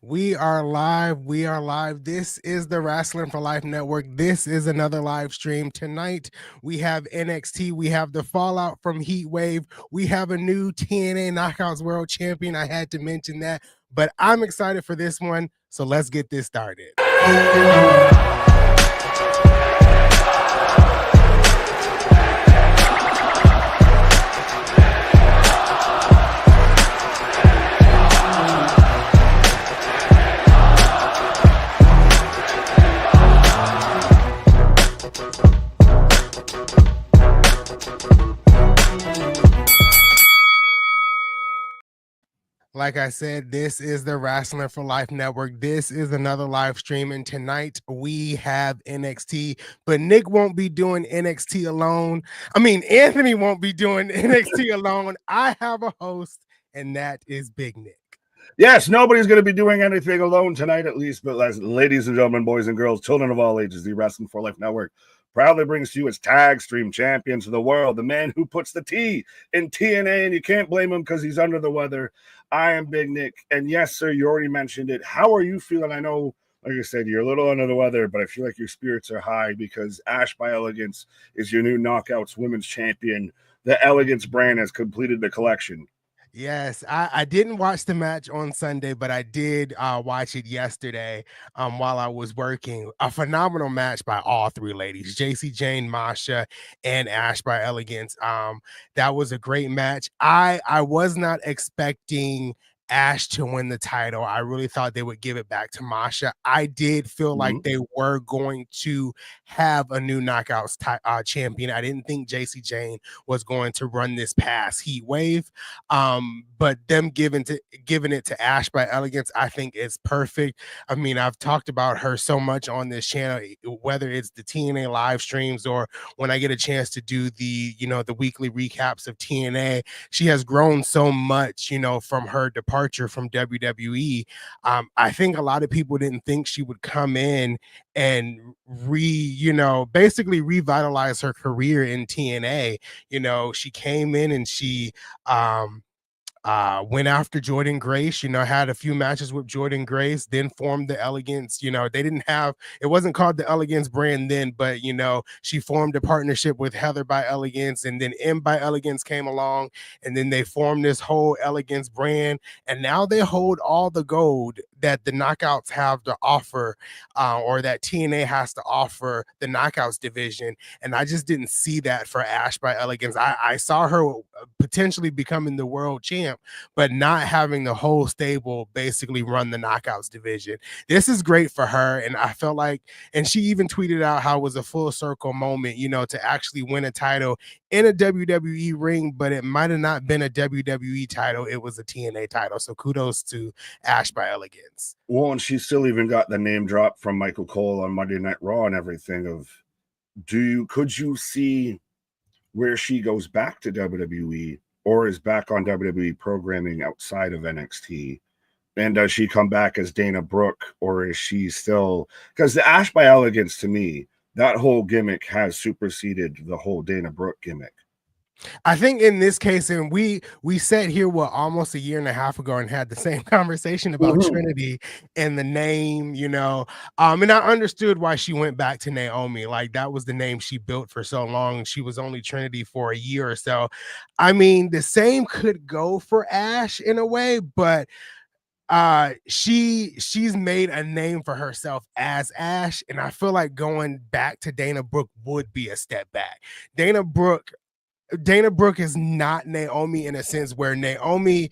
We are live. We are live. This is the Wrestling for Life Network. This is another live stream. Tonight, we have NXT. We have the fallout from Heatwave. We have a new TNA Knockouts World Champion. I had to mention that, but I'm excited for this one. So let's get this started. Like I said, this is the Wrestling for Life Network. This is another live stream, and tonight we have NXT, but Nick won't be doing NXT alone. Anthony won't be doing NXT alone. I have a host, and that is Big Nick. Yes, nobody's going to be doing anything alone tonight, at least. But ladies and gentlemen, boys and girls, children of all ages, the Wrestling for Life Network proudly brings to you its tag stream champions of the world, the man who puts the T in TNA, and you can't blame him because he's under the weather. I am Big Nick, and yes, sir, you already mentioned it. How are you feeling? I know, like I said, you're a little under the weather, but I feel like your spirits are high because Ash by Elegance is your new Knockouts Women's Champion. The Elegance brand has completed the collection. Yes, I didn't watch the match on Sunday, but I did watch it yesterday while I was working. A phenomenal match by all three ladies, JC Jane, Masha, and Ash by Elegance. That was a great match. I was not expecting Ash to win the title. I really thought they would give it back to Masha. I did feel like they were going to have a new Knockouts champion. I didn't think JC Jane was going to run this past Heatwave. But them giving it to Ash by Elegance, I think is perfect. I mean, I've talked about her so much on this channel, whether it's the TNA live streams or when I get a chance to do the weekly recaps of TNA. She has grown so much, from her departure from WWE. I think a lot of people didn't think she would come in and basically revitalize her career in TNA. She came in and she went after Jordan Grace, had a few matches with Jordan Grace, then formed the Elegance. It wasn't called the Elegance brand then, but she formed a partnership with Heather by Elegance, and then M by Elegance came along, and then they formed this whole Elegance brand, and now they hold all the gold that the Knockouts have to offer, or that TNA has to offer the Knockouts division. And I just didn't see that for Ash by Elegance. I saw her potentially becoming the world champ, but not having the whole stable basically run the Knockouts division. This is great for her, and I felt like, and she even tweeted out how it was a full circle moment, to actually win a title in a WWE ring, but it might have not been a WWE title. It was a TNA title. So kudos to Ash by Elegance. Well, and she still even got the name drop from Michael Cole on Monday Night Raw and everything of, could you see where she goes back to WWE or is back on WWE programming outside of NXT? And does she come back as Dana Brooke, or is she still, because the Ash by Elegance, to me, that whole gimmick has superseded the whole Dana Brooke gimmick. I think in this case, and we sat here almost a year and a half ago and had the same conversation about Trinity and the name, and I understood why she went back to Naomi. Like, that was the name she built for so long. She was only Trinity for a year or so. I mean, the same could go for Ash in a way, but she's made a name for herself as Ash, and I feel like going back to Dana Brooke would be a step back. Dana Brooke is not Naomi in a sense where Naomi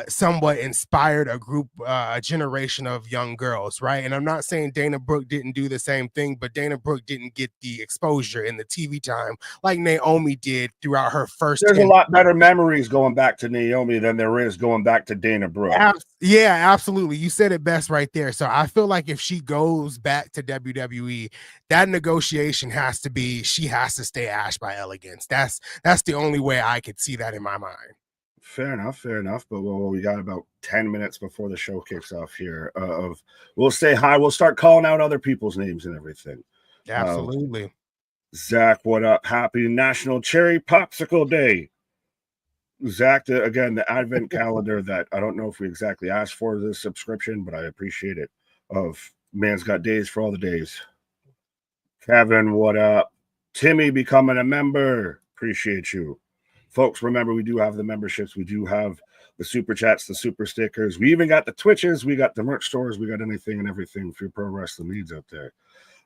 somewhat inspired a generation of young girls, right? And I'm not saying Dana Brooke didn't do the same thing, but Dana Brooke didn't get the exposure and the TV time like Naomi did throughout her first. There's a lot better memories going back to Naomi than there is going back to Dana Brooke. Yeah, absolutely. You said it best right there. So I feel like if she goes back to WWE, that negotiation has to be, she has to stay Ash by Elegance. That's the only way I could see that in my mind. Fair enough. But we got about 10 minutes before the show kicks off here. We'll say hi. We'll start calling out other people's names and everything. Absolutely. Zach, what up? Happy National Cherry Popsicle Day. Zach, again, the advent calendar that I don't know if we exactly asked for this subscription, but I appreciate it. Of man's got days for all the days. Kevin, what up? Timmy becoming a member. Appreciate you. Folks, remember, we do have the memberships. We do have the super chats, the super stickers. We even got the Twitches. We got the merch stores. We got anything and everything for your pro wrestling needs out there.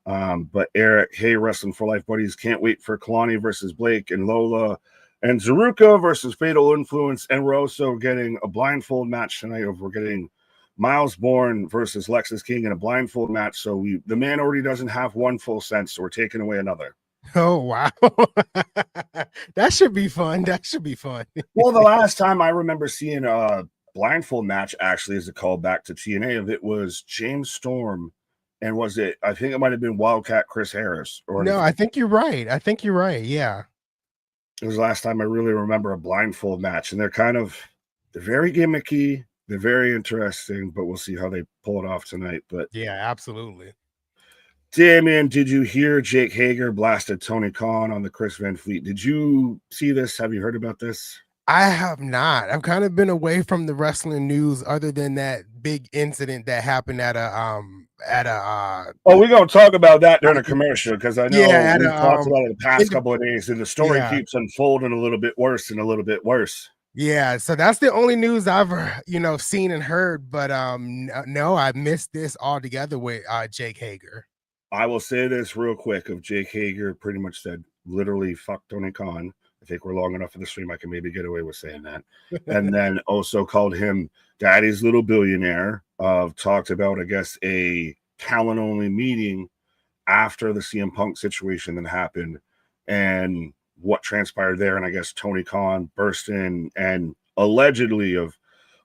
But Eric, hey, Wrestling for Life buddies, can't wait for Kalani versus Blake and Lola and Zaruka versus Fatal Influence. And we're also getting a blindfold match tonight. We're getting Miles Bourne versus Lexus King in a blindfold match. So the man already doesn't have one full sense, so we're taking away another. Oh, wow. That should be fun. That should be fun. Well, the last time I remember seeing a blindfold match actually as a callback to TNA of it was James Storm. And was it, I think it might have been Wildcat Chris Harris. Or no, I think you're right. I think you're right. Yeah. It was the last time I really remember a blindfold match. And they're very gimmicky. They're very interesting, but we'll see how they pull it off tonight. But yeah, absolutely. Damien, did you hear Jake Hager blasted Tony Khan on the Chris Van Fleet? Did you see this? Have you heard about this? I have not. I've kind of been away from the wrestling news other than that big incident that happened at a we're gonna talk about that during a commercial because I know we talked about it the past couple of days and the story keeps unfolding a little bit worse and a little bit worse. Yeah, so that's the only news I've seen and heard, but no, I missed this altogether with Jake Hager. I will say this real quick of Jake Hager pretty much said literally fuck Tony Khan. I think we're long enough in the stream. I can maybe get away with saying that. And then also called him Daddy's Little Billionaire. Talked about, I guess, a talent only meeting after the CM Punk situation that happened and what transpired there. And I guess Tony Khan burst in and allegedly of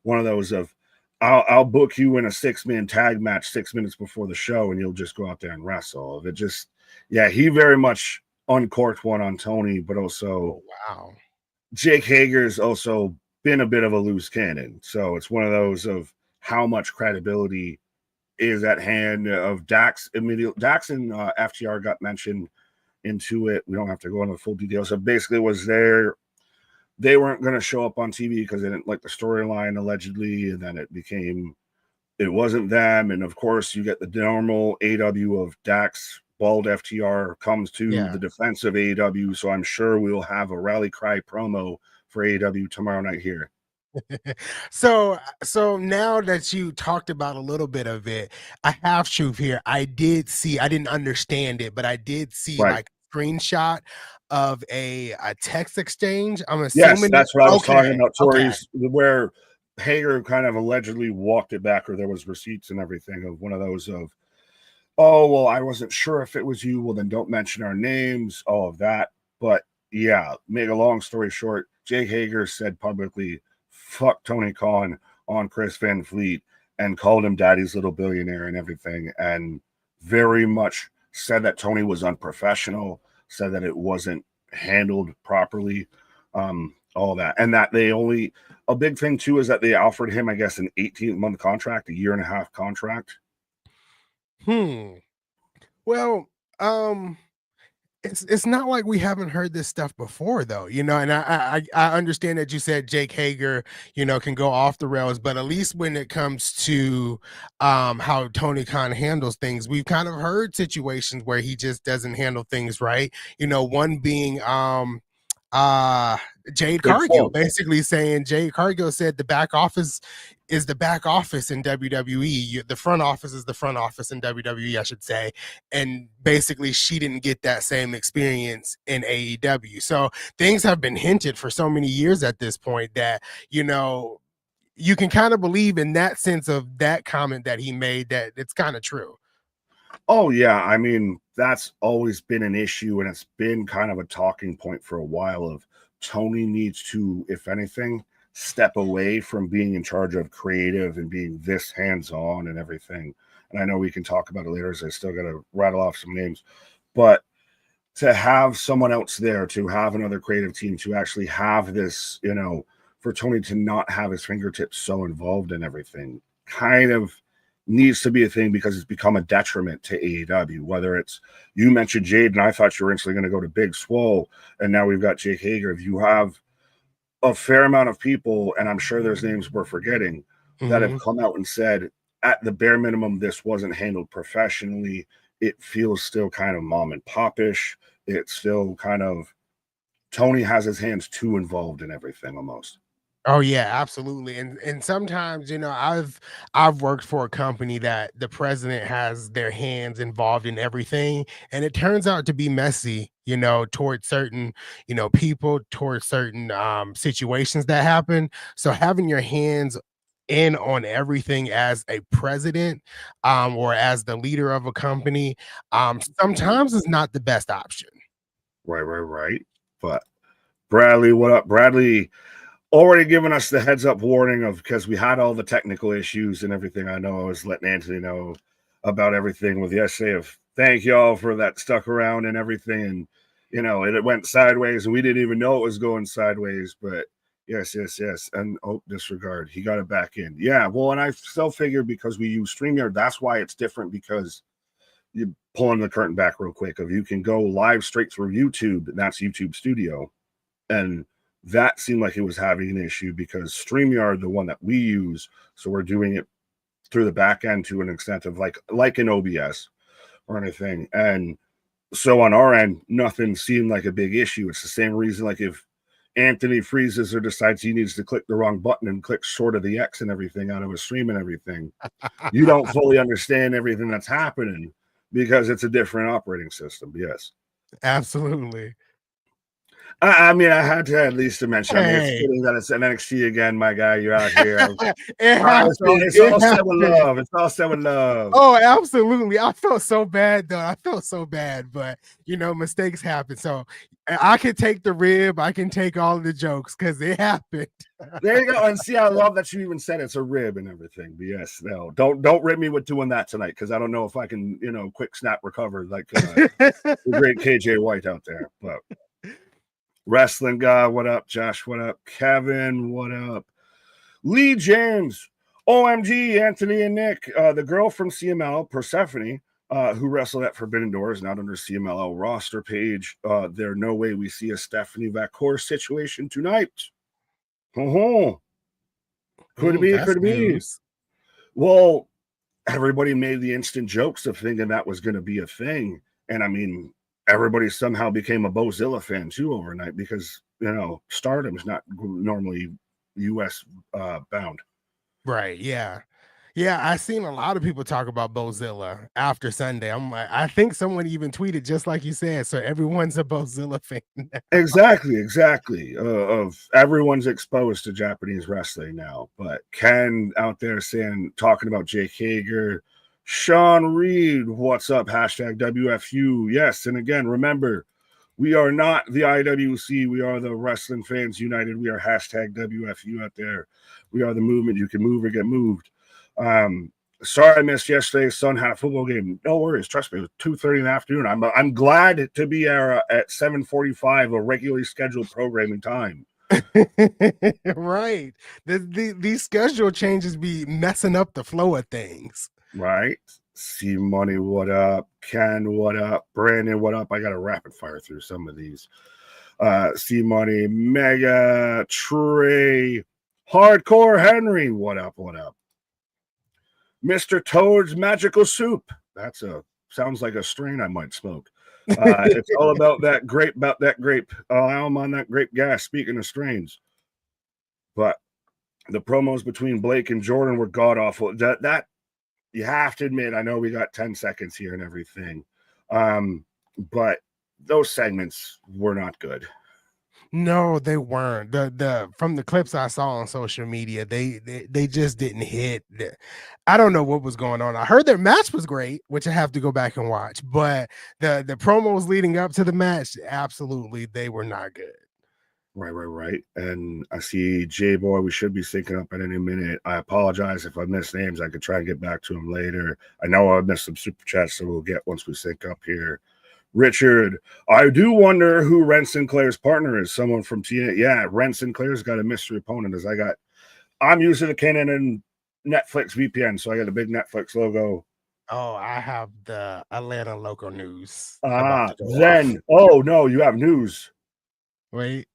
one of those of I'll book you in a 6-man tag match 6 minutes before the show and you'll just go out there and wrestle. It just, yeah, he very much uncorked one on Tony, but also wow, Jake Hager's also been a bit of a loose cannon. So it's one of those of how much credibility is at hand of Dax. Dax and FTR got mentioned into it. We don't have to go into the full details. So basically was there. They weren't going to show up on TV because they didn't like the storyline allegedly. And then it wasn't them. And of course you get the normal AW of Dax, bald FTR comes to the defense of AEW. So I'm sure we'll have a rally cry promo for AEW tomorrow night here. So now that you talked about a little bit of it, a half truth here. I didn't understand it, but I did see like a screenshot of a text exchange. I'm assuming. Yes, that's what I was talking about, Tori's, where Hager kind of allegedly walked it back, or there was receipts and everything of one of those of, oh, well, I wasn't sure if it was you. Well, then don't mention our names, all of that. But yeah, make a long story short, Jake Hager said publicly, fuck Tony Khan on Chris Van Fleet and called him Daddy's Little Billionaire and everything. And very much said that Tony was unprofessional, said that it wasn't handled properly, all that. And that a big thing too is that they offered him, I guess, an 18-month contract, a 1.5-year contract. Well, it's not like we haven't heard this stuff before though, and I understand that you said Jake Hager, can go off the rails, but at least when it comes to how Tony Khan handles things, we've kind of heard situations where he just doesn't handle things right. One being Jade Cargill basically saying Jade Cargill said the back office is the back office in WWE. The front office is the front office in WWE, I should say. And basically she didn't get that same experience in AEW. So things have been hinted for so many years at this point that, you can kind of believe in that sense of that comment that he made that it's kind of true. Oh, yeah. I mean, that's always been an issue, and it's been kind of a talking point for a while of Tony needs to, if anything, step away from being in charge of creative and being this hands-on and everything. And I know we can talk about it later, as I still got to rattle off some names. But to have someone else there, to have another creative team, to actually have this, for Tony to not have his fingertips so involved in everything, kind of needs to be a thing because it's become a detriment to AEW. Whether it's, you mentioned Jade, and I thought you were instantly going to go to Big Swole, and now we've got Jake Hager. If you have a fair amount of people, and I'm sure there's names we're forgetting, that have Mhm. come out and said, at the bare minimum, this wasn't handled professionally. It feels still kind of mom and popish. It's still kind of Tony has his hands too involved in everything almost. Oh yeah, absolutely. And sometimes, I've worked for a company that the president has their hands involved in everything, and it turns out to be messy, towards certain, people, towards certain situations that happen. So having your hands in on everything as a president or as the leader of a company sometimes is not the best option. Right. But Bradley, what up? Bradley already given us the heads up warning of because we had all the technical issues and everything. I know I was letting Anthony know about everything with yesterday of thank y'all for that stuck around and everything. And it went sideways and we didn't even know it was going sideways. But yes. And disregard. He got it back in. Yeah. Well, and I still figured because we use StreamYard, that's why it's different because you pulling the curtain back real quick of you can go live straight through YouTube, and that's YouTube Studio. And that seemed like it was having an issue because StreamYard, the one that we use, so we're doing it through the back end to an extent of like an OBS or anything. And so on our end, nothing seemed like a big issue. It's the same reason, like if Anthony freezes or decides he needs to click the wrong button and click short of the X and everything out of a stream and everything, you don't fully understand everything that's happening because it's a different operating system. Yes. Absolutely. I mean, I had to at least to mention. I mean, it's Hey. fitting that it's an NXT again, my guy. You're out here. It It's happened. all said with love. It's all said with love. Oh, absolutely. I felt so bad though. I felt so bad, but mistakes happen. So I can take the rib, I can take all of the jokes because it happened. There you go. And see, I love that you even said it's a rib and everything. But yes, no, don't rib me with doing that tonight because I don't know if I can, quick snap recover like the great KJ White out there. But wrestling guy, what up? Josh, what up? Kevin, what up? Lee James, OMG, Anthony and Nick, the girl from CML, Persephone, who wrestled at Forbidden Doors, not under CMLL roster page. There's no way we see a Stephanie Vacour situation tonight. Oh, could be, That's could be. news. Well, everybody made the instant jokes of thinking that was going to be a thing. And I mean, everybody somehow became a Bozilla fan too overnight because, Stardom is not normally US bound. Right. Yeah. Yeah, I seen a lot of people talk about Bozilla after Sunday. I'm like, I think someone even tweeted just like you said. So everyone's a Bozilla fan. Exactly. Of everyone's exposed to Japanese wrestling now, but Ken out there talking about Jake Hager, Sean Reed, what's up? Hashtag WFU. Yes, and again, remember, we are not the IWC. We are the Wrestling Fans United. We are hashtag WFU out there. We are the movement. You can move or get moved. Sorry I missed yesterday. Son had a football game. No worries. Trust me, it was 2:30 in the afternoon. I'm glad to be at 7:45, a regularly scheduled programming time. Right. These schedule changes be messing up the flow of things. Right. C Money, what up? Ken, what up? Brandon, what up? I got to rapid fire through some of these. C Money, Mega, Trey, Hardcore Henry, what up? What up? Mr. Toad's Magical Soup. Sounds like a strain I might smoke. It's all about that grape, I'm on that grape gas, speaking of strains. But the promos between Blake and Jordan were god awful. That you have to admit, I know we got 10 seconds here and everything. But those segments were not good. No, they weren't. The from the clips I saw on social media, they just didn't hit. I don't know what was going on. I heard their match was great, which I have to go back and watch, but the promos leading up to the match, absolutely, they were not good. Right. And I see J Boy. We should be syncing up at any minute. I apologize if I missed names. I could try and get back to him later. I know I missed some super chats, so we'll get once we sync up here. Richard, I do wonder who Ren Sinclair's partner is. Someone from TNA. Yeah, Ren Sinclair's got a mystery opponent. I'm using the Canon and Netflix VPN, so I got a big Netflix logo. Oh, I have the Atlanta local news about Ah, to go off. then, oh no, you have news Wait.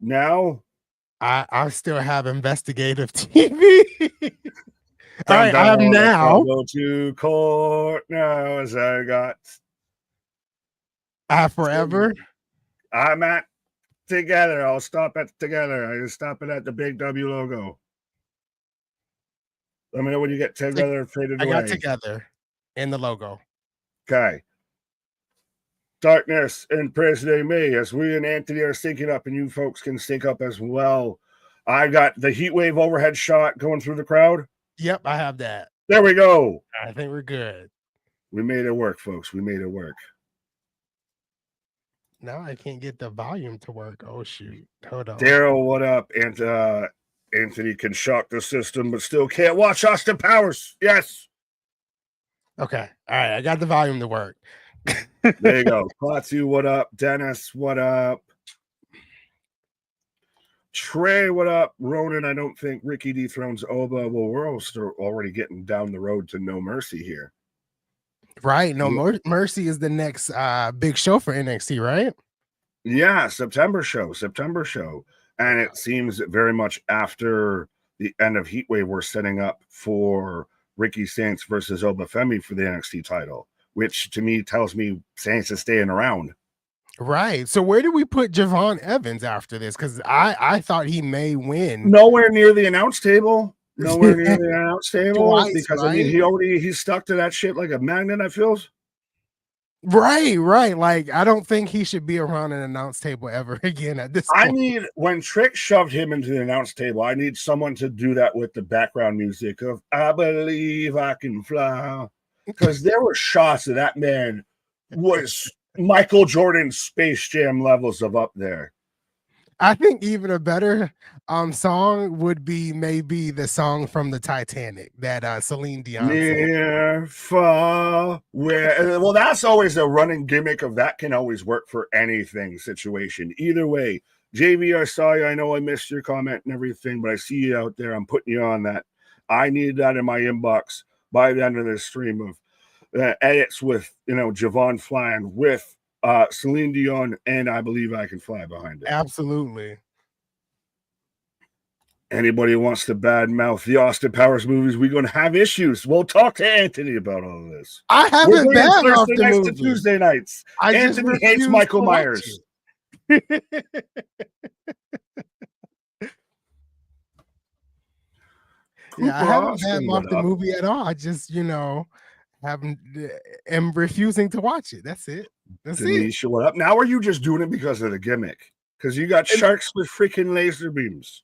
now. I still have investigative TV. All Dum right, I have dum, let's all now. go to court now. As I got, I have forever. I'm at together. I'll stop at together. I just stop it at the big W logo. Let me know when you get together faded I got away. together in the logo. Okay. Darkness and President May, as we and Anthony are syncing up, and you folks can sync up as well. I got the Heatwave overhead shot going through the crowd. Yep, I have that. There we go. I think we're good. We made it work, folks. We made it work. Now I can't get the volume to work. Oh shoot. Hold on. Daryl, what up? And Anthony can shock the system, but still can't watch Austin Powers. Yes. Okay. All right. I got the volume to work. There you go. Klatu, what up? Dennis, what up? Trey, what up? Ronan, I don't think Ricky dethrones Oba. Well, we're also already getting down the road to No Mercy here. Right. No Mercy is the next big show for NXT, right? Yeah, September show. And it seems very much after the end of Heatwave, we're setting up for Ricky Saints versus Obafemi for the NXT title, which to me tells me Saints is staying around. Right. So where do we put Javon Evans after this? Because I thought he may win. Nowhere near the announce table. Nowhere near the announce table. Twice, because right? I mean he's stuck to that shit like a magnet, I feel. Right. Like I don't think he should be around an announce table ever again at this point. I need, when Trick shoved him into the announce table, I need someone to do that with the background music of I Believe I Can Fly. Because there were shots of that man was Michael Jordan Space Jam levels of up there. I think even a better song would be maybe the song from the Titanic that Celine Dion Near, far, where. Well, that's always a running gimmick of that can always work for anything situation. Either way, JV, I saw you. I know I missed your comment and everything, but I see you out there. I'm putting you on that. I need that in my inbox by the end of this stream of edits with, Javon flying with Celine Dion and I Believe I Can Fly behind it. Absolutely. Anybody who wants to badmouth the Austin Powers movies, we're going to have issues. We'll talk to Anthony about all of this. I haven't badmouthed the nights movie. to Tuesday nights. Anthony hates Michael Myers. Yeah, I haven't badmouthed the movie at all. I just, am refusing to watch it. That's it. Denisha, what up? Now are you just doing it because of the gimmick? Because you got sharks with freaking laser beams.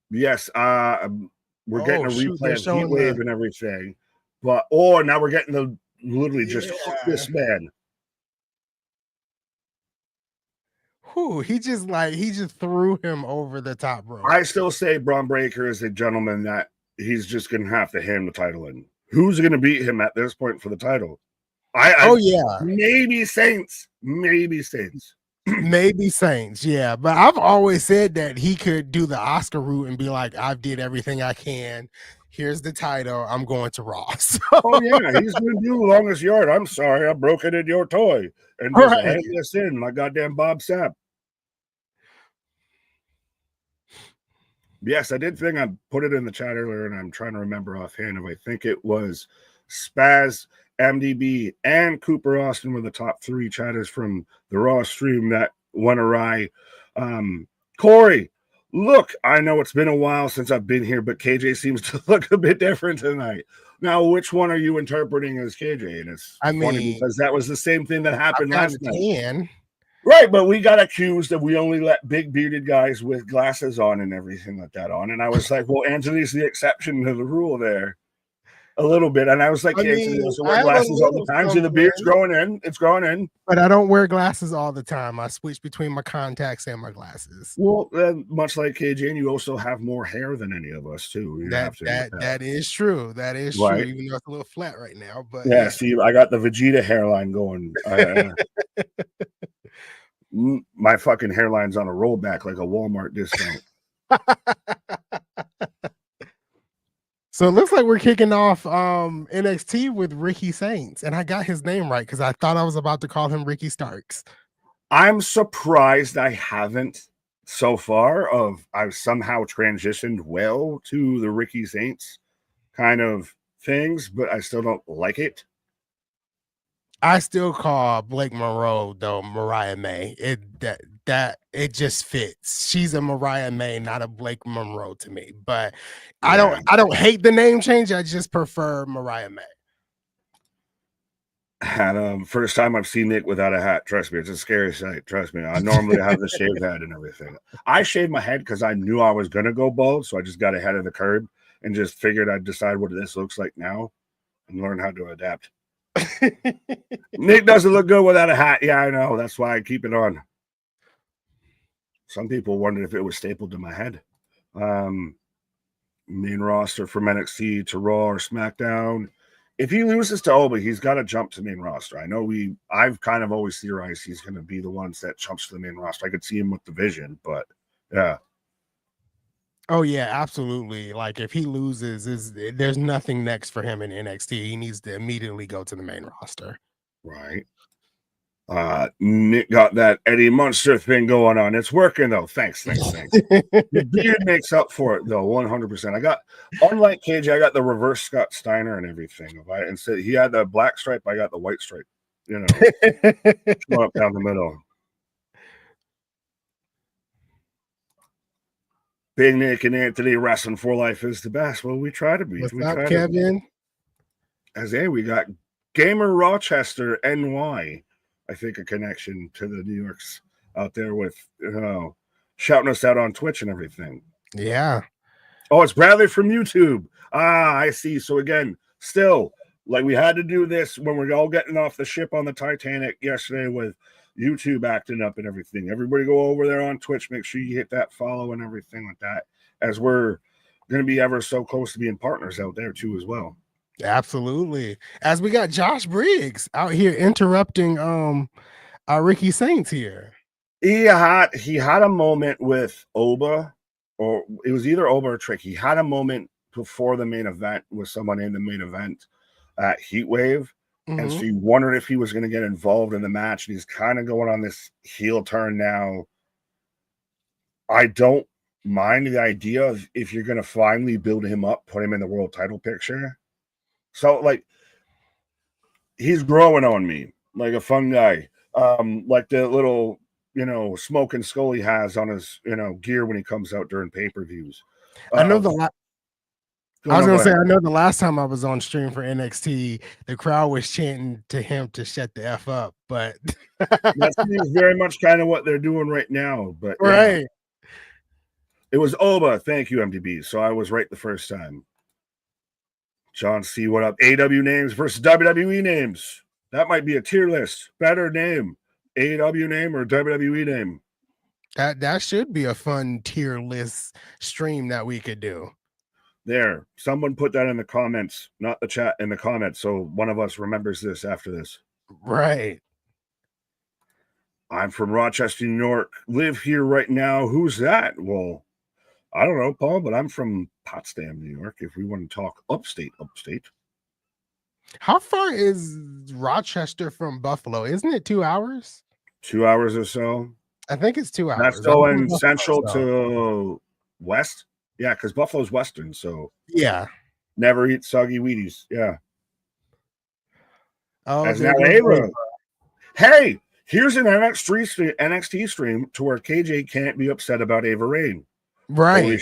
Yes, we're getting a replay of Heatwave and everything, but now we're getting the literally just hook this man. He just threw him over the top rope. I still say Braun Breaker is a gentleman that he's just gonna have to hand the title in. Who's gonna beat him at this point for the title? Maybe Saints. Maybe Saints, yeah. But I've always said that he could do the Oscar route and be like, I've did everything I can. Here's the title. I'm going to Raw. So. Oh, yeah. He's going to do the longest yard. I'm sorry. I broke it in your toy. And just hang this in my goddamn Bob Sapp. Yes, I did think I put it in the chat earlier, and I'm trying to remember offhand if I think it was Spaz, MDB, and Cooper Austin were the top three chatters from the Raw stream that went awry. Corey, look, I know it's been a while since I've been here, but KJ seems to look a bit different tonight. Now, which one are you interpreting as KJ? And it's funny because that was the same thing that happened last night. Right, but we got accused that we only let big bearded guys with glasses on and everything like that on. And I was like, well, Anthony's the exception to the rule there a little bit. And I was like, Anthony doesn't wear glasses all the time. So the beard's growing in. It's growing in. But I don't wear glasses all the time. I switch between my contacts and my glasses. Well, much like KJ, and you also have more hair than any of us, too. That is true. That is true, even though it's a little flat right now. But yeah, see, I got the Vegeta hairline going. My fucking hairline's on a rollback like a Walmart discount. So it looks like we're kicking off NXT with Ricky Saints, and I got his name right because I thought I was about to call him Ricky Starks. I'm surprised I haven't so far. I've somehow transitioned well to the Ricky Saints kind of things, but I still don't like it. I still call Blake Monroe though Mariah May. It just fits. She's a Mariah May, not a Blake Monroe to me. But Yeah. I don't hate the name change. I just prefer Mariah May. And first time I've seen Nick without a hat. Trust me, it's a scary sight. Trust me. I normally have the shaved head and everything. I shaved my head because I knew I was gonna go bald, so I just got ahead of the curve and just figured I'd decide what this looks like now and learn how to adapt. Nick doesn't look good without a hat. Yeah, I know. That's why I keep it on. Some people wondered if it was stapled to my head. Main roster from NXT to Raw or SmackDown. If he loses to Oba, he's got to jump to main roster. I know I've kind of always theorized he's going to be the ones that jumps to the main roster. I could see him with the Vision, but yeah. Oh yeah, absolutely. Like if he loses, there's nothing next for him in NXT. He needs to immediately go to the main roster. Right. Nick got that Eddie Munster thing going on. It's working though. Thanks. The beard makes up for it though, 100%. I got, unlike KJ, I got the reverse Scott Steiner and everything. Instead, he had the black stripe, I got the white stripe. You know, going up down the middle. Big Nick and Anthony wrestling for life is the best. Well, we try to be. What's up, Kevin? We got Gamer Rochester NY. I think a connection to the New Yorks out there with shouting us out on Twitch and everything. Yeah. Oh, it's Bradley from YouTube. I see. So again, still, like we had to do this when we're all getting off the ship on the Titanic yesterday with YouTube acting up and everything. Everybody go over there on Twitch. Make sure you hit that follow and everything like that, as we're going to be ever so close to being partners out there too as well. Absolutely. As we got Josh Briggs out here interrupting our Ricky Saints here. He had a moment with Oba, or it was either Oba or Trick. He had a moment before the main event with someone in the main event at Heatwave. And so you wondered if he was going to get involved in the match. And he's kind of going on this heel turn now. I don't mind the idea of if you're going to finally build him up, put him in the world title picture. So, like, he's growing on me like a fun guy. Like the little, smoke and skull he has on his, gear when he comes out during pay-per-views. I know I was going to say, I know the last time I was on stream for NXT, the crowd was chanting to him to shut the F up, but that's very much kind of what they're doing right now. But right. Yeah. It was Oba. Thank you, MDB. So I was right the first time. John C, what up? AW names versus WWE names. That might be a tier list. Better name. AW name or WWE name. That should be a fun tier list stream that we could do. There. Someone put that in the comments, not the chat, in the comments. So one of us remembers this after this. Right. I'm from Rochester, New York. Live here right now. Who's that? Well, I don't know, Paul, but I'm from Potsdam, New York, if we want to talk upstate. How far is Rochester from Buffalo? Isn't it 2 hours? 2 hours or so. I think it's 2 hours. That's going central to west. Yeah, because Buffalo's western, so yeah. Never eat soggy Wheaties. Yeah. Oh, as now Ava. Hey, here's an NXT stream to where KJ can't be upset about Ava Rain. Right.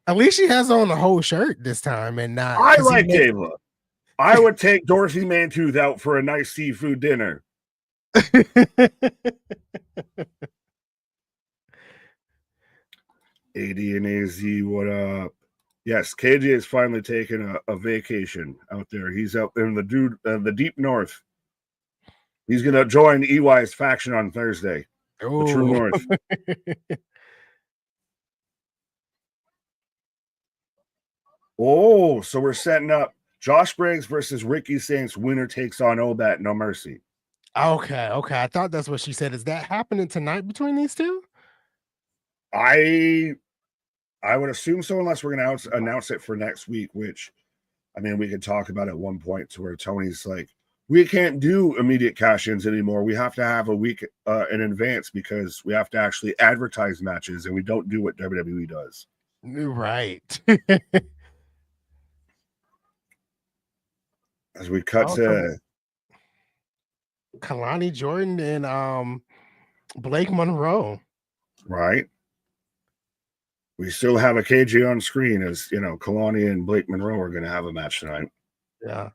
At least she has on the whole shirt this time and not. I like Ava. I would take Dorothy Mantooth out for a nice seafood dinner. AD and AZ, what up? Yes, KJ is finally taking a vacation out there. He's out in the deep north. He's going to join EY's faction on Thursday. Ooh. The True North. Oh, so we're setting up Josh Briggs versus Ricky Saints. Winner takes on Obat, No Mercy. Okay. I thought that's what she said. Is that happening tonight between these two? I would assume so, unless we're going to announce it for next week, which, I mean, we could talk about at one point to where Tony's like, we can't do immediate cash-ins anymore. We have to have a week in advance because we have to actually advertise matches, and we don't do what WWE does. Right. As we cut to Kalani Jordan and Blake Monroe. Right. We still have a KJ on screen, as you know, Kalani and Blake Monroe are going to have a match tonight. Yeah.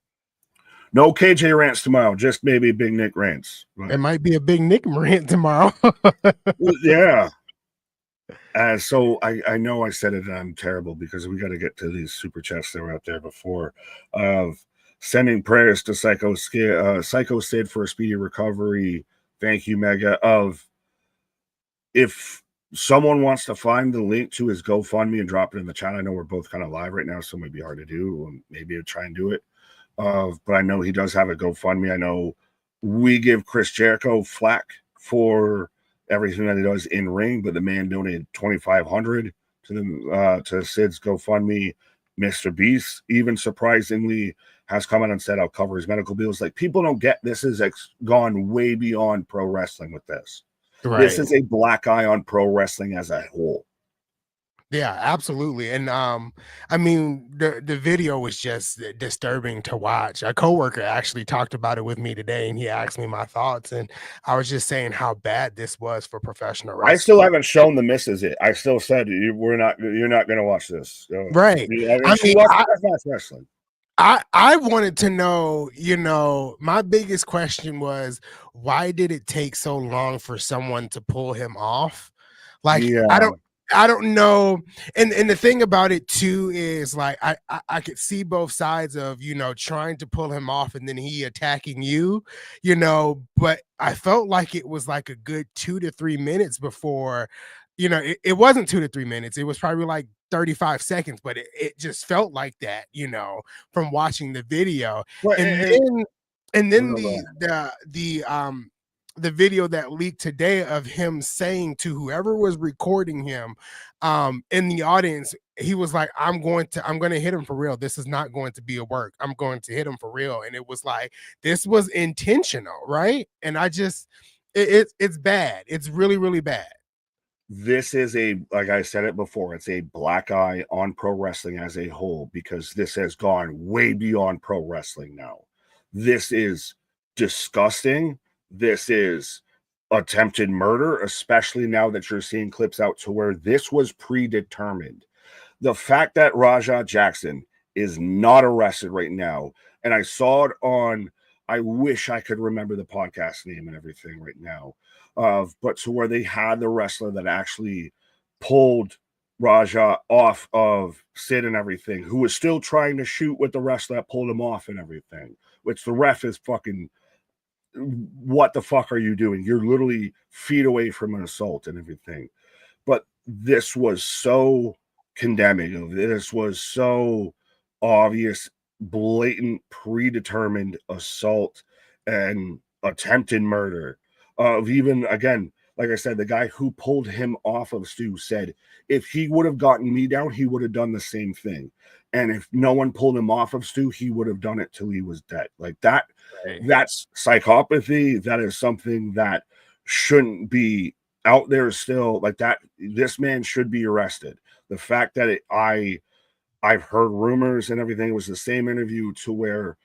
No KJ rants tomorrow, just maybe Big Nick rants. It might be a Big Nick rant tomorrow. Yeah. So I know I said it and I'm terrible because we got to get to these super chats that were out there before of sending prayers to Psycho Sid for a speedy recovery. Thank you, Mega. Of if someone wants to find the link to his GoFundMe and drop it in the chat. I know we're both kind of live right now, so it might be hard to do. Maybe I'll try and do it. But I know he does have a GoFundMe. I know we give Chris Jericho flack for everything that he does in ring, but the man donated $2,500 to them to Sid's GoFundMe. Mr. Beast, even surprisingly, has come out and said I'll cover his medical bills. Like, people don't get this has gone way beyond pro wrestling with this. Right. This is a black eye on pro wrestling as a whole. Yeah, absolutely. And I mean, the video was just disturbing to watch. A coworker actually talked about it with me today, and he asked me my thoughts, and I was just saying how bad this was for professional wrestling. I still haven't shown the misses it. I still said you're not going to watch this. Right. I mean, wrestling. I wanted to know, you know, my biggest question was, why did it take so long for someone to pull him off? Like, yeah. I don't know. And the thing about it too is, like, I could see both sides of, you know, trying to pull him off and then he attacking you, you know, but I felt like it was like a good 2 to 3 minutes before, you know, it wasn't 2 to 3 minutes. It was probably like 35 seconds, but it just felt like that, you know, from watching the video. Well, and then the video that leaked today of him saying to whoever was recording him in the audience, he was like, I'm going to hit him for real. This is not going to be a work. I'm going to hit him for real. And it was like, this was intentional, right? And I just, it's bad. It's really, really bad. This is like I said it before, it's a black eye on pro wrestling as a whole, because this has gone way beyond pro wrestling now. This is disgusting. This is attempted murder, especially now that you're seeing clips out to where this was predetermined. The fact that Rajah Jackson is not arrested right now, and I saw it on, I wish I could remember the podcast name and everything right now, but to where they had the wrestler that actually pulled Rajah off of Sid and everything, who was still trying to shoot with the wrestler that pulled him off and everything, which the ref is fucking, what the fuck are you doing? You're literally feet away from an assault and everything. But this was so condemning. This was so obvious, blatant, predetermined assault and attempted murder. Of even, again, like I said, the guy who pulled him off of Stu said, if he would have gotten me down, he would have done the same thing. And if no one pulled him off of Stu, he would have done it till he was dead. Like that, right. That's psychopathy. That is something that shouldn't be out there still. Like that, this man should be arrested. The fact that I've heard rumors and everything, it was the same interview to where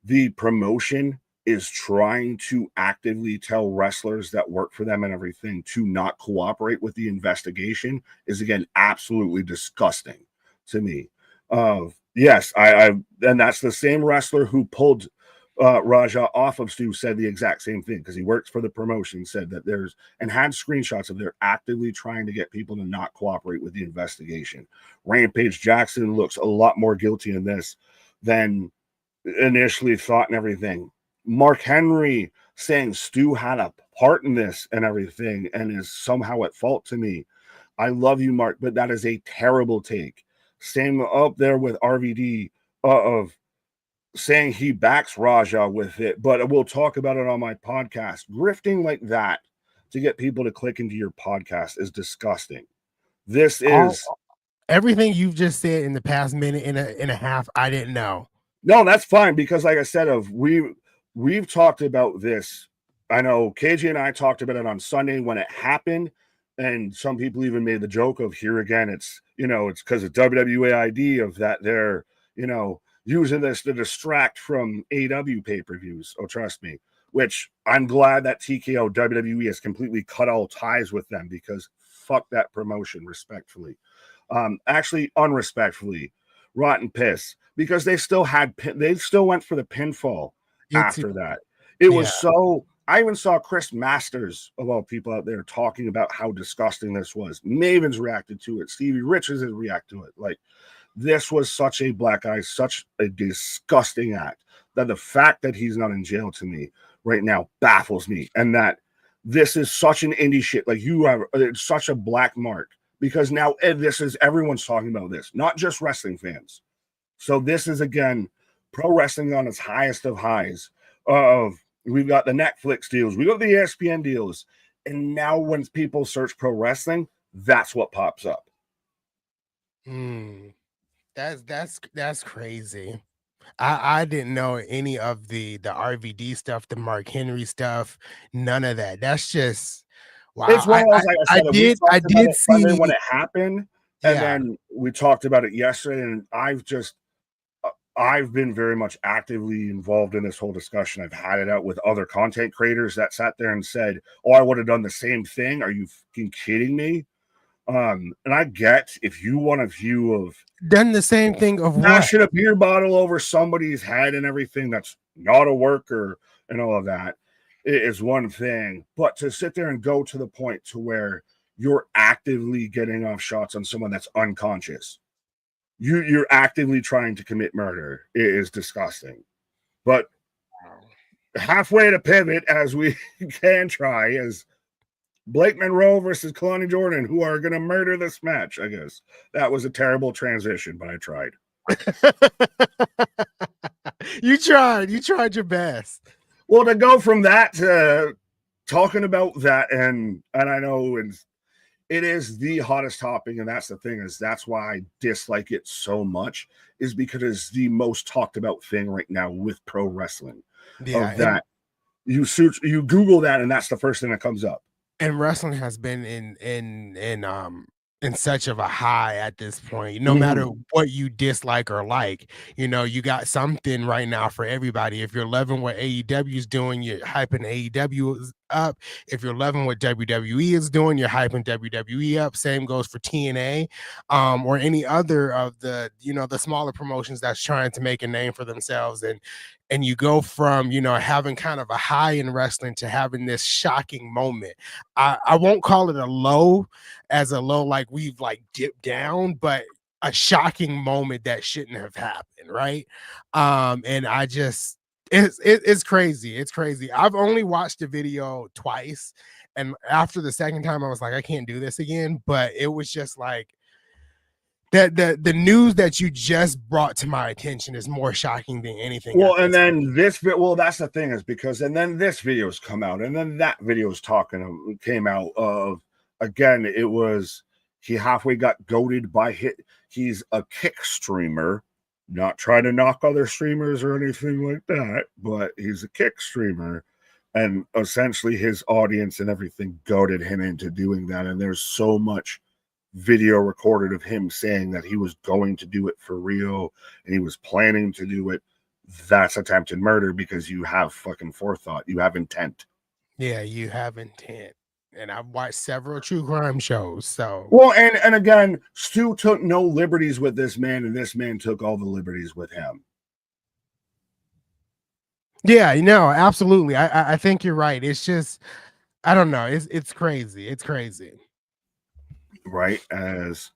the promotion is trying to actively tell wrestlers that work for them and everything to not cooperate with the investigation is, again, absolutely disgusting to me. Yes, and that's the same wrestler who pulled Rajah off of Stu said the exact same thing, because he works for the promotion, said that and had screenshots of they're actively trying to get people to not cooperate with the investigation. Rampage Jackson looks a lot more guilty in this than initially thought and everything. Mark Henry saying Stu had a part in this and everything and is somehow at fault to me. I love you, Mark, but that is a terrible take. Same up there with RVD of saying he backs Rajah with it, but we'll talk about it on my podcast. Grifting like that to get people to click into your podcast is disgusting. This is everything you've just said in the past minute and a half. I didn't know. No, that's fine, because like I said, we've talked about this. I know KJ and I talked about it on Sunday when it happened, and some people even made the joke of here again. It's it's because of WWE ID of that they're using this to distract from AEW pay-per-views. Oh, trust me. Which I'm glad that TKO WWE has completely cut all ties with them, because fuck that promotion, respectfully. Actually, unrespectfully, rotten piss, because they still went for the pinfall after that. It was so. I even saw Chris Masters, of all people out there, talking about how disgusting this was. Maven's reacted to it. Stevie Richards has reacted to it. Like, this was such a black eye, such a disgusting act, that the fact that he's not in jail to me right now baffles me. And that this is such an indie shit. Like, it's such a black mark, because now everyone's talking about this, not just wrestling fans. So this is, again, pro wrestling on its highest of highs. We've got the Netflix deals, we got the ESPN deals, and now when people search pro wrestling, that's what pops up. That's crazy. I didn't know any of the RVD stuff, the Mark Henry stuff, none of that. That's just wow. It's one of those, like I said, I did see Sunday when it happened, and then we talked about it yesterday, and I've been very much actively involved in this whole discussion. I've had it out with other content creators that sat there and said, "Oh, I would have done the same thing. Are you fucking kidding me?" And I get, if you want a view of done the same thing of smashing a beer bottle over somebody's head and everything, that's not a worker and all of that, it is one thing. But to sit there and go to the point to where you're actively getting off shots on someone that's unconscious, you're actively trying to commit murder, it is disgusting. But halfway to pivot, as we can try, as Blake Monroe versus Kalani Jordan, who are going to murder this match, I guess. That was a terrible transition, but I tried. You tried your best. Well, to go from that to talking about that, and I know it is the hottest topic, and that's the thing, is that's why I dislike it so much, is because it's the most talked about thing right now with pro wrestling. Yeah, of that you Google that, and that's the first thing that comes up. And wrestling has been in such of a high at this point. No matter what you dislike or like, you got something right now for everybody. If you're loving what AEW is doing, you're hyping AEW up. If you're loving what WWE is doing, you're hyping WWE up. Same goes for TNA, or any other of the the smaller promotions that's trying to make a name for themselves. And you go from having kind of a high in wrestling to having this shocking moment. I won't call it a low, as a low like we've like dipped down, but a shocking moment that shouldn't have happened, right? And I just it's crazy. It's crazy. I've only watched the video twice, and after the second time, I was like, I can't do this again. But it was just like the news that you just brought to my attention is more shocking than anything. Well, and then that's the thing, is because, and then this video's come out, and then that video's came out of, again, it was, he halfway got goaded by he's a kick streamer, not trying to knock other streamers or anything like that, but he's a kick streamer, and essentially his audience and everything goaded him into doing that. And there's so much video recorded of him saying that he was going to do it for real and he was planning to do it. That's attempted murder, because you have fucking forethought, you have intent. Yeah, you have intent. And I've watched several true crime shows. So well, and again, Stu took no liberties with this man, and this man took all the liberties with him. Yeah, absolutely. I think you're right. It's just, I don't know. It's crazy. It's crazy. Right, as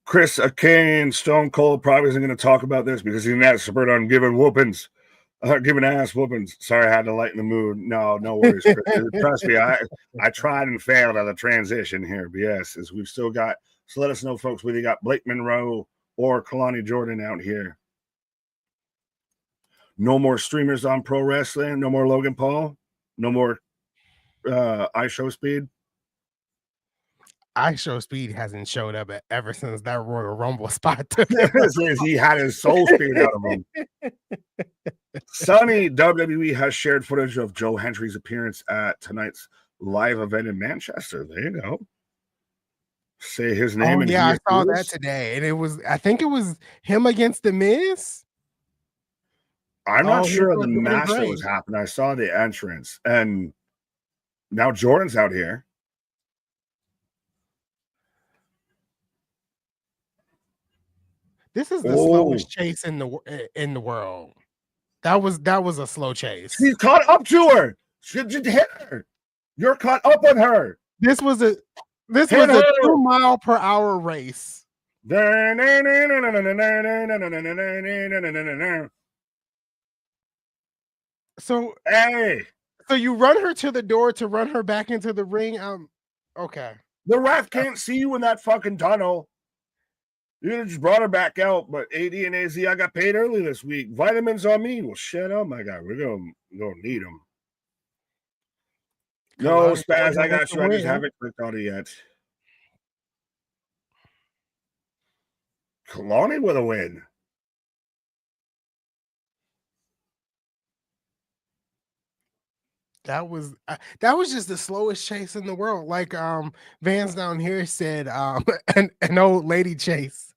Chris Kane, Stone Cold probably isn't going to talk about this because he's an expert on giving whoopings, giving ass whoopings. Sorry, I had to lighten the mood. No worries, Chris. Trust me, I tried and failed at the transition here. But yes, as we've still got. So let us know, folks, whether you got Blake Monroe or Kalani Jordan out here. No more streamers on pro wrestling. No more Logan Paul. No more iShowSpeed. iShowSpeed hasn't showed up ever since that Royal Rumble spot took he had his soul speed out of him. Sunny, WWE has shared footage of Joe Hendry's appearance at tonight's live event in Manchester. There you go. Say his name Oh and yeah, he I saw that appears. today, and I think it was him against the Miz. I'm not Oh, here sure of the goes Jordan match that Gray. was happening. I saw the entrance, and now Jordan's out here. This is the Oh, slowest chase in the world. That was a slow chase. he's caught up to her. She hit her. You're caught up with her. This was a Hit 2-mile-per-hour race. So Hey, so you run her to the door to run her back into the ring. Okay. the ref can't see you in that fucking tunnel. You just brought her back out, but AD and AZ, I got paid early this week. Vitamins on me. Well, shit, oh my God, we're gonna need them. No, Spaz, I got you. I just haven't clicked on it yet. Kalani with a win. That was just the slowest chase in the world. Like Vans down here said, an old lady chase.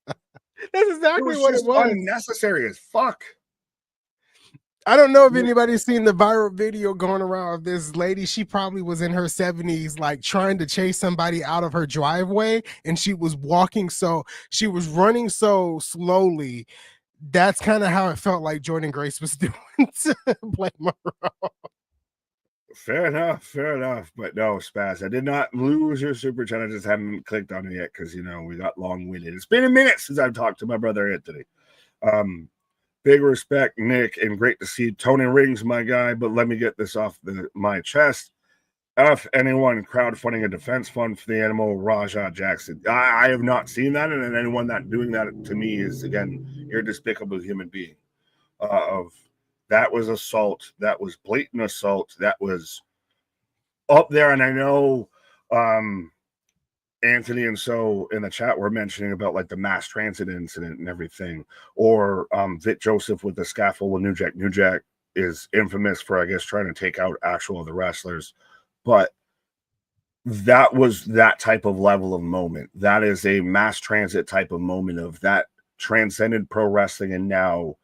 That's exactly what it was. Unnecessary as fuck. I don't know if anybody's seen the viral video going around of this lady. She probably was in her 70s, like trying to chase somebody out of her driveway, and she was running so slowly. That's kind of how it felt like Jordan Grace was doing to Blake Monroe. Fair enough. But no, Spaz, I did not lose your super chat. I just haven't clicked on it yet because we got long-winded. It's been a minute since I've talked to my brother Anthony. Big respect, Nick, and great to see Tony Rings, my guy. But let me get this off my chest. F anyone crowdfunding a defense fund for the animal Rajah Jackson. I have not seen that, and anyone that doing that to me is, again, you're a despicable human being. That was assault. That was blatant assault. That was up there. And I know Anthony and so in the chat were mentioning about like the mass transit incident and everything, or Vic Joseph with the scaffold with New Jack. New Jack is infamous for, I guess, trying to take out actual other wrestlers. But that was that type of level of moment. That is a mass transit type of moment of that transcended pro wrestling, and now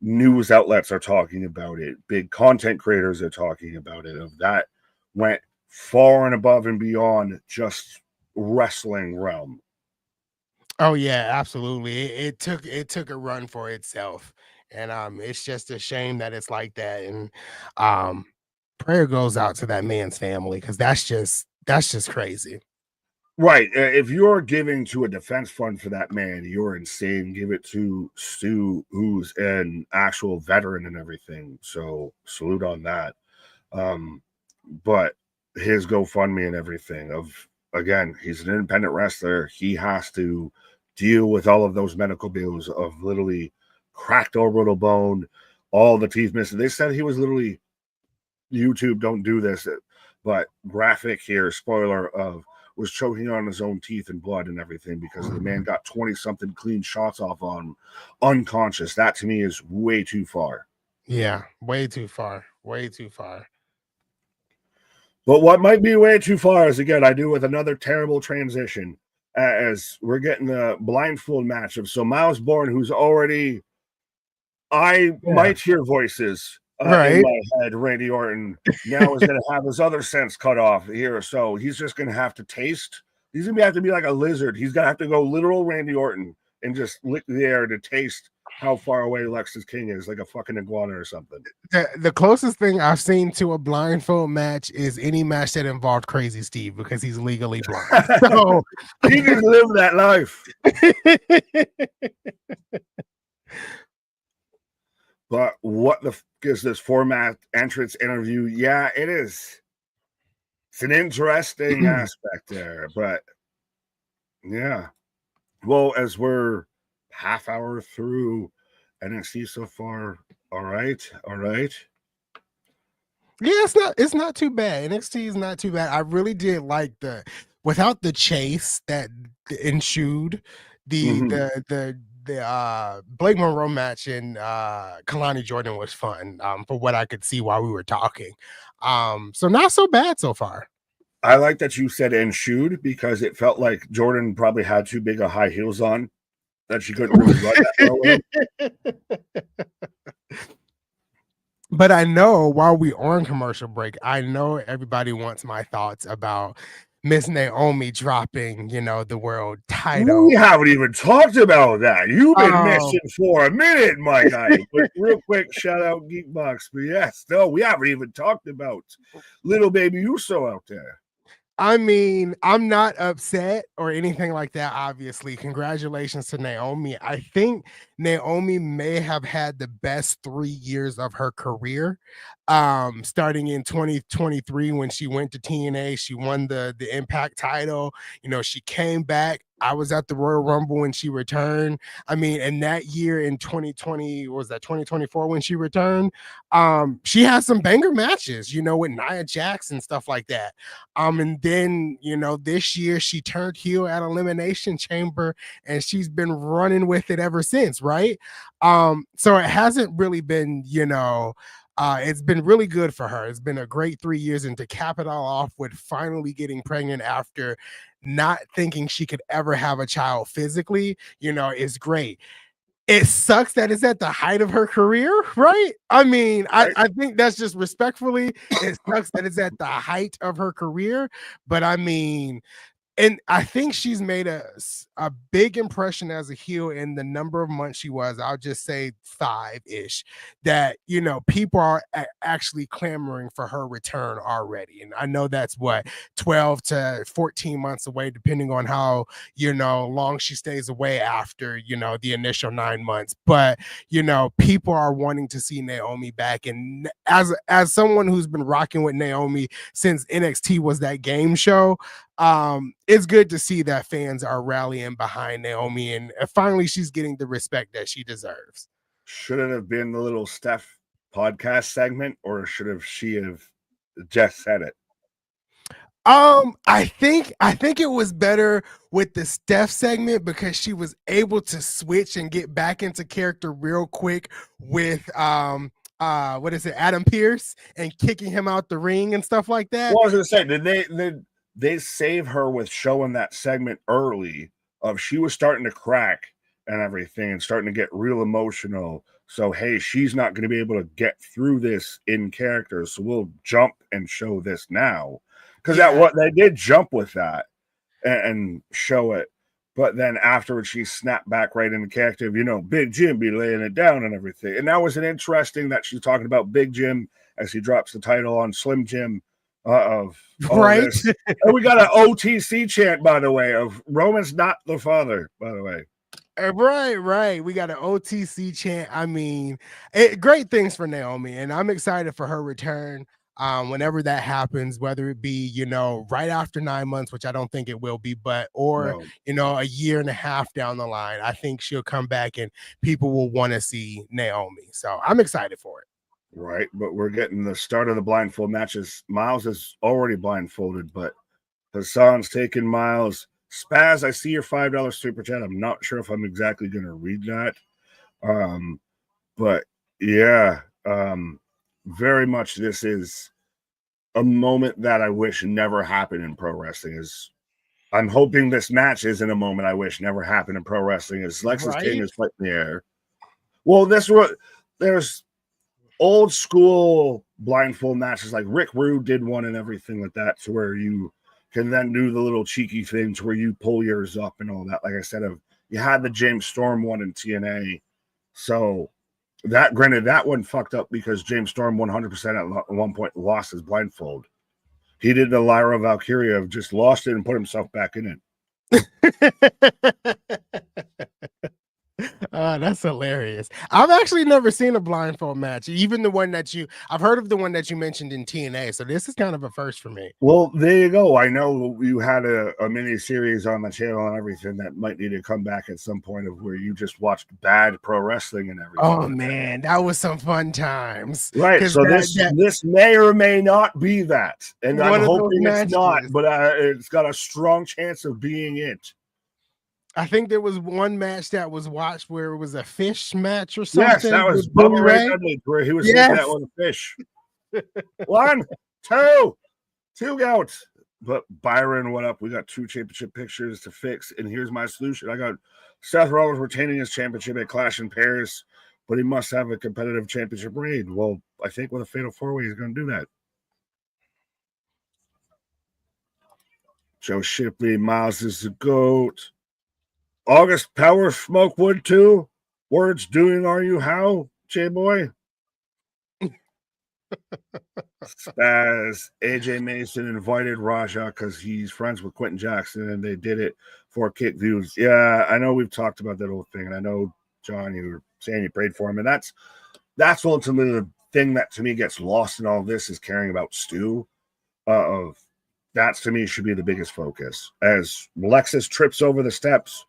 news outlets are talking about it. Big content creators are talking about it. Of that went far and above and beyond just wrestling realm. Oh yeah, absolutely. It took a run for itself, and it's just a shame that it's like that. And prayer goes out to that man's family because that's just crazy. Right. If you're giving to a defense fund for that man, you're insane. Give it to Stu, who's an actual veteran and everything. So salute on that. But his GoFundMe and everything again, he's an independent wrestler. He has to deal with all of those medical bills of literally cracked orbital bone, all the teeth missing. They said he was literally, YouTube don't do this, but graphic here, spoiler of, was choking on his own teeth and blood and everything because the man got 20-something clean shots off on unconscious. That to me is way too far. Yeah, way too far. Way too far. But what might be way too far is, again, I do with another terrible transition as we're getting the blindfold matchup. So Miles Bourne, who's already, might hear voices in my head, Randy Orton now is going to have his other sense cut off here. So he's just going to have to taste. He's going to have to be like a lizard. He's going to have to go literal Randy Orton and just lick the air to taste how far away Lexus King is, like a fucking iguana or something. The closest thing I've seen to a blindfold match is any match that involved Crazy Steve because he's legally blind. So he just lived that life. But what the is this format entrance interview? Yeah, it is. It's an interesting aspect there, but yeah. Well, as we're half hour through NXT so far, all right. Yeah, it's not too bad. NXT is not too bad. I really did like without the chase that ensued, the Blake Monroe match and Kalani Jordan was fun, for what I could see while we were talking. So not so bad so far. I like that you said ensued because it felt like Jordan probably had too big of high heels on that she couldn't really run that well with them. But I know while we are on commercial break, I know everybody wants my thoughts about Miss Naomi dropping, the world title. We haven't even talked about that. You've been missing for a minute, my guy. But real quick, shout out Geekbox. But yes, no, we haven't even talked about little baby Uso out there. I mean, I'm not upset or anything like that, obviously. Congratulations to Naomi. I think Naomi may have had the best 3 years of her career. Starting in 2023 when she went to TNA, she won the Impact title. She came back. I was at the Royal Rumble when she returned. I mean, and that year in 2020, was that 2024 when she returned? She had some banger matches, with Nia Jax and stuff like that. And then, this year she turned heel at Elimination Chamber and she's been running with it ever since, right? So it hasn't really been, it's been really good for her. It's been a great 3 years, and to cap it all off with finally getting pregnant after not thinking she could ever have a child physically, is great. It sucks that it's at the height of her career, right? I mean, I think that's just respectfully, it sucks that it's at the height of her career, but I mean, and I think she's made a big impression as a heel in the number of months she was. I'll just say 5-ish, that, people are actually clamoring for her return already. And I know that's 12 to 14 months away, depending on how, long she stays away after, the initial 9 months. But, people are wanting to see Naomi back. And as someone who's been rocking with Naomi since NXT was that game show, it's good to see that fans are rallying behind Naomi, and finally she's getting the respect that she deserves. Should it have been the little Steph podcast segment, or should she have just said it? I think it was better with the Steph segment because she was able to switch and get back into character real quick with what is it, Adam Pearce, and kicking him out the ring and stuff like that. Well, I was gonna say, did they save her with showing that segment early of she was starting to crack and everything and starting to get real emotional. So, hey, she's not going to be able to get through this in character. So we'll jump and show this now. Because they did jump with that and show it. But then afterwards, she snapped back right into character of, Big Jim be laying it down and everything. And that was an interesting that she's talking about Big Jim as he drops the title on Slim Jim. Of right. And we got an OTC chant, by the way, of Roman's not the father, by the way. Right. We got an OTC chant. I mean, great things for Naomi, and I'm excited for her return. Whenever that happens, whether it be, right after 9 months, which I don't think it will be, but a year and a half down the line, I think she'll come back and people will want to see Naomi. So I'm excited for it. Right, but we're getting the start of the blindfold matches. Miles is already blindfolded, but Hassan's taking Miles. Spaz, I see your $5 super chat. I'm not sure if I'm exactly going to read that. But yeah, very much this is a moment that I wish never happened in pro wrestling. I'm hoping this match isn't a moment I wish never happened in pro wrestling. As Lexus King is put in the air. Well, there's old school blindfold matches like Rick Rude did one and everything like that, to where you can then do the little cheeky things where you pull yours up and all that. Like I said, you had the James Storm one in TNA. So that, granted, that one fucked up because James Storm 100% at one point lost his blindfold. He did the Lyra Valkyria of just lost it and put himself back in it. That's hilarious. I've actually never seen a blindfold match, even the one that I've heard of the one that you mentioned in TNA. So this is kind of a first for me. Well, there you go. I know you had a mini series on the channel and everything that might need to come back at some point, of where you just watched bad pro wrestling and everything. Oh man, that was some fun times. Right. So this may or may not be that, and I'm hoping it's not, but it's got a strong chance of being it. I think there was one match that was watched where it was a fish match or Yes, something that was with Bully Bubba Ray Ray. Dudley, where he was sneaking out Yes. with a fish. 1, 2, 2 outs. But Byron, what up? We got 2 championship pictures to fix, and here's my solution. I got Seth Rollins retaining his championship at Clash in Paris, but he must have a competitive championship reign. Well, I think with a Fatal 4-Way, he's going to do that. Joe Shipley, Miles is the GOAT. August Power Smokewood too. Words doing are you how, J-Boy? Spaz, AJ Mason invited Raja because he's friends with Quentin Jackson and they did it for kick views. Yeah, I know we've talked about that whole thing, and I know, John, you were saying you prayed for him, and that's ultimately the thing that to me gets lost in all this is caring about Stu. That to me should be the biggest focus. As Lexus trips over the steps.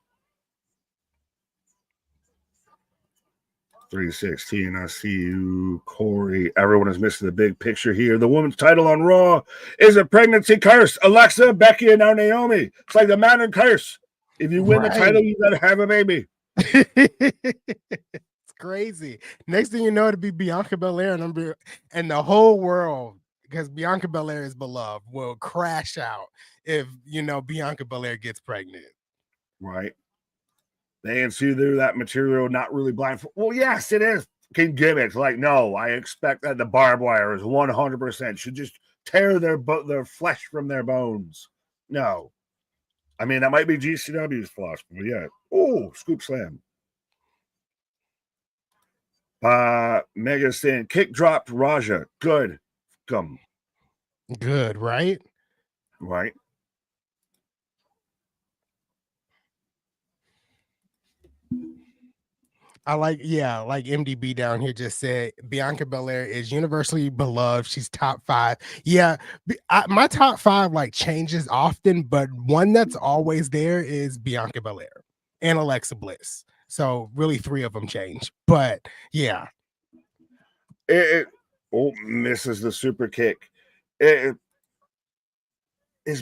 316, I see you, Corey. Everyone is missing the big picture here. The women's title on Raw is a pregnancy curse. Alexa, Becky, and now Naomi. It's like the Mountain Curse. If you win the title, you gotta have a baby. It's crazy. Next thing you know, it'll be Bianca Belair and the whole world, because Bianca Belair is beloved, will crash out if Bianca Belair gets pregnant. Right. They see through that material, not really blind. Well, yes, it is. Can gimmicks like, no, I expect that the barbed wire is 100% should just tear their flesh from their bones. No, I mean that might be GCW's philosophy. Yeah. Oh, scoop slam. Mega saying kick dropped Raja. Good. Come. Good, right? Right. like MDB down here just said, Bianca Belair is universally beloved. She's top 5. Yeah, my top 5 changes often, but one that's always there is Bianca Belair and Alexa Bliss. So really 3 of them change, but yeah. Misses the super kick. Is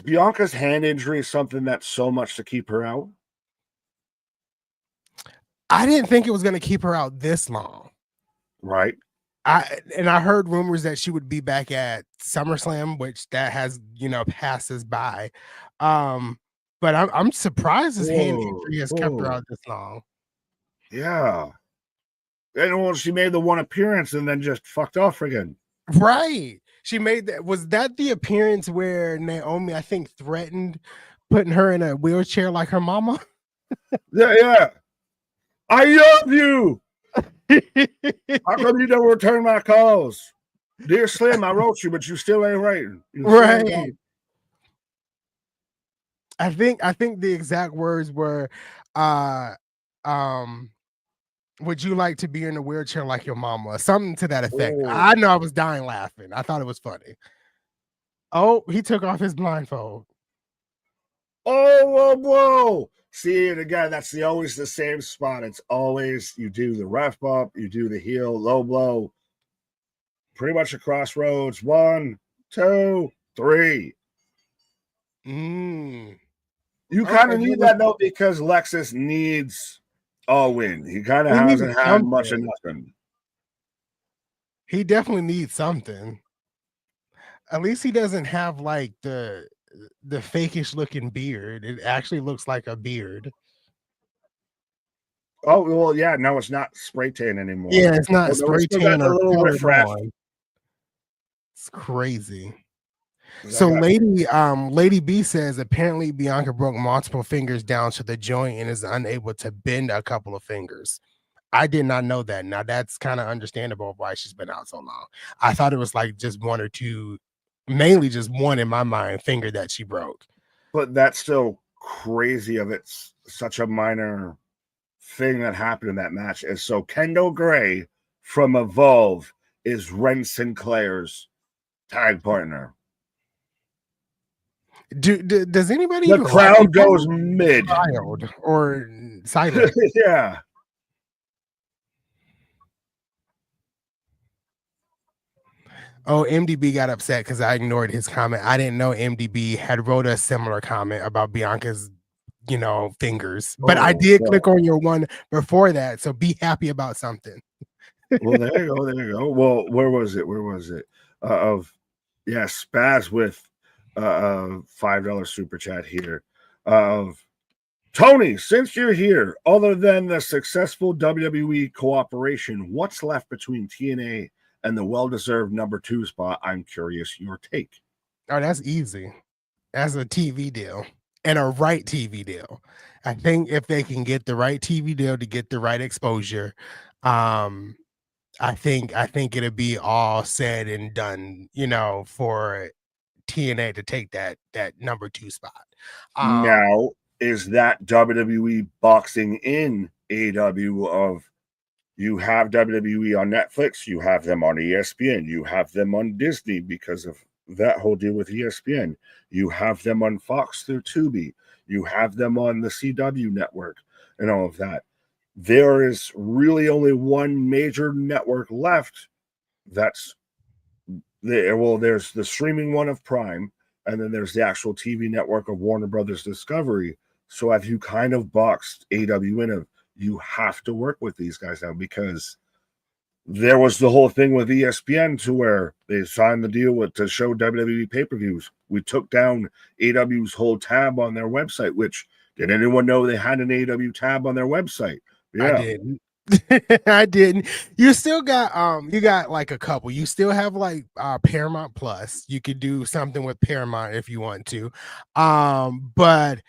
Bianca's hand injury something that's so much to keep her out? I didn't think it was going to keep her out this long. Right. I heard rumors that she would be back at SummerSlam, which that has, passes by. But I'm surprised his hand injury has kept her out this long. Yeah. And she made the one appearance and then just fucked off again. Right. She made that. Was that the appearance where Naomi, I think, threatened putting her in a wheelchair like her mama? Yeah. I love you. How come you don't return my calls? Dear Slim, I wrote you, but you still ain't writing. Right. I think the exact words were, would you like to be in a wheelchair like your mama? Something to that effect. I know I was dying laughing. I thought it was funny. Oh, he took off his blindfold. Oh, whoa. See it again. That's always the same spot. It's always you do the ref bump, you do the heel, low blow. Pretty much a crossroads. 1, 2, 3. You kind of need that though, because Lexus needs a win. He kind of hasn't had much of nothing. He definitely needs something. At least he doesn't have the fakish looking beard. It actually looks like a beard. Oh, well, yeah, no, it's not spray tan anymore. Yeah, it's not spray tan or refresh. It's crazy. So Lady B says apparently Bianca broke multiple fingers down to the joint and is unable to bend a couple of fingers. I did not know that. Now that's kind of understandable why she's been out so long. I thought it was just 1 or 2, mainly just 1 in my mind, finger that she broke. But that's still crazy of it's such a minor thing that happened in that match. And so Kendall Gray from Evolve is Ren Sinclair's tag partner. Does anybody? The crowd goes mid or silent. Yeah. Oh, MDB got upset because I ignored his comment. I didn't know MDB had wrote a similar comment about Bianca's fingers. But I did click on your one before that, so be happy about something. Well, there you go. There you go. Well, where was it? Spaz with $5 super chat here. Tony, since you're here, other than the successful WWE cooperation, what's left between TNA and the well-deserved number 2 spot? I'm curious your take. Oh, that's easy. That's a TV deal, and a right TV deal. I think if they can get the right TV deal to get the right exposure, I think it'll be all said and done, for TNA to take that number 2 spot. Now, is that WWE boxing in AEW of you have WWE on Netflix, you have them on ESPN, you have them on Disney because of that whole deal with ESPN, you have them on Fox through Tubi, you have them on the CW network and all of that. There is really only one major network left that's there. Well, there's the streaming one of Prime, and then there's the actual TV network of Warner Brothers Discovery. So have you kind of boxed AEW in of you have to work with these guys now, because there was the whole thing with ESPN to where they signed the deal to show WWE pay-per-views. We took down AEW's whole tab on their website, which did anyone know they had an AEW tab on their website? Yeah. I didn't. I didn't. You still got you got like a couple. You still have like Paramount Plus. You could do something with Paramount if you want to. But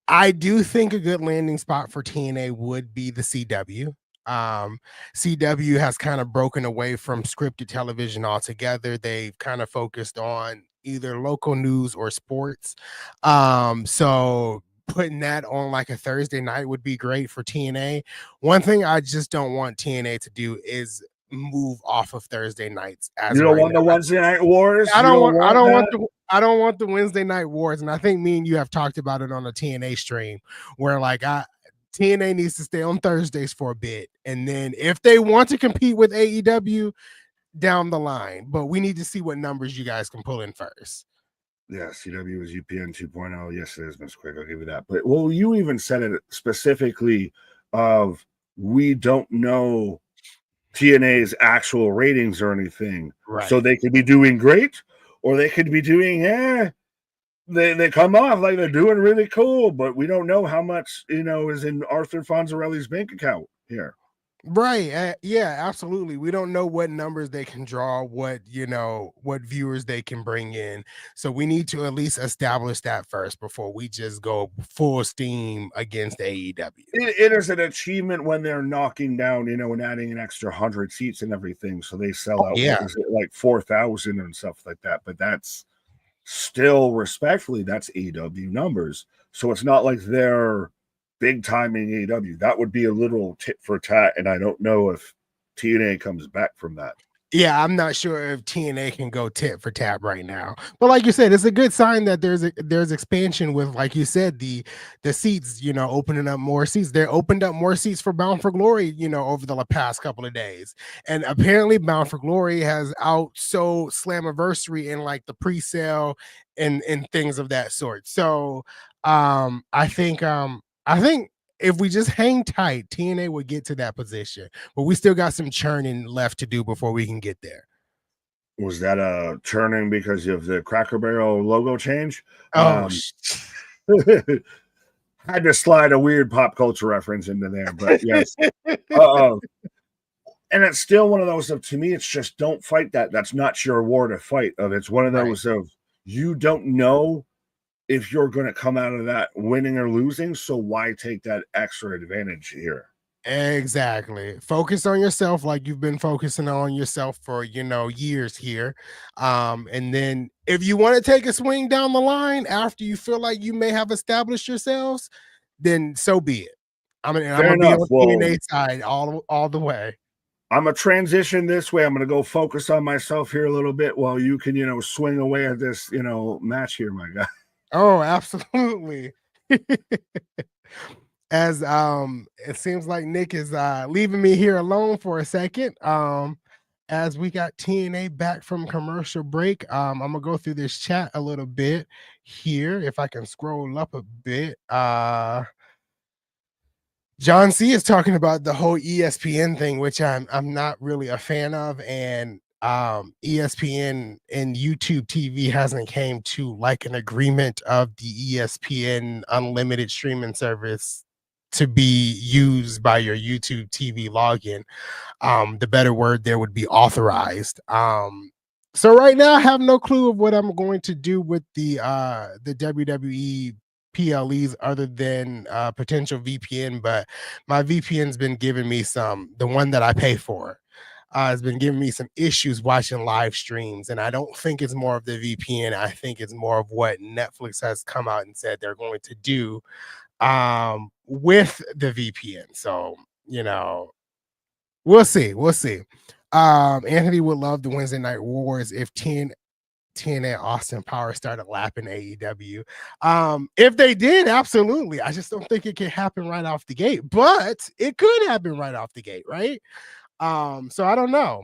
I do think a good landing spot for TNA would be the CW. CW has kind of broken away from scripted television altogether. They've kind of focused on either local news or sports. So putting that on like a Thursday night would be great for TNA. One thing I just don't want TNA to do is move off of Thursday nights. You don't want the Wednesday night wars? I don't want the Wednesday night wars. And I think me and you have talked about it on a TNA stream where like TNA needs to stay on Thursdays for a bit. And then if they want to compete with AEW down the line, but we need to see what numbers you guys can pull in first. Yeah, CW is UPN 2.0. Yes, it is, Miss Quick. I'll give you that. But well, you even said it specifically of we don't know TNA's actual ratings or anything. Right. So they could be doing great, or they could be doing they come off like they're doing really cool, but we don't know how much is in Arthur Fonzarelli's bank account here. Right. Yeah, absolutely. We don't know what numbers they can draw, what viewers they can bring in. So we need to at least establish that first before we just go full steam against AEW. It is an achievement when they're knocking down, and adding an extra 100 seats and everything. So they sell out like 4,000 and stuff like that. But that's still, respectfully, that's AEW numbers. So it's not like they're big time in AEW. That would be a little tit for tat, and I don't know if TNA comes back from that. Yeah, I'm not sure if TNA can go tit for tat right now. But like you said, it's a good sign that there's expansion with, like you said, the seats, opening up more seats. They opened up more seats for Bound for Glory, over the past couple of days. And apparently Bound for Glory has outsold Slammiversary in like the pre-sale and things of that sort. So I think if we just hang tight, TNA would get to that position, but we still got some churning left to do before we can get there. Was that a churning because of the Cracker Barrel logo change? Oh, had to slide a weird pop culture reference into there, but yes. And it's still one of those of, to me, it's just don't fight that. That's not your war to fight. It's one of those of you don't know if you're going to come out of that winning or losing, so why take that extra advantage here? Exactly. Focus on yourself like you've been focusing on yourself for, years here. And then if you want to take a swing down the line after you feel like you may have established yourselves, then so be it. I'm going to be on TNA side all the way. I'm going to transition this way. I'm going to go focus on myself here a little bit while you can, swing away at this, match here, my guy. Oh, absolutely. As it seems like Nick is leaving me here alone for a second. As we got TNA back from commercial break, I'm gonna go through this chat a little bit here. If I can scroll up a bit, John C is talking about the whole ESPN thing, which I'm not really a fan of, and ESPN and YouTube TV hasn't came to like an agreement of the ESPN unlimited streaming service to be used by your YouTube TV login. The better word there would be authorized. So right now I have no clue of what I'm going to do with the WWE PLEs other than potential VPN, but my VPN's been giving me the one that I pay for has been giving me some issues watching live streams, and I don't think it's more of the VPN. I think it's more of what Netflix has come out and said they're going to do with the VPN. So, you know, we'll see. We'll see. Anthony would love the Wednesday Night Wars if TNA Austin Power started lapping AEW. If they did, absolutely. I just don't think it can happen right off the gate, but it could happen right off the gate, right? So I don't know.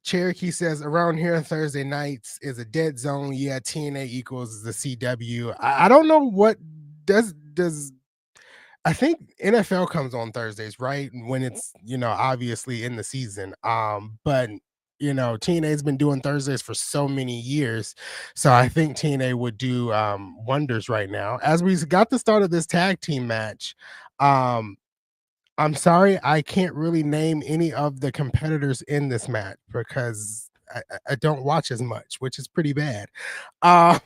Cherokee says around here Thursday nights is a dead zone. Yeah, TNA equals the CW. I don't know what does I think NFL comes on Thursdays, right? When it's, you know, obviously in the season. But you know, TNA's been doing Thursdays for so many years. So I think TNA would do wonders right now. As we got the start of this tag team match, I'm sorry, I can't really name any of the competitors in this match because I don't watch as much, which is pretty bad. I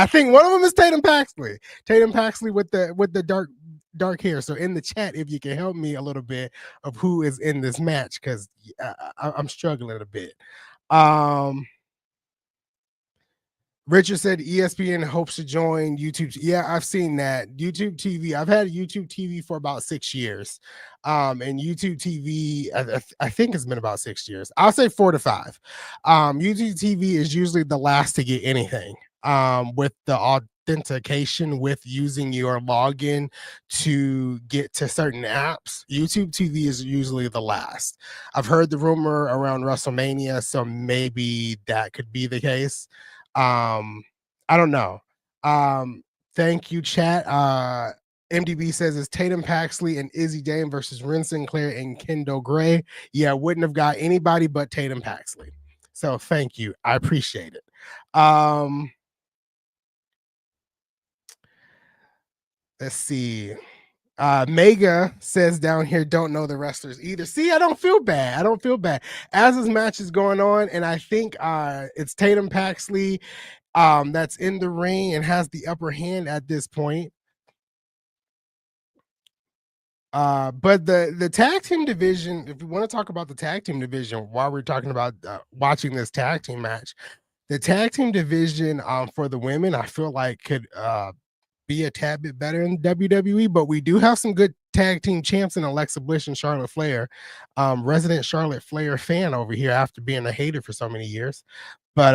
think one of them is Tatum Paxley. Tatum Paxley with the dark hair. So in the chat, if you can help me a little bit of who is in this match, because I'm struggling a bit. Richard said ESPN hopes to join YouTube. Yeah, I've seen that. YouTube TV. I've had YouTube TV for about 6 years. And YouTube TV, I think it's been about 6 years. I'll say 4 to 5. YouTube TV is usually the last to get anything. With the authentication with using your login to get to certain apps, YouTube TV is usually the last. I've heard the rumor around WrestleMania, so maybe that could be the case. I don't know. Thank you, chat. MDB says it's Tatum Paxley and Izzy Dame versus Ren Sinclair and Kendall Gray. Yeah, wouldn't have got anybody but Tatum Paxley. So thank you. I appreciate it. Let's see. Mega says down here, don't know the wrestlers either. See, I don't feel bad. I don't feel bad. As this match is going on, and I think it's Tatum Paxley that's in the ring and has the upper hand at this point. But the tag team division, if we want to talk about the tag team division while we're talking about watching this tag team match, the tag team division for the women, I feel like could be a tad bit better in WWE, but we do have some good tag team champs in Alexa Bliss and Charlotte Flair. Resident Charlotte Flair fan over here after being a hater for so many years. But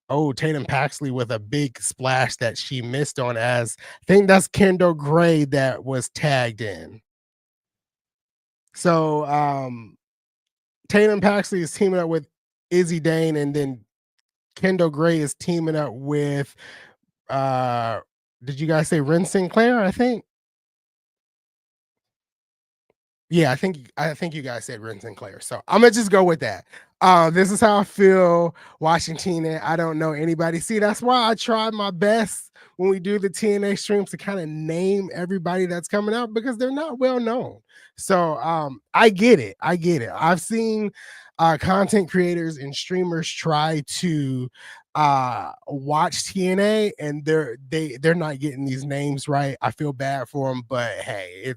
oh, Tatum Paxley with a big splash that she missed on, as I think that's Kendall Gray that was tagged in. So Tatum Paxley is teaming up with Izzy Dane, and then Kendall Gray is teaming up with did you guys say Ren Sinclair? I think. Yeah, I think you guys said Ren Sinclair. So I'm gonna just go with that. This is how I feel watching TNA. I don't know anybody. See, that's why I try my best when we do the TNA streams to kind of name everybody that's coming out, because they're not well known. So I get it. I get it. I've seen content creators and streamers try to watch TNA and they're not getting these names right. I feel bad for them, but hey,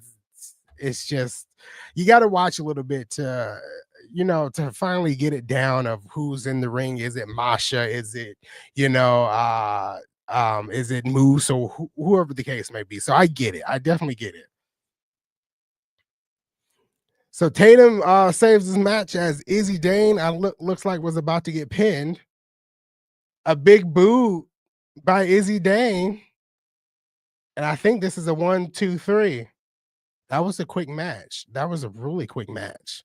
it's just, you got to watch a little bit to, you know, to finally get it down of who's in the ring. Is it Masha? Is it, you know, is it Moose, or whoever the case may be? So I get it. I definitely get it. So Tatum saves his match as Izzy Dane looks like was about to get pinned. A big boo by Izzy Dane. And I think this is a 1, 2, 3. That was a quick match. That was a really quick match.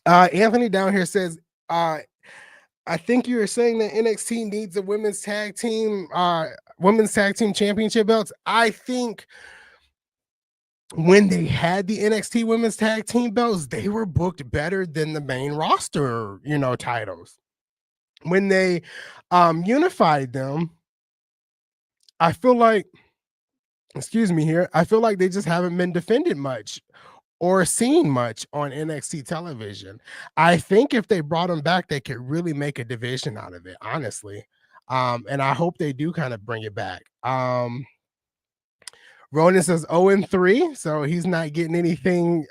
Anthony down here says, I think you were saying that NXT needs a women's tag team championship belts. I think when they had the NXT women's tag team belts, they were booked better than the main roster, titles. When they unified them, I feel like, excuse me here, I feel like they just haven't been defended much or seen much on NXT television. I think if they brought them back, they could really make a division out of it, honestly. And I hope they do kind of bring it back. Ronan says 0-3, so he's not getting anything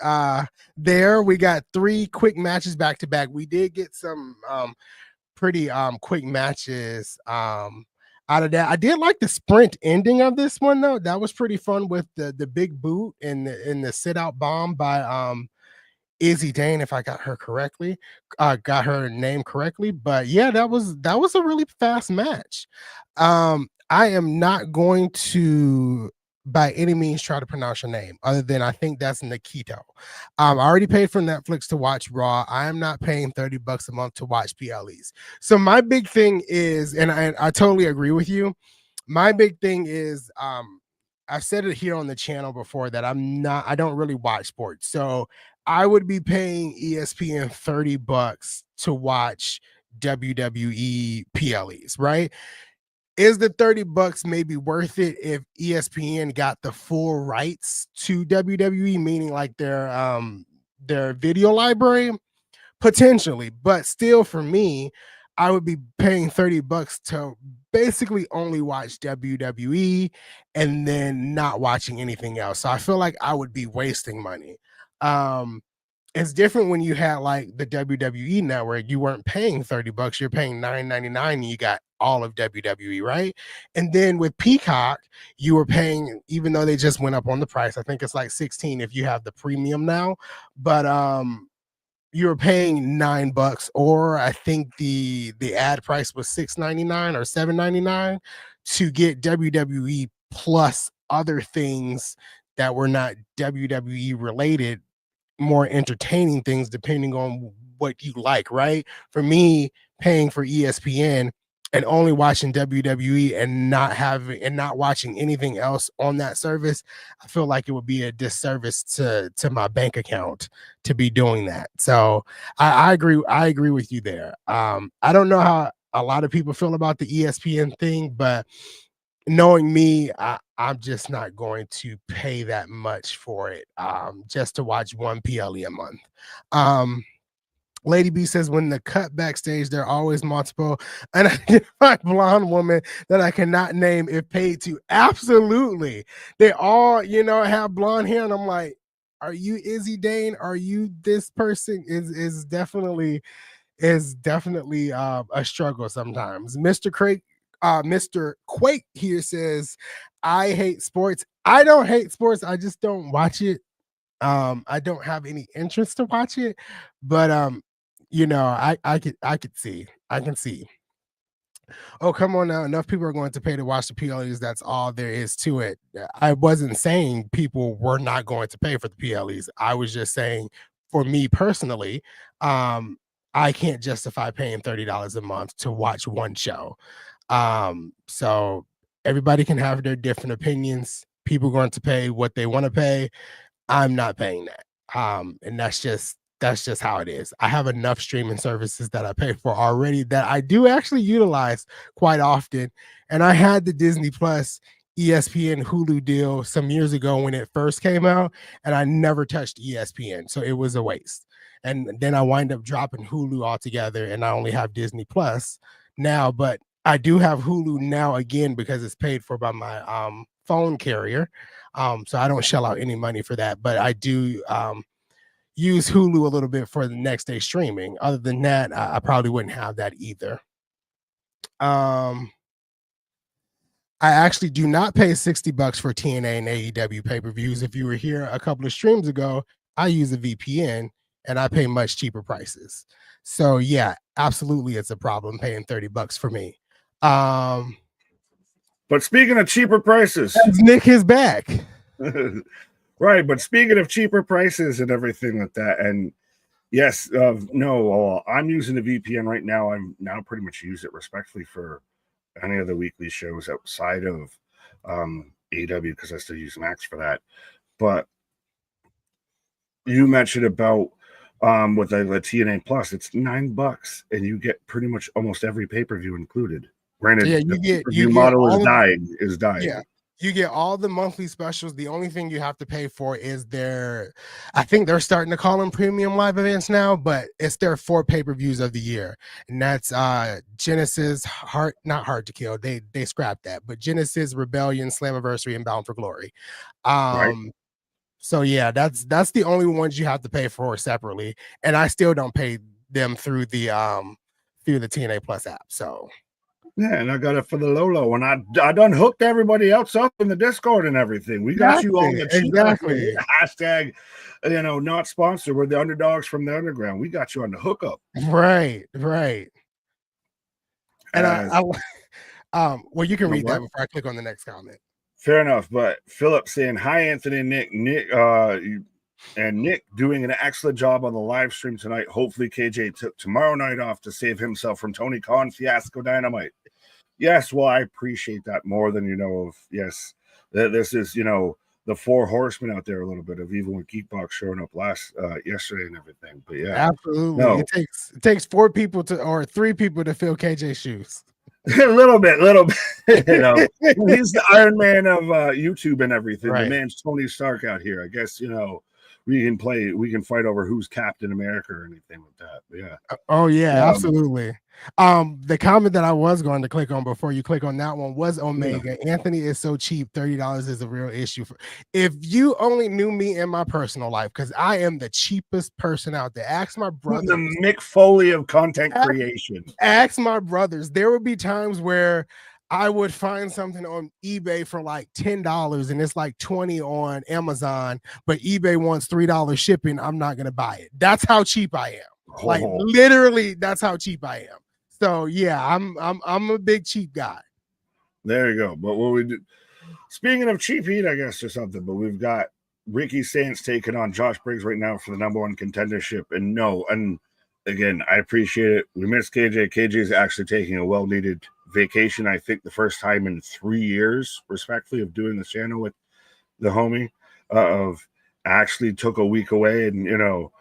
there. We got 3 quick matches back to back. We did get some pretty quick matches out of that. I did like the sprint ending of this one though. That was pretty fun with the big boot and the sit out bomb by Izzy Dane, if I got her correctly, got her name correctly. But yeah, that was a really fast match. I am not going to by any means try to pronounce your name, other than I think that's Nikito. I already paid for Netflix to watch Raw. I am not paying $30 a month to watch PLEs. So my big thing is, and I totally agree with you. My big thing is, I've said it here on the channel before that I don't really watch sports. So I would be paying ESPN $30 to watch WWE PLEs, right? Is the $30 maybe worth it if ESPN got the full rights to WWE, meaning like their video library? Potentially, but still for me, I would be paying $30 to basically only watch WWE and then not watching anything else. So I feel like I would be wasting money. It's different when you had like the WWE network. You weren't paying $30, you're paying $9.99 and you got all of WWE, right? And then with Peacock, you were paying, even though they just went up on the price, I think it's like 16 if you have the premium now, but you were paying $9, or I think the ad price was $6.99 or $7.99 to get WWE plus other things that were not WWE related, more entertaining things depending on what you like, right? For me, paying for ESPN and only watching WWE and not watching anything else on that service, I feel like it would be a disservice to my bank account to be doing that. So I agree with you there. I don't know how a lot of people feel about the ESPN thing, but knowing me, I'm just not going to pay that much for it just to watch one PLE a month. Lady B says, when the cut backstage, there are always multiple unidentified blonde women that I cannot name if paid to. Absolutely. They all, have blonde hair. And I'm like, are you Izzy Dane? Are you this person? Is definitely a struggle sometimes. Mr. Quake here says, I hate sports. I don't hate sports. I just don't watch it. I don't have any interest to watch it, but I can see. Oh, come on now. Enough people are going to pay to watch the PLEs. That's all there is to it. I wasn't saying people were not going to pay for the PLEs. I was just saying, for me personally, I can't justify paying $30 a month to watch one show. So everybody can have their different opinions. People are going to pay what they want to pay. I'm not paying that. And that's just how it is. I have enough streaming services that I pay for already that I do actually utilize quite often. And I had the Disney Plus, ESPN, Hulu deal some years ago when it first came out, and I never touched ESPN. So it was a waste. And then I wind up dropping Hulu altogether, and I only have Disney Plus now, but I do have Hulu now again because it's paid for by my phone carrier. So I don't shell out any money for that, but I do use Hulu a little bit for the next day streaming. Other than that, I probably wouldn't have that either. I actually do not pay $60 for TNA and AEW pay-per-views. If you were here a couple of streams ago, I use a VPN and I pay much cheaper prices. So yeah, absolutely, it's a problem paying $30 for me. But speaking of cheaper prices, Nick is back. Right, but speaking of cheaper prices and everything like that, and Yes, no, I'm using the VPN right now. I'm now pretty much use it respectfully for any of the weekly shows outside of AW because I still use Max for that. But you mentioned about with the TNA Plus, it's $9 and you get pretty much almost every pay-per-view included. Granted, Yeah, the you pay-per-view get model all of is dying. yeah. You get all the monthly specials. The only thing you have to pay for is I think they're starting to call them premium live events now, but it's their 4 pay-per-views of the year. And that's Genesis, not Hard to Kill. They scrapped that, but Genesis, Rebellion, Slammiversary, and Bound for Glory. Right? So yeah, that's the only ones you have to pay for separately. And I still don't pay them through the TNA Plus app. So Yeah, and I got it for the Lolo, and I done hooked everybody else up in the Discord and everything. We got you on the cheap exactly. hashtag, not sponsored. We're the underdogs from the underground. We got you on the hookup. Right. And well, you can read that What? before I click on the next comment. Fair enough. But Philip saying hi, Anthony and Nick doing an excellent job on the live stream tonight. Hopefully, KJ took tomorrow night off to save himself from Tony Khan fiasco dynamite. Yes, well, I appreciate that more than yes, this is the 4 horsemen out there a little bit of even with Geekbox showing up yesterday and everything. But yeah, Absolutely. no. It takes 4 people or 3 people to fill KJ's shoes. a little bit. He's the Iron Man of YouTube and everything. Right. The man's Tony Stark out here. I guess we can fight over who's Captain America or anything like that. But yeah. Oh yeah, absolutely. The comment that I was going to click on before you click on that one was Omega. Yeah. Anthony is so cheap. $30 is a real issue. If you only knew me in my personal life, because I am the cheapest person out there. Ask my brother. The Mick Foley of content creation. Ask my brothers. There would be times where I would find something on eBay for like $10 and it's like $20 on Amazon, but eBay wants $3 shipping. I'm not going to buy it. That's how cheap I am. Oh. Like literally, that's how cheap I am. So yeah, I'm a big cheap guy. There you go. But what we do, speaking of cheap heat, I guess or something, but we've got Ricky Saints taking on Josh Briggs right now for the #1 contendership. And again, I appreciate it. We miss KJ. KJ is actually taking a well-needed vacation. I think the first time in 3 years, respectfully, of doing this channel with the homie, of actually took a week away. And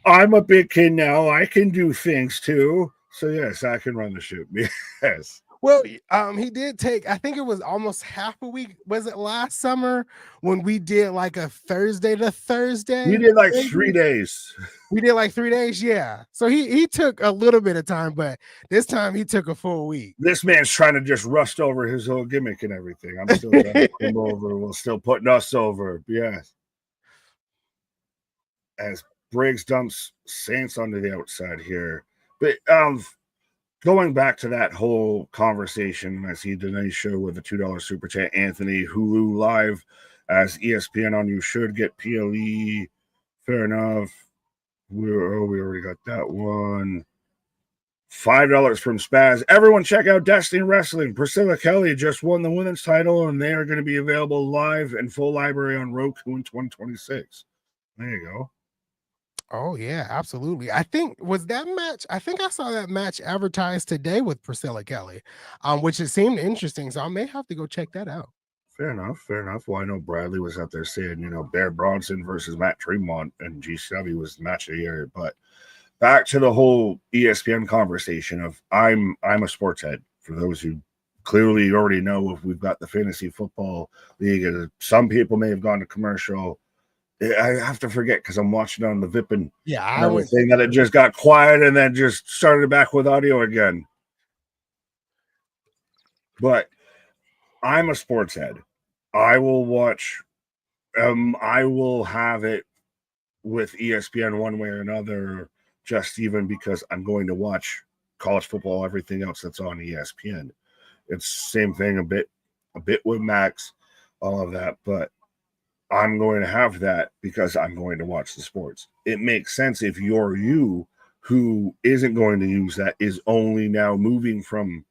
I'm a big kid now. I can do things too. So yes, I can run the ship. Yes. Well, he did take, I think it was almost half a week. Was it last summer when we did like a Thursday to Thursday? We did like 3 days. We did like 3 days, yeah. So he took a little bit of time, but this time he took a full week. This man's trying to just rust over his whole gimmick and everything. I'm still trying to put him over. We're still putting us over. Yes. As Briggs dumps Saints onto the outside here. But going back to that whole conversation, I see the nice show with the $2 super chat, Anthony, Hulu Live as ESPN on You Should get PLE. Fair enough. We already got that one. $5 from Spaz. Everyone check out Destiny Wrestling. Priscilla Kelly just won the women's title, and they are going to be available live and full library on Roku in 2026. There you go. Oh yeah, absolutely. I think I saw that match advertised today with Priscilla Kelly, which it seemed interesting. So I may have to go check that out. Fair enough. Well, I know Bradley was out there saying, Bear Bronson versus Matt Tremont and GCW was the match of the year. But back to the whole ESPN conversation of I'm a sports head. For those who clearly already know, if we've got the fantasy football league, some people may have gone to commercial. I have to forget because I'm watching on the Vipin. Yeah, I was saying that it just got quiet and then just started back with audio again. But I'm a sports head. I will watch. I will have it with ESPN one way or another, just even because I'm going to watch college football, everything else that's on ESPN. It's same thing a bit with Max, all of that, but I'm going to have that because I'm going to watch the sports. It makes sense if you're you who isn't going to use that, is only now moving from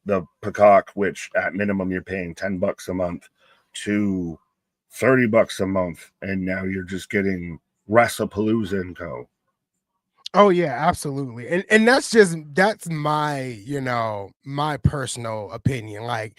the Peacock, which at minimum you're paying $10 a month, to $30 a month, and now you're just getting WrestlePalooza and Co. Oh yeah, absolutely. And that's my, my personal opinion. Like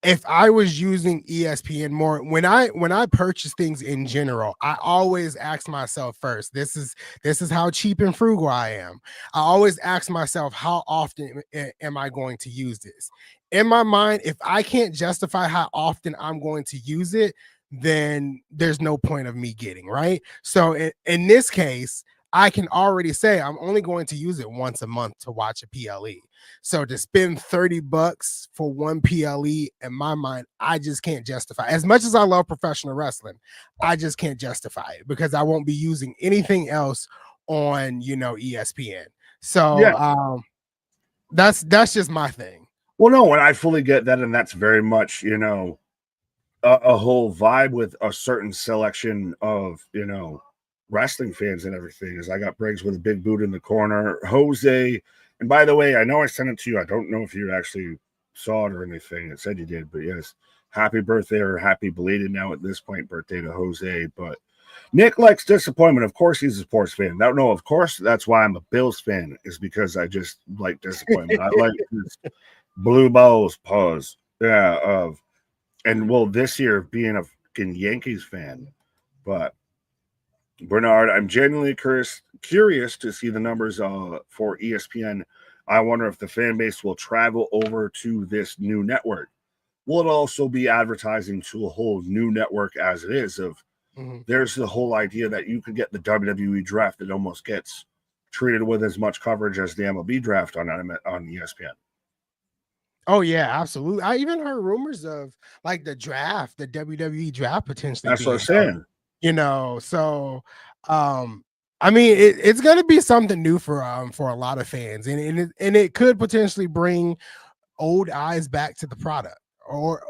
if I was using ESPN more, when I purchase things in general, I always ask myself first, this is how cheap and frugal I am. I always ask myself, how often am I going to use this? In my mind, if I can't justify how often I'm going to use it, then there's no point of me getting, right? So in this case, I can already say I'm only going to use it once a month to watch a PLE. So to spend $30 for one PLE, in my mind, I just can't justify. As much as I love professional wrestling, I just can't justify it because I won't be using anything else on, ESPN. So Yeah. that's just my thing. Well, no, and I fully get that, and that's very much, a whole vibe with a certain selection of, wrestling fans and everything. Is I got Briggs with a big boot in the corner, Jose, and by the way, I know I sent it to you. I don't know if you actually saw it or anything. It said you did, but yes, happy birthday or happy belated now at this point birthday to Jose. But Nick likes disappointment. Of course, he's a sports fan. No, of course, that's why I'm a Bills fan, is because I just like disappointment. I like this blue balls pause. Yeah, and well, this year being a fucking Yankees fan, but Bernard, I'm genuinely curious to see the numbers for ESPN. I wonder if the fan base will travel over to this new network. Will it also be advertising to a whole new network as it is? There's the whole idea that you could get the WWE draft that almost gets treated with as much coverage as the MLB draft on ESPN. Oh yeah, absolutely. I even heard rumors of like the WWE draft potentially That's what I'm being covered, saying. so I mean it's gonna be something new for a lot of fans, and it could potentially bring old eyes back to the product, or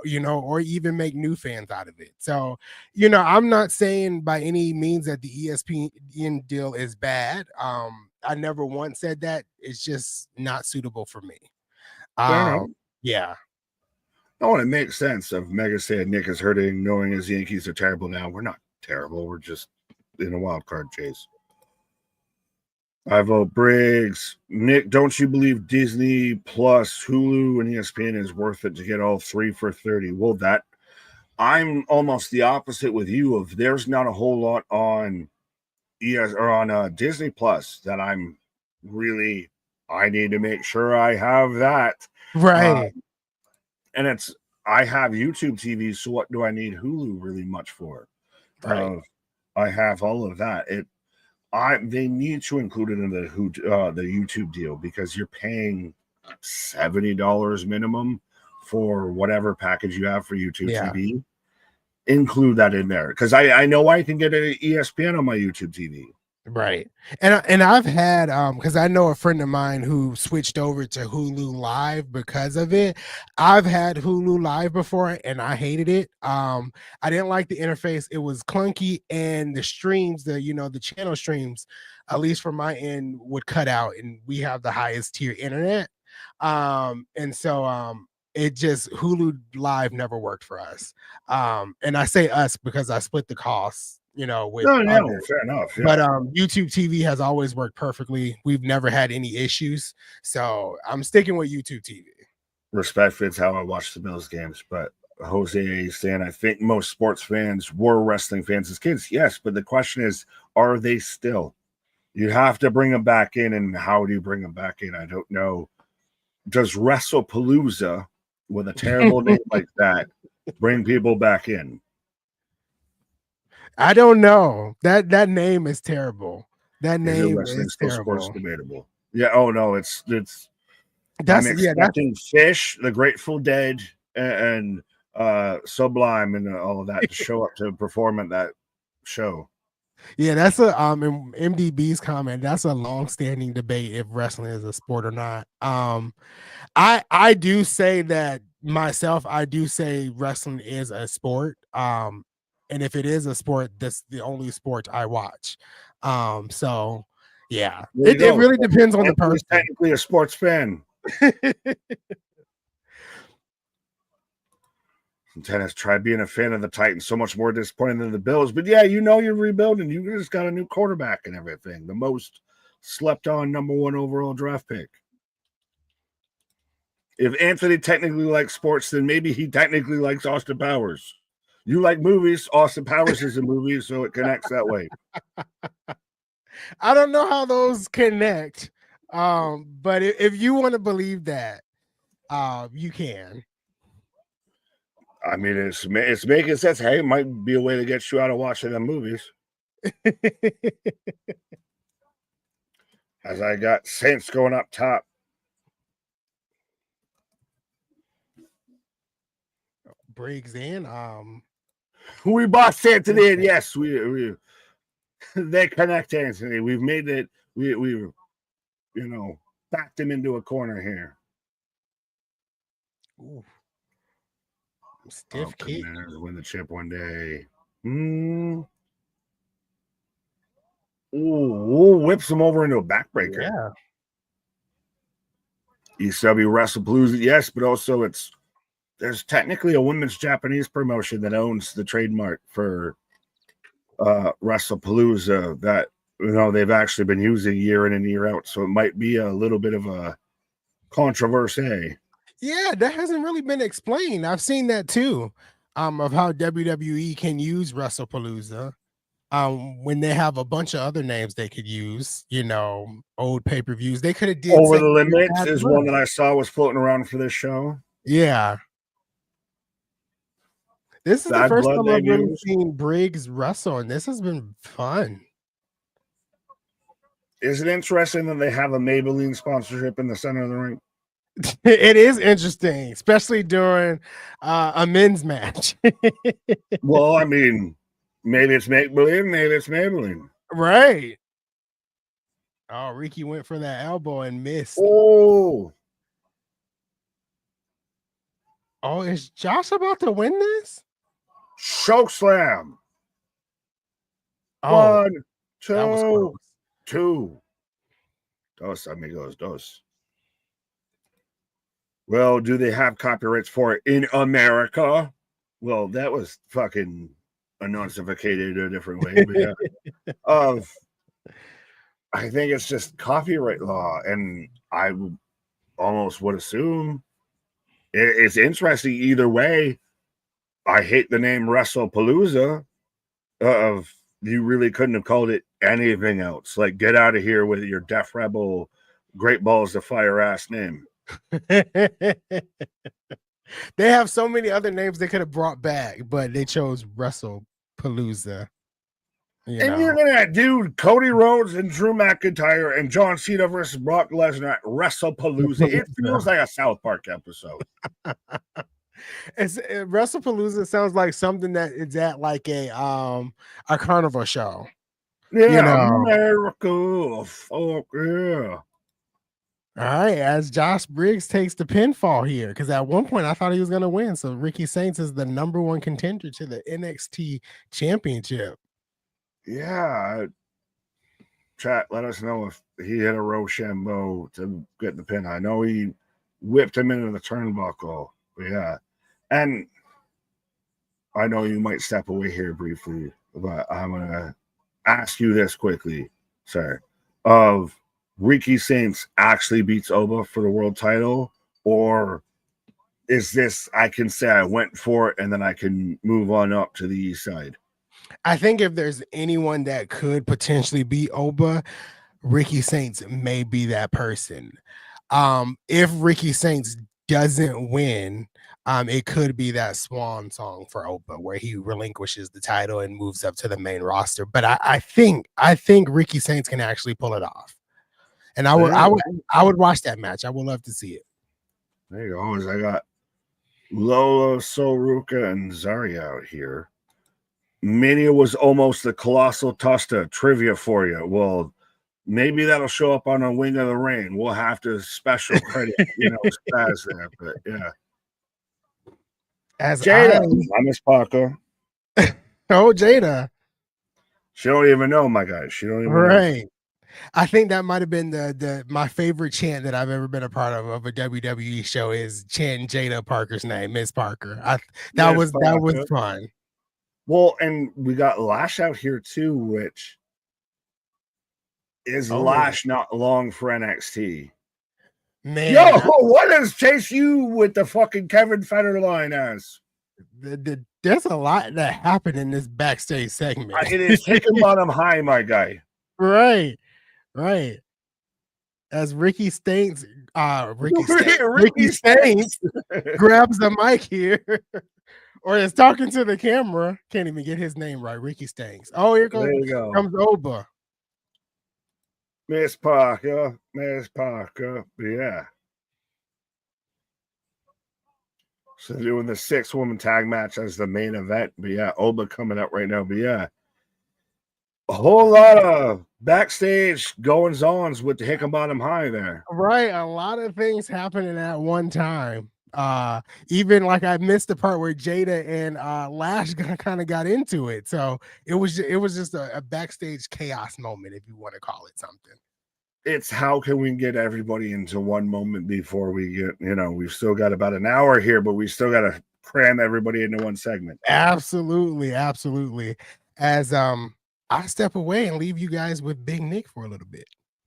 even make new fans out of it. So I'm not saying by any means that the ESPN deal is bad. I never once said that. It's just not suitable for me. Fair enough. Yeah. Oh, and it makes sense of Mega saying Nick is hurting knowing his Yankees are terrible now. We're not terrible. We're just in a wild card chase. I vote Briggs. Nick, don't you believe Disney Plus, Hulu, and ESPN is worth it to get all three for 30? Well, I'm almost the opposite with you. Of there's not a whole lot on Disney Plus that I need to make sure I have that. Right. And I have YouTube TV, so what do I need Hulu really much for? Right. I have all of that. They need to include it in the YouTube deal, because you're paying $70 minimum for whatever package you have for YouTube Yeah. TV. Include that in there, because I know I can get an ESPN on my YouTube TV. Right. And I've had because I know a friend of mine who switched over to Hulu Live because of it. I've had Hulu Live before and I hated it. I didn't like the interface. It was clunky, and the streams, the channel streams, at least from my end, would cut out, and we have the highest tier internet. And so it just Hulu Live never worked for us. And I say us because I split the costs, with No, others. fair enough. But Yeah, YouTube TV has always worked perfectly. We've never had any issues. So I'm sticking with YouTube TV. respectfully, it's how I watch the Bills games. But Jose is saying, I think most sports fans were wrestling fans as kids. Yes, but the question is, are they still? You have to bring them back in, and how do you bring them back in? I don't know. Does WrestlePalooza, with a terrible name like that, bring people back in? I don't know. That name is terrible. That Is it name wrestling is still sports terrible. debatable? Yeah. Oh no, it's. I'm That's expecting Fish, the Grateful Dead, and Sublime, and all of that to show up to perform at that show. yeah, that's a in MDB's comment. That's a long-standing debate if wrestling is a sport or not. I do say that myself. I do say wrestling is a sport. And if it is a sport, that's the only sport I watch. So yeah, There you it go. really depends on the Anthony's person. technically a sports fan. Tennis, try being a fan of the Titans. So much more disappointing than the Bills. But yeah, you're rebuilding. You just got a new quarterback and everything. The most slept on #1 overall draft pick. If Anthony technically likes sports, then maybe he technically likes Austin Powers. You like movies, Austin Powers is a movie, so it connects that way. I don't know how those connect, but if you want to believe that, you can. I mean, it's making sense. Hey, it might be a way to get you out of watching them movies. As I got Saints going up top. Briggs in. We bought Anthony, and yes, we they connect Anthony. We've made it. We backed him into a corner here. Ooh. Stiff kick. Win the chip one day. Ooh, whips him over into a backbreaker. Yeah. ECW WrestlePalooza, yes, but also there's technically a women's Japanese promotion that owns the trademark for WrestlePalooza that they've actually been using year in and year out. So it might be a little bit of a controversy. Yeah, that hasn't really been explained. I've seen that too, of how WWE can use WrestlePalooza. When they have a bunch of other names they could use, old pay-per-views. They could have did Over the Limits is one that I saw was floating around for this show. Yeah. This is the first time I've really seen Briggs wrestle, and this has been fun. Is it interesting that they have a Maybelline sponsorship in the center of the ring? It is interesting, especially during a men's match. Well, I mean, maybe it's Maybelline, maybe it's Maybelline. Right. Oh, Ricky went for that elbow and missed. Oh, is Josh about to win this? Choke slam. Oh, 1, 2. Dos amigos, dos. Well, do they have copyrights for it in America? Well, that was fucking enunciated a different way. But yeah. I think it's just copyright law, and I almost would assume it's interesting either way. I hate the name WrestlePalooza. You really couldn't have called it anything else. Like, get out of here with your Def Rebel, Great Balls to Fire ass name. They have so many other names they could have brought back, but they chose WrestlePalooza. And you're gonna do Cody Rhodes and Drew McIntyre and John Cena versus Brock Lesnar at WrestlePalooza. It feels like a South Park episode. WrestlePalooza sounds like something that is at like a carnival show. Yeah, America. Fuck yeah. All right, as Josh Briggs takes the pinfall here, because at one point I thought he was going to win. So Ricky Saints is the #1 contender to the NXT championship. Yeah. Chat, let us know if he hit a Rochambeau to get the pin. I know he whipped him into the turnbuckle. But yeah. And I know you might step away here briefly, but I'm going to ask you this quickly, sir. Of Ricky Saints actually beats Oba for the world title, or is this I can say I went for it and then I can move on up to the east side? I think if there's anyone that could potentially beat Oba, Ricky Saints may be that person. If Ricky Saints doesn't win, it could be that swan song for Oba where he relinquishes the title and moves up to the main roster. But I think Ricky Saints can actually pull it off. And I would watch that match. I would love to see it. There you go. I got Lola, Soruka, and Zarya out here. Mania was almost the Colossal Tusta trivia for you. Well, maybe that'll show up on a Wing of the Rain. We'll have to special credit, Spaz there. But yeah. As Jada, I miss Paco. Oh, Jada. She don't even know, my guy. She don't even know. I think that might have been my favorite chant that I've ever been a part of a WWE show is chanting Jada Parker's name, Miss Parker. That was fun. Well, and we got Lash out here too, which Is Oh, Lash not long for NXT? Yo, man, what does Chase U with the fucking Kevin Federline as? there's a lot that happened in this backstage segment. It is Hickenbottom High, my guy. Right, right. As Ricky Stanks, Ricky Stanks grabs the mic here, or is talking to the camera. Can't even get his name right. Ricky Stanks. Oh, here There you go. comes Oba. Miss Parker. Yeah. So doing the 6-woman tag match as the main event. But yeah, Oba coming up right now. But yeah, a whole lot of backstage goings-ons with the Hickenbottom High there. Right, a lot of things happening at one time. Even like I missed the part where Jada and Lash kind of got into it. So it was just a backstage chaos moment, if you want to call it something. It's how can we get everybody into one moment before we get, we've still got about an hour here, but we still got to cram everybody into one segment. Absolutely, absolutely. As I step away and leave you guys with Big Nick for a little bit.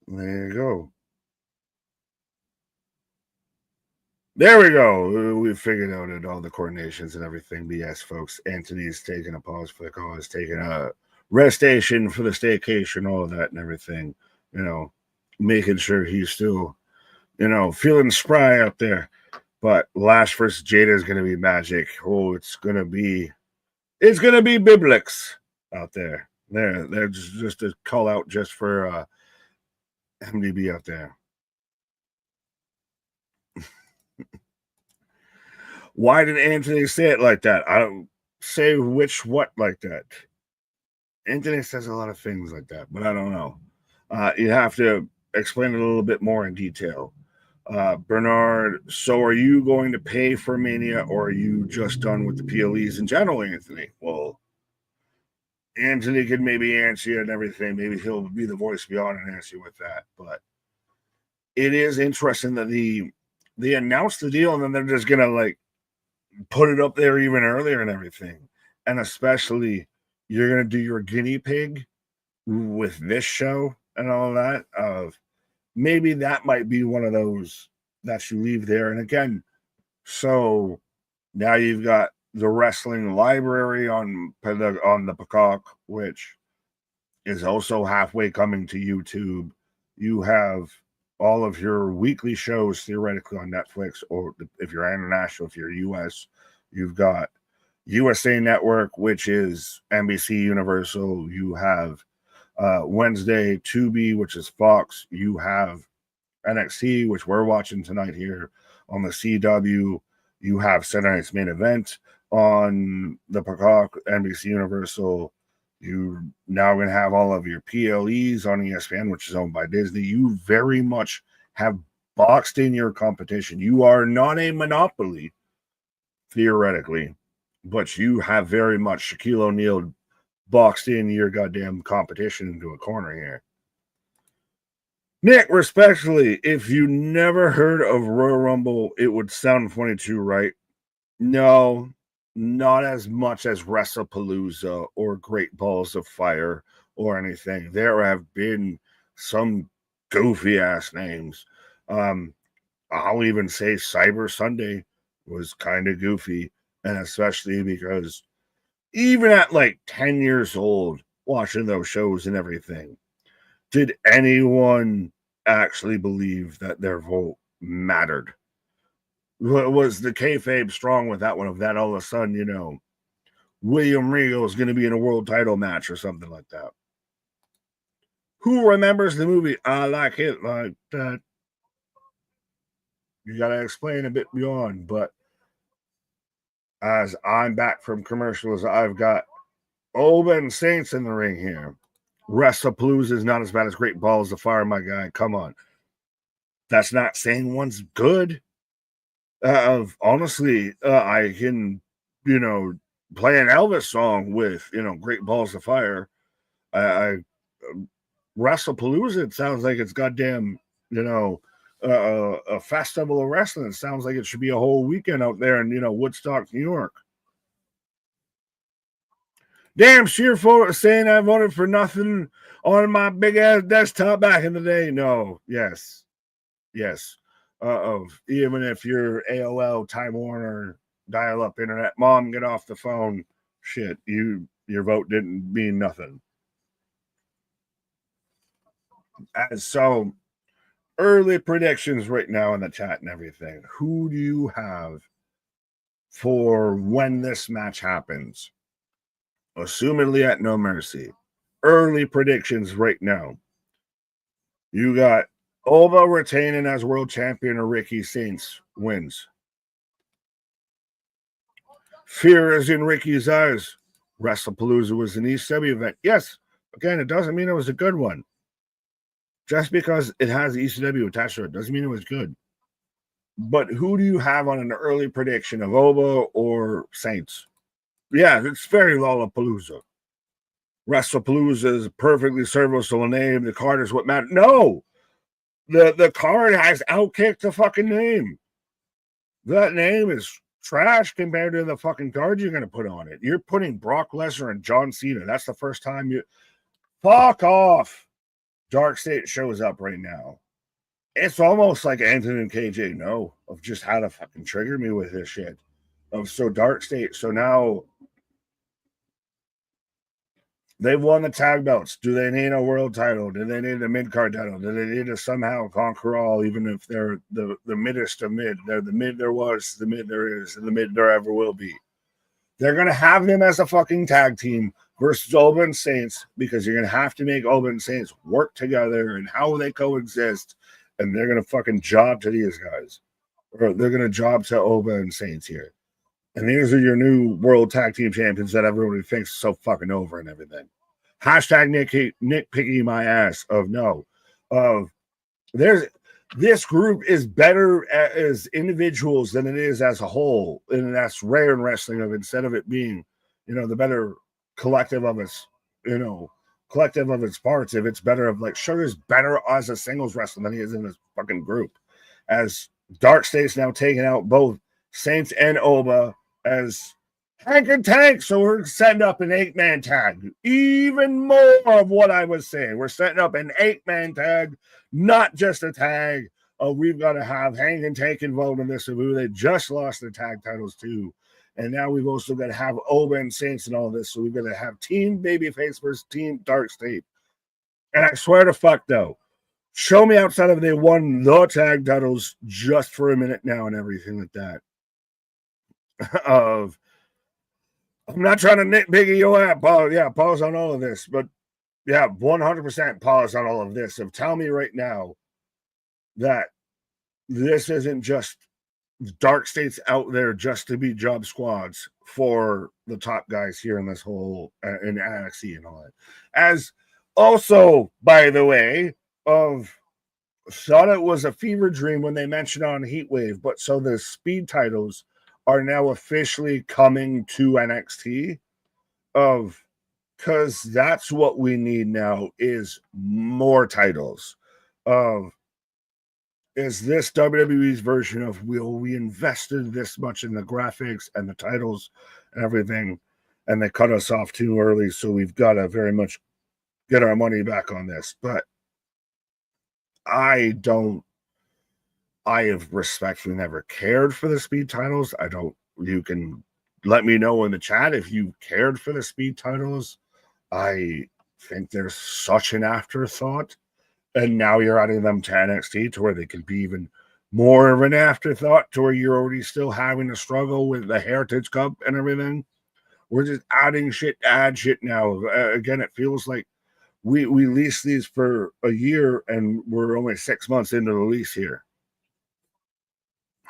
There you go. There we go. We figured out it, all the coordinations and everything. But yes, folks, Anthony's taking a pause for the cause, taking a restation for the staycation, all of that and everything. Making sure he's still, feeling spry out there. But Lash versus Jada is going to be magic. Oh, it's going to be Biblix out there. They're just a call out just for MDB out there. Why did Anthony say it like that? I don't say what like that. Anthony says a lot of things like that, but I don't know. You have to explain it a little bit more in detail. Bernard, so are you going to pay for Mania, or are you just done with the PLEs in general, Anthony? Well, Anthony could maybe answer you and everything. Maybe he'll be the voice beyond and answer you with that. But it is interesting that they announced the deal and then they're just going to put it up there even earlier and everything. And especially you're going to do your guinea pig with this show and all that. Maybe that might be one of those that you leave there. And again, so now you've got the wrestling library on the Peacock, which is also halfway coming to YouTube. You have all of your weekly shows theoretically on Netflix, or if you're international, if you're US, you've got USA Network, which is NBC Universal. You have Wednesday Tubi, which is Fox. You have NXT, which we're watching tonight here on the CW. You have Saturday Night's Main Event on the Peacock, NBC Universal. You now going to have all of your PLEs on ESPN, which is owned by Disney. You very much have boxed in your competition. You are not a monopoly, theoretically, but you have very much Shaquille O'Neal boxed in your goddamn competition into a corner here. Nick, respectfully, if you never heard of Royal Rumble, it would sound funny too, right? No, not as much as WrestlePalooza or Great Balls of Fire or anything. There have been some goofy ass names. I'll even say Cyber Sunday was kind of goofy, and especially because even at 10 years old, watching those shows and everything, did anyone actually believe that their vote mattered? Was the kayfabe strong with that one, of that all of a sudden, William Regal is going to be in a world title match or something like that? Who remembers the movie I Like It Like That? You got to explain a bit beyond, but as I'm back from commercials, I've got Oben Saints in the ring here. WrestlePalooza is not as bad as Great Balls of Fire, my guy. Come on. That's not saying one's good. Honestly, I can, play an Elvis song with, Great Balls of Fire. WrestlePalooza, it sounds like it's goddamn, a festival of wrestling. It sounds like it should be a whole weekend out there in, Woodstock, New York. Damn sure for saying I voted for nothing on my big ass desktop back in the day. No, yes. Even if you're AOL, Time Warner, dial up internet, mom, get off the phone. Shit, your vote didn't mean nothing. And so early predictions right now in the chat and everything. Who do you have for when this match happens? Assumedly at No Mercy. Early predictions right now. You got Ova retaining as world champion or Ricky Saints wins. Fear is in Ricky's eyes. WrestlePalooza was an ECW event. Yes. Again, it doesn't mean it was a good one. Just because it has ECW attached to it doesn't mean it was good. But who do you have on an early prediction of Ova or Saints? Yeah, it's very Lollapalooza. WrestlePalooza is a perfectly serviceable name. The card is what matters. No! The card has outkicked the fucking name. That name is trash compared to the fucking card you're going to put on it. You're putting Brock Lesnar and John Cena. That's the first time you... Fuck off! Dark State shows up right now. It's almost like Anthony and KJ know of just how to fucking trigger me with this shit. So Dark State. So now they've won the tag belts. Do they need a world title? Do they need a mid-card title? Do they need to somehow conquer all, even if they're the middest of mid? They're the mid there was, the mid there is, and the mid there ever will be. They're going to have them as a fucking tag team versus Ova and Saints, because you're going to have to make Ova and Saints work together and how they coexist, and they're going to fucking job to these guys. Or they're going to job to Ova and Saints here. And these are your new world tag team champions that everybody thinks is so fucking over and everything. Hashtag nitpicking my ass of no. This group is better as individuals than it is as a whole. And that's rare in wrestling, of instead of it being, the better collective of its, collective of its parts. If it's better of like Sugar's better as a singles wrestler than he is in this fucking group. As Dark State's now taking out both Saints and Ova as Hank and Tank, so we're setting up an 8-man tag. Even more of what I was saying. We're setting up an 8-man tag, not just a tag. We've got to have Hank and Tank involved in this, who they just lost their tag titles to. And now we've also got to have Ova and Saints and all this. So we've got to have Team Babyface versus Team Dark State. And I swear to fuck, though, show me outside of they won the tag titles just for a minute now and everything like that. I'm not trying to nitpick your app, Paul. Yeah, pause on all of this. But yeah, 100% pause on all of this. So tell me right now that this isn't just Dark States out there just to be job squads for the top guys here in this whole in NXT and all that. As also, by the way, thought it was a fever dream when they mentioned on Heatwave, but so the speed titles are now officially coming to NXT, because that's what we need now is more titles. Is this WWE's version of we invested this much in the graphics and the titles and everything, and they cut us off too early, so we've got to very much get our money back on this. But I have respectfully never cared for the speed titles. You can let me know in the chat if you cared for the speed titles. I think they're such an afterthought. And now you're adding them to NXT to where they can be even more of an afterthought, to where you're already still having to struggle with the Heritage Cup and everything. We're just adding shit to add shit now. Again, it feels like we leased these for a year and we're only 6 months into the lease here.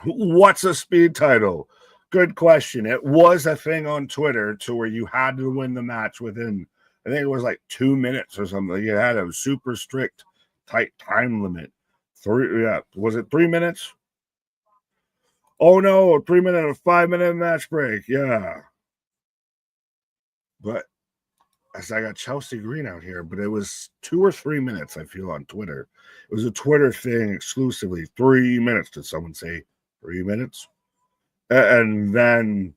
What's a speed title? Good question. It was a thing on Twitter to where you had to win the match within, I think it was like 2 minutes or something. You had a super strict tight time limit. Was it 3 minutes? Oh no, a 3 minute, a 5 minute match break. Yeah. But as I got Chelsea Green out here, but it was 2 or 3 minutes, I feel, on Twitter. It was a Twitter thing exclusively. 3 minutes. Did someone say 3 minutes? And then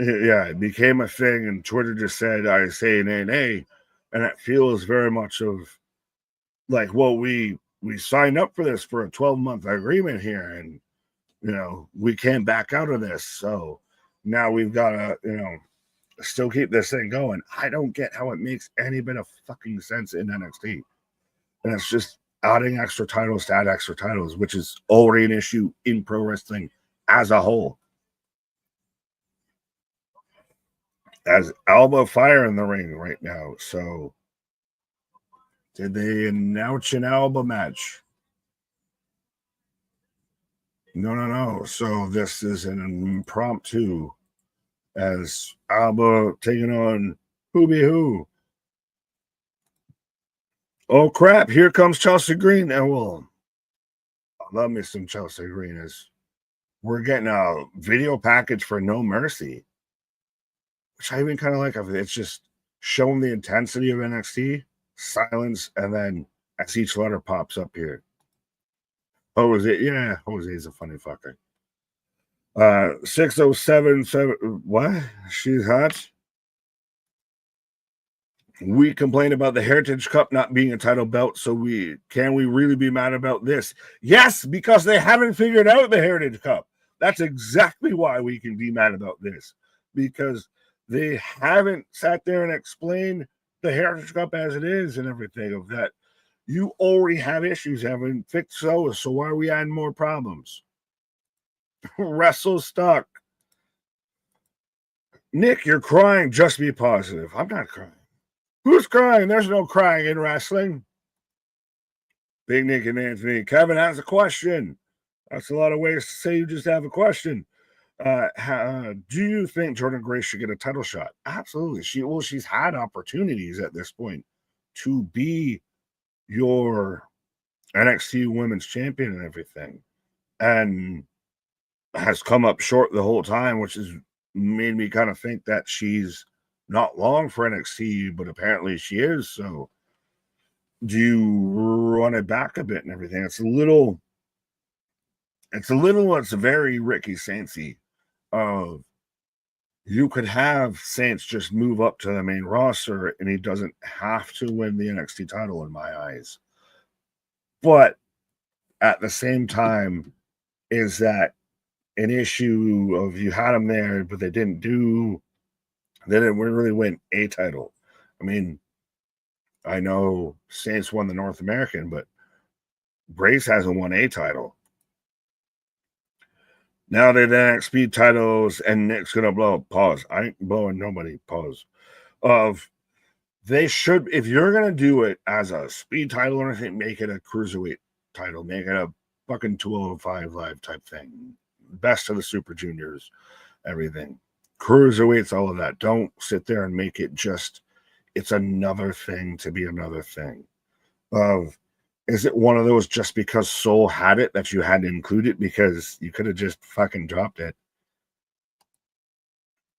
Yeah, it became a thing, and Twitter just said, I say nay, and it feels very much of like, well, we signed up for this for a 12-month agreement here, and we can't back out of this. So now we've got to, still keep this thing going. I don't get how it makes any bit of fucking sense in NXT. And it's just adding extra titles to add extra titles, which is already an issue in pro wrestling as a whole. As Alba Fire in the ring right now. So did they announce an Alba match? No. So this is an impromptu as Alba taking on who. Oh crap, here comes Chelsea Green. And well, I love me some Chelsea Green. Is we're getting a video package for No Mercy, which I even kind of like. It's just showing the intensity of NXT, silence, and then as each letter pops up here. Jose, yeah, Jose is a funny fucker. 6077, what? She's hot. We complain about the Heritage Cup not being a title belt, so can we really be mad about this? Yes, because they haven't figured out the Heritage Cup. That's exactly why we can be mad about this, because they haven't sat there and explained the Heritage Cup as it is and everything of that. You already have issues, haven't fixed those, so why are we adding more problems? Wrestle stuck. Nick, you're crying. Just be positive. I'm not crying. Who's crying? There's no crying in wrestling. Big Nick and Anthony. Kevin has a question. That's a lot of ways to say you just have a question. Do you think Jordynne Grace should get a title shot? Absolutely. She's had opportunities at this point to be your NXT Women's Champion and everything, and has come up short the whole time, which has made me kind of think that she's not long for NXT, but apparently she is. So do you run it back a bit and everything? It's very Ricky Saintsy of you could have Saints just move up to the main roster and he doesn't have to win the NXT title in my eyes. But at the same time, is that an issue of you had them there, but they didn't really win a title. I mean, I know Saints won the North American, but Grace hasn't won a title. Now they're the NXT titles, and Nick's gonna blow up. Pause. I ain't blowing nobody. Pause. They should, if you're gonna do it as a speed title or anything, make it a cruiserweight title. Make it a fucking 205 live type thing. Best of the Super Juniors, everything. Cruiserweights, all of that. Don't sit there and make it just, it's another thing to be another thing. Is it one of those just because Soul had it that you had to include it because you could have just fucking dropped it?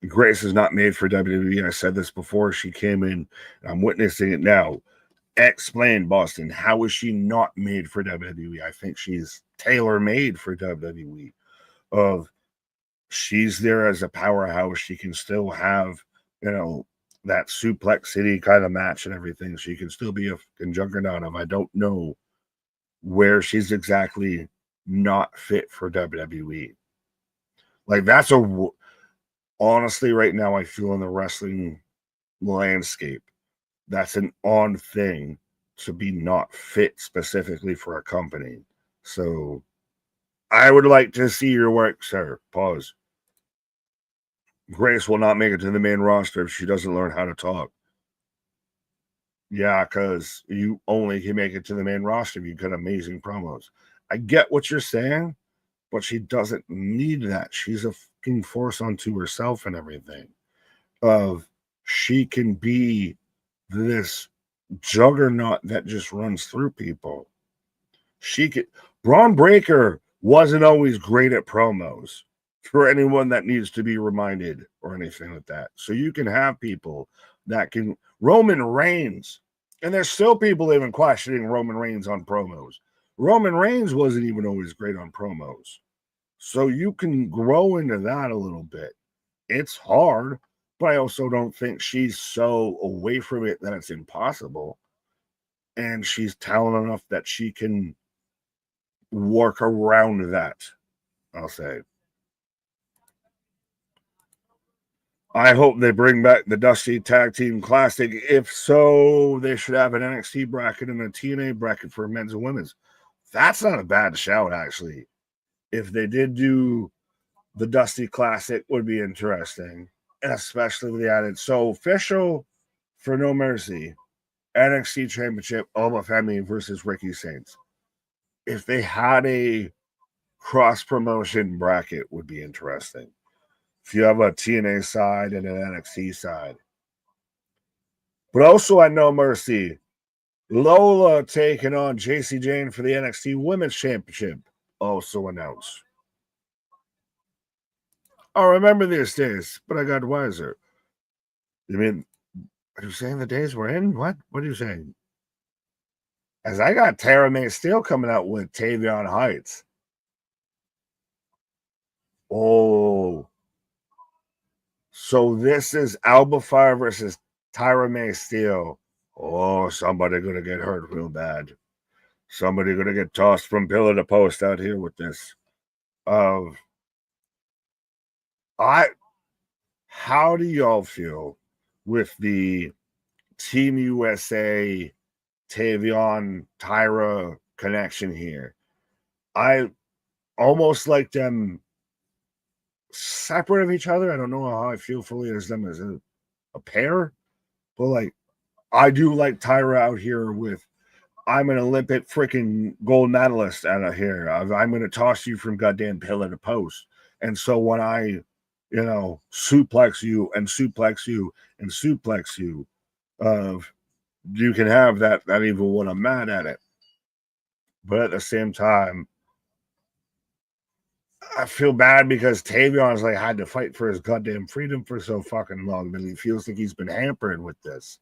Grace is not made for WWE. I said this before she came in. I'm witnessing it now. Explain, Boston. How is she not made for WWE? I think she's tailor-made for WWE. She's there as a powerhouse. She can still have, that Suplex City kind of match and everything. She can still be a juggernaut of. I don't know where she's exactly not fit for WWE. Like that's honestly right now I feel in the wrestling landscape, that's an odd thing to be not fit specifically for a company. So I would like to see your work, sir. Pause. Grace will not make it to the main roster if she doesn't learn how to talk. Yeah, because you only can make it to the main roster if you got amazing promos. I get what you're saying, but she doesn't need that. She's a fucking force unto herself and everything. She can be this juggernaut that just runs through people. Braun Breaker wasn't always great at promos. For anyone that needs to be reminded or anything like that. So you can have people that can, Roman Reigns, and there's still people even questioning Roman Reigns on promos. Roman Reigns wasn't even always great on promos. So you can grow into that a little bit it's hard, but I also don't think she's so away from it that it's impossible. And she's talented enough that she can work around that, I'll say. I hope they bring back the Dusty Tag Team Classic. If so, they should have an NXT bracket and a TNA bracket for men's and women's. That's not a bad shout, actually. If they did do the Dusty Classic, would be interesting, and especially with the added. So official for No Mercy, NXT Championship, Alba Family versus Ricky Saints. If they had a cross promotion bracket, would be interesting. If you have a TNA side and an NXT side. But also at No Mercy, Lola taking on JC Jane for the NXT Women's Championship, also announced. I remember these days, but I got wiser. You mean, are you saying the days we're in? What? What are you saying? As I got Tara May Steele coming out with Tavion Heights. Oh. So this is Alba Fire versus Tyra May Steele. Oh, somebody gonna get hurt real bad. Somebody gonna get tossed from pillar to post out here with this. How do y'all feel with the Team USA Tavion Tyra connection here? I almost like them separate of each other. I don't know how I feel fully as them as a pair, but like I do like Tyra out here with I'm an Olympic freaking gold medalist out of here. I'm going to toss you from goddamn pillar to post. And so when I, suplex you and suplex you and suplex you, you can have that even when I'm mad at it. But at the same time, I feel bad because Tavion's like had to fight for his goddamn freedom for so fucking long that he feels like he's been hampered with this.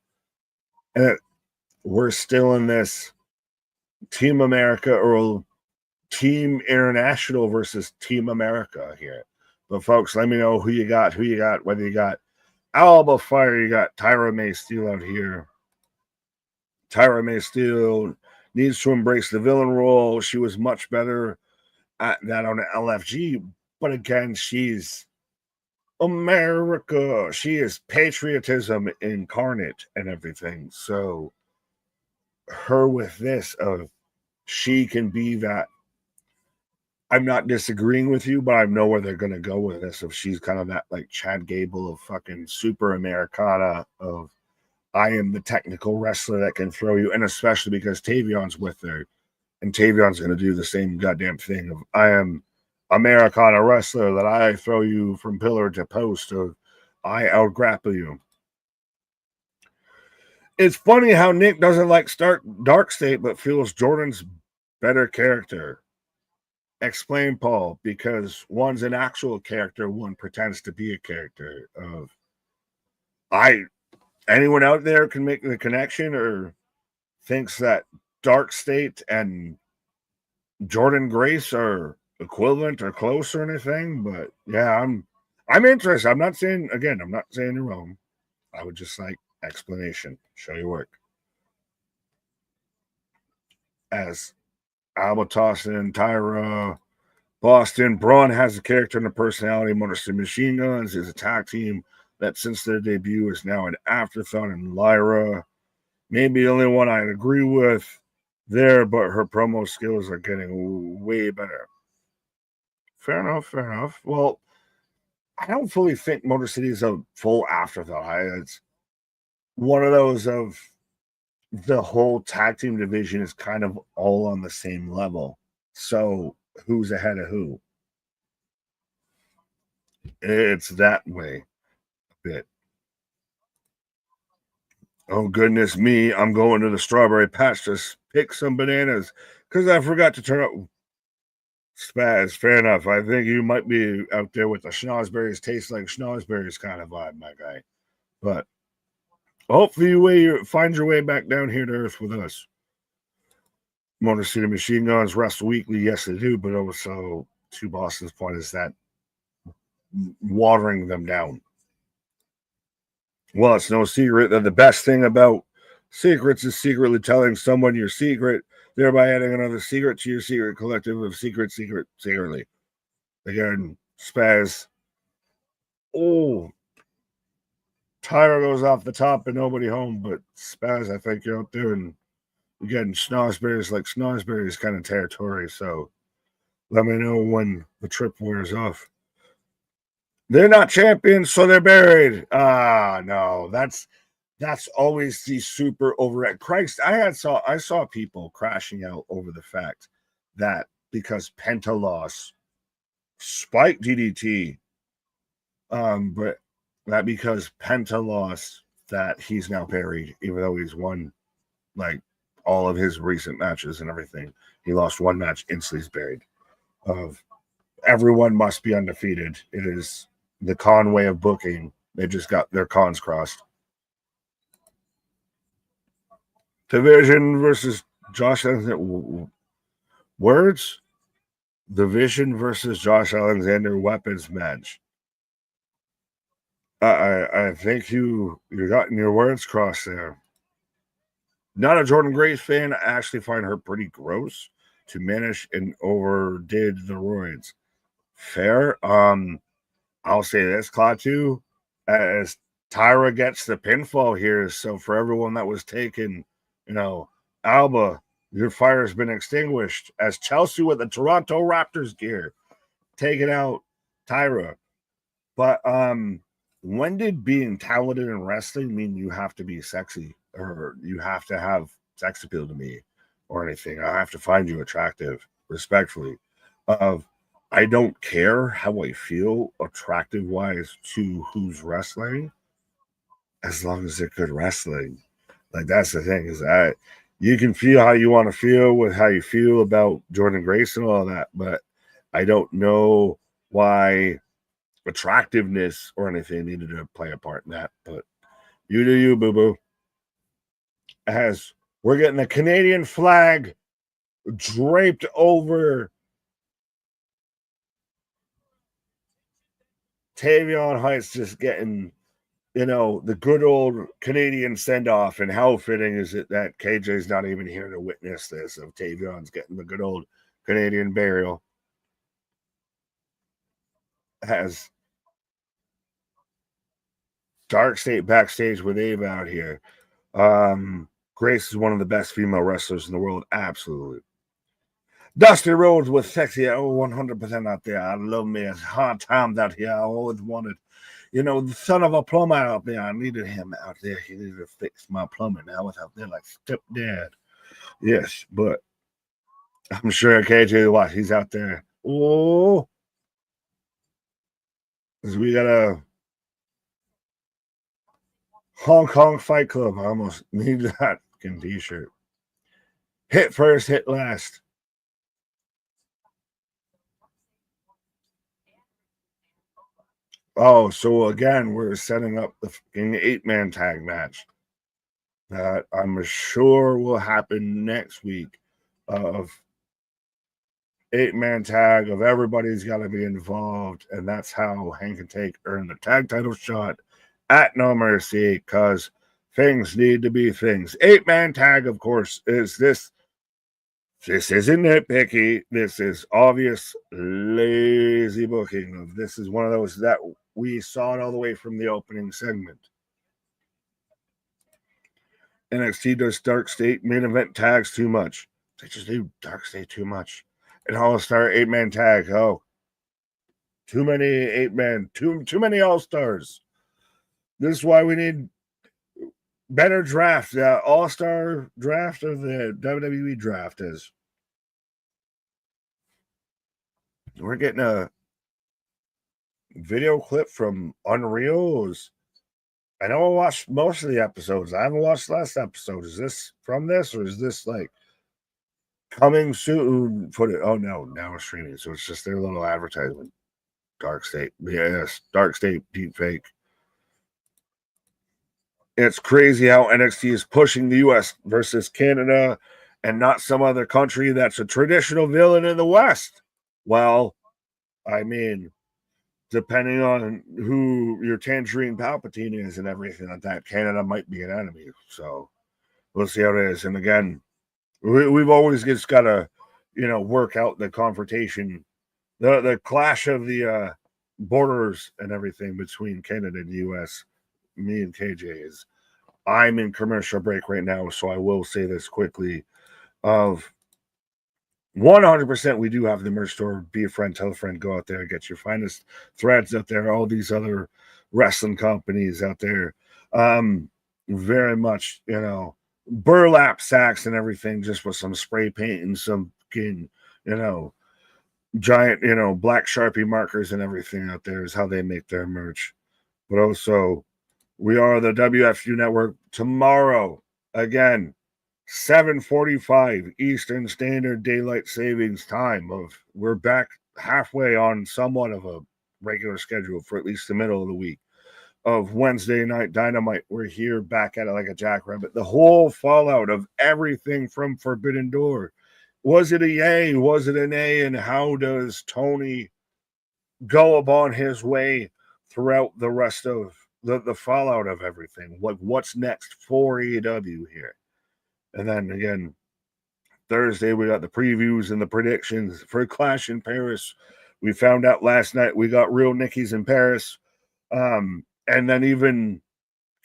And we're still in this Team America or Team International versus Team America here. But folks, let me know who you got, whether you got Alba Fire, you got Tyra May Steele out here. Tyra May Steele needs to embrace the villain role. She was much better at that on LFG, but again, she's America. She is patriotism incarnate and everything. So her with this she can be that. I'm not disagreeing with you, but I know where they're going to go with this. If she's kind of that like Chad Gable of fucking super Americana of I am the technical wrestler that can throw you, and especially because Tavion's with her, and Tavion's going to do the same goddamn thing of I am Americana wrestler that I throw you from pillar to post, of I out grapple you. It's funny how Nick doesn't like Dark State, but feels Jordan's better character. Explain, Paul, because one's an actual character, one pretends to be a character. Anyone out there can make the connection or thinks that Dark State and Jordan Grace are equivalent or close or anything, but yeah, I'm interested. I'm not saying you're wrong. I would just like explanation. Show your work. As Alba Tossin, Tyra, Boston, Braun has a character and a personality. Motor City Machine Guns is a tag team that since their debut is now an afterthought. And Lyra, maybe the only one I agree with there, but her promo skills are getting way better. Fair enough. Well, I don't fully think Motor City is a full afterthought. It's one of those of the whole tag team division is kind of all on the same level. So who's ahead of who? It's that way a bit. Oh, goodness me. I'm going to the strawberry patch to pick some bananas because I forgot to turn up. Spaz, fair enough. I think you might be out there with the schnozberries taste like schnozberries kind of vibe, my guy. But hopefully you find your way back down here to earth with us. Motor City Machine Guns Wrestle Weekly, yes they do, but also to Boston's point is that watering them down. Well, it's no secret that the best thing about secrets is secretly telling someone your secret, thereby adding another secret to your secret collective of secretly. Again, Spaz. Oh, Tyra goes off the top and nobody home, but Spaz, I think you're out there and you're getting Snozzberries like Snozzberries kind of territory, so let me know when the trip wears off. They're not champions, so they're buried. No, that's always the super overreact. Christ, I saw people crashing out over the fact that because Penta lost Spike DDT, but that because Penta lost that he's now buried, even though he's won like all of his recent matches and everything. He lost one match, instantly he's buried. Everyone must be undefeated. It is the con way of booking. They just got their cons crossed. Division versus Josh Alexander. Words? Division versus Josh Alexander weapons match. I think you got your words crossed there. Not a Jordan Grace fan. I actually find her pretty gross. Diminished and overdid the roids. Fair. I'll say this, Klaatu, as Tyra gets the pinfall here. So for everyone that was taken, Alba, your fire has been extinguished. As Chelsea with the Toronto Raptors gear, taking out Tyra. But when did being talented in wrestling mean you have to be sexy or you have to have sex appeal to me or anything? I have to find you attractive, respectfully. I don't care how I feel attractive wise to who's wrestling, as long as they're good wrestling. Like that's the thing is you can feel how you want to feel with how you feel about Jordan Grace and all that, but I don't know why attractiveness or anything needed to play a part in that. But you do you, boo boo. As we're getting a Canadian flag draped over Tavion Heights, just getting, the good old Canadian send-off. And how fitting is it that KJ's not even here to witness this, of Tavion's getting the good old Canadian burial. Has Dark State backstage with Ava out here. Grace is one of the best female wrestlers in the world. Absolutely. Dusty Rhodes with sexy 100% out there. I love me a hard times out here. I always wanted, the son of a plumber out there. I needed him out there. He needed to fix my plumbing. I was out there like stepdad. Yes, but I'm sure KJ Watt, he's out there. Oh, we got a Hong Kong Fight Club. I almost need that fucking t-shirt. Hit first, hit last. Oh, so again, we're setting up the fucking 8-man tag match that I'm sure will happen next week. Of 8-man tag of everybody's got to be involved, and that's how Hank and Take earned the tag title shot at No Mercy, because things need to be things. 8-man tag, of course, is this. This isn't nitpicky. This is obvious lazy booking. This is one of those that we saw it all the way from the opening segment. NXT does Dark State main event tags too much. They just do Dark State too much. An all-star 8-man tag. Oh, too many 8-man. Too many all-stars. This is why we need better draft. All-star draft of the WWE draft is. We're getting a video clip from Unreal. I know I watched most of the episodes. I haven't watched the last episode. Is this from this, or is this like coming soon? Put it. Oh no, now we're streaming, so it's just their little advertisement. Dark State, yes, Dark State deep fake. It's crazy how NXT is pushing the US versus Canada and not some other country that's a traditional villain in the West. Well, I mean, depending on who your Tangerine Palpatine is and everything like that, Canada might be an enemy. So we'll see how it is. And again, we've always just got to, work out the confrontation, the clash of the borders and everything between Canada and the U.S. Me and KJ is. I'm in commercial break right now, so I will say this quickly. Of 100%, we do have the merch store. Be a friend, tell a friend, go out there, get your finest threads out there. All these other wrestling companies out there, very much, burlap sacks and everything, just with some spray paint and some, giant, black Sharpie markers and everything out there is how they make their merch. But also, we are the WFU Network tomorrow. Again, 7:45 Eastern Standard Daylight Savings Time. We're back halfway on somewhat of a regular schedule for at least the middle of the week of Wednesday Night Dynamite. We're here back at it like a jackrabbit. The whole fallout of everything from Forbidden Door. Was it a yay? Was it an A? And how does Tony go upon his way throughout the rest of the fallout of everything? What's next for AEW here? And then again, Thursday, we got the previews and the predictions for Clash in Paris. We found out last night we got real Nickies in Paris. And then even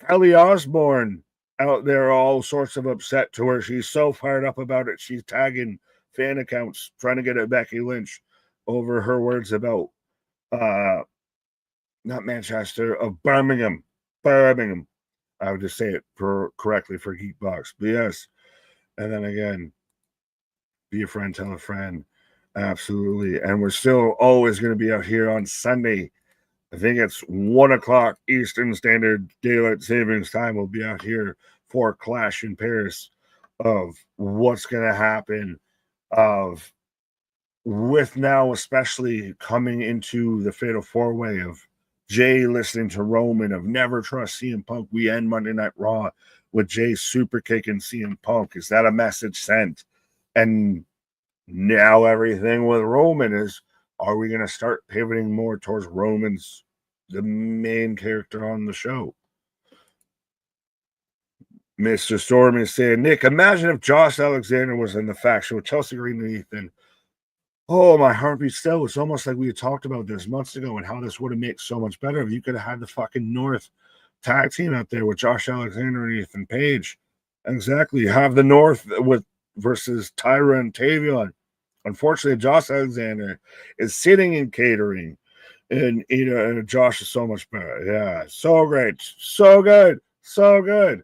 Kelly Osbourne out there, all sorts of upset to her. She's so fired up about it. She's tagging fan accounts, trying to get at Becky Lynch over her words about not Manchester, of Birmingham. I would just say it correctly for Geekbox. But yes. And then again, be a friend, tell a friend. Absolutely. And we're still always going to be out here on Sunday. I think it's 1 o'clock Eastern Standard Daylight Savings Time. We'll be out here for Clash in Paris of what's going to happen with now especially coming into the Fatal 4-Way of Jay listening to Roman, of never trust CM Punk. We end Monday Night Raw with Jay super kicking CM Punk. Is that a message sent? And now everything with Roman is, are we going to start pivoting more towards Roman's the main character on the show? Mr. Storm is saying, Nick, imagine if Josh Alexander was in the faction with Chelsea Green and Ethan. Oh, my heart beats still. It's almost like we had talked about this months ago and how this would have made so much better if you could have had the fucking North tag team out there with Josh Alexander and Ethan Page. Exactly. You have the North versus Tyra and Tavion. Unfortunately, Josh Alexander is sitting in catering, and Josh is so much better. Yeah, so great. So good. So good.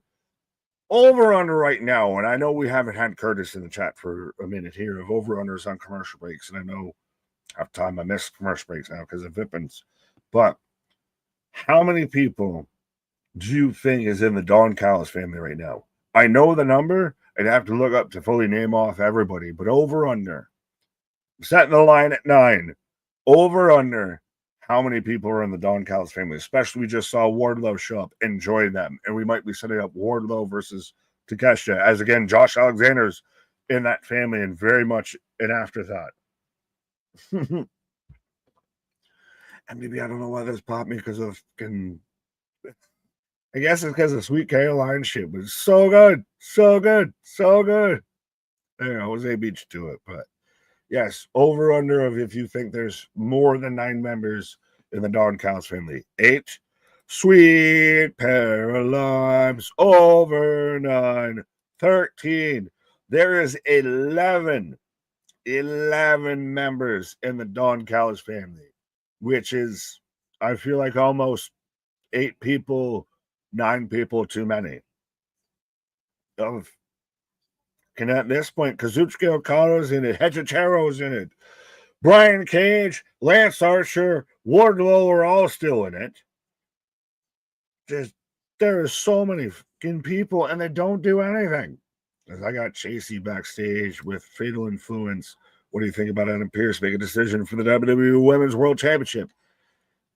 Over-under right now, and I know we haven't had Curtis in the chat for a minute here, of over-unders on commercial breaks, and I know half time I miss commercial breaks now because of Vippins. But how many people do you think is in the Don Callis family right now? I know the number. I'd have to look up to fully name off everybody, but over-under. Setting the line at 9. Over-under. How many people are in the Don Callis family? Especially we just saw Wardlow show up. Enjoy them. And we might be setting up Wardlow versus Takeshita. As again, Josh Alexander's in that family and very much an afterthought. And maybe I don't know why this popped me because of I guess it's because of Sweet Caroline shit, but it's so good. So good. So good. There, Jose beat you to it, but yes, over under of if you think there's more than 9 members in the Don Callis family. 8. Sweet Paralymes over 9. 13. There is 11 members in the Don Callis family, which is, I feel like, almost 8 people, 9 people too many. And at this point, Kazuchika Okada's in it, Hechicharo's in it, Brian Cage, Lance Archer, Wardlow are all still in it. There are so many fucking people, and they don't do anything. I got Chasey backstage with Fatal Influence. What do you think about Adam Pearce making a decision for the WWE Women's World Championship?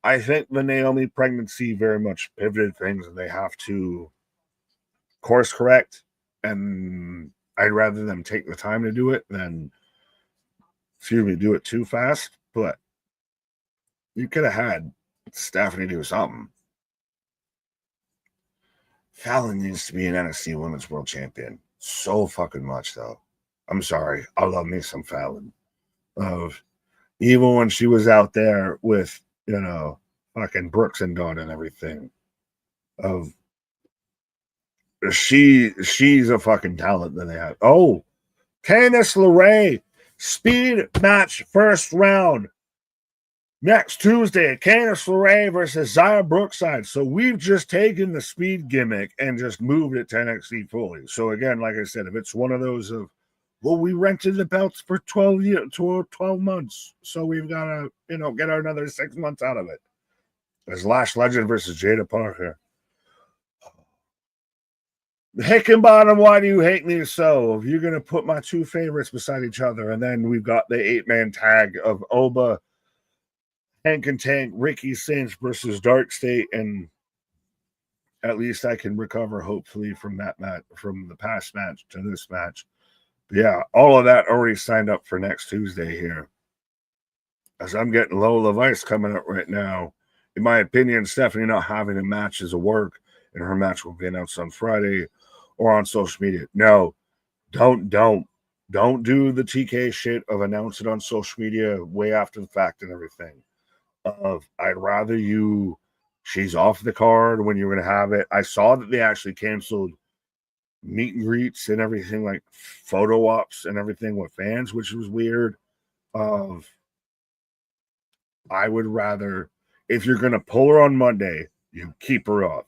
I think the Naomi pregnancy very much pivoted things, and they have to course correct, and I'd rather them take the time to do it than, do it too fast. But You could have had Stephanie do something. Fallon needs to be an NXT Women's World Champion so fucking much, though. I'm sorry. I love me some Fallon. Even when she was out there with, fucking Brooks and Dawn and everything. She's a fucking talent that they have. Oh, Candice LeRae, speed match first round. Next Tuesday, Candice LeRae versus Xia Brookside. So we've just taken the speed gimmick and just moved it to NXT fully. So again, like I said, if it's one of those of, well, we rented the belts for 12 months, so we've got to, get another 6 months out of it. There's Lash Legend versus Jada Parker. Hickenbottom, why do you hate me so? If you're going to put my two favorites beside each other, and then we've got the 8-man tag of Oba, Hank and Tank, Ricky Cinch versus Dark State, and at least I can recover, hopefully, from that match, from the past match to this match. But yeah, all of that already signed up for next Tuesday here. As I'm getting Lola Vice coming up right now. In my opinion, Stephanie not having a match is a work, and her match will be announced on Friday or on social media. No, don't do the TK shit of announce it on social media way after the fact and everything. I'd rather she's off the card when you're going to have it. I saw that they actually canceled meet and greets and everything, like photo ops and everything with fans, which was weird. I would rather, if you're going to pull her on Monday, you keep her off.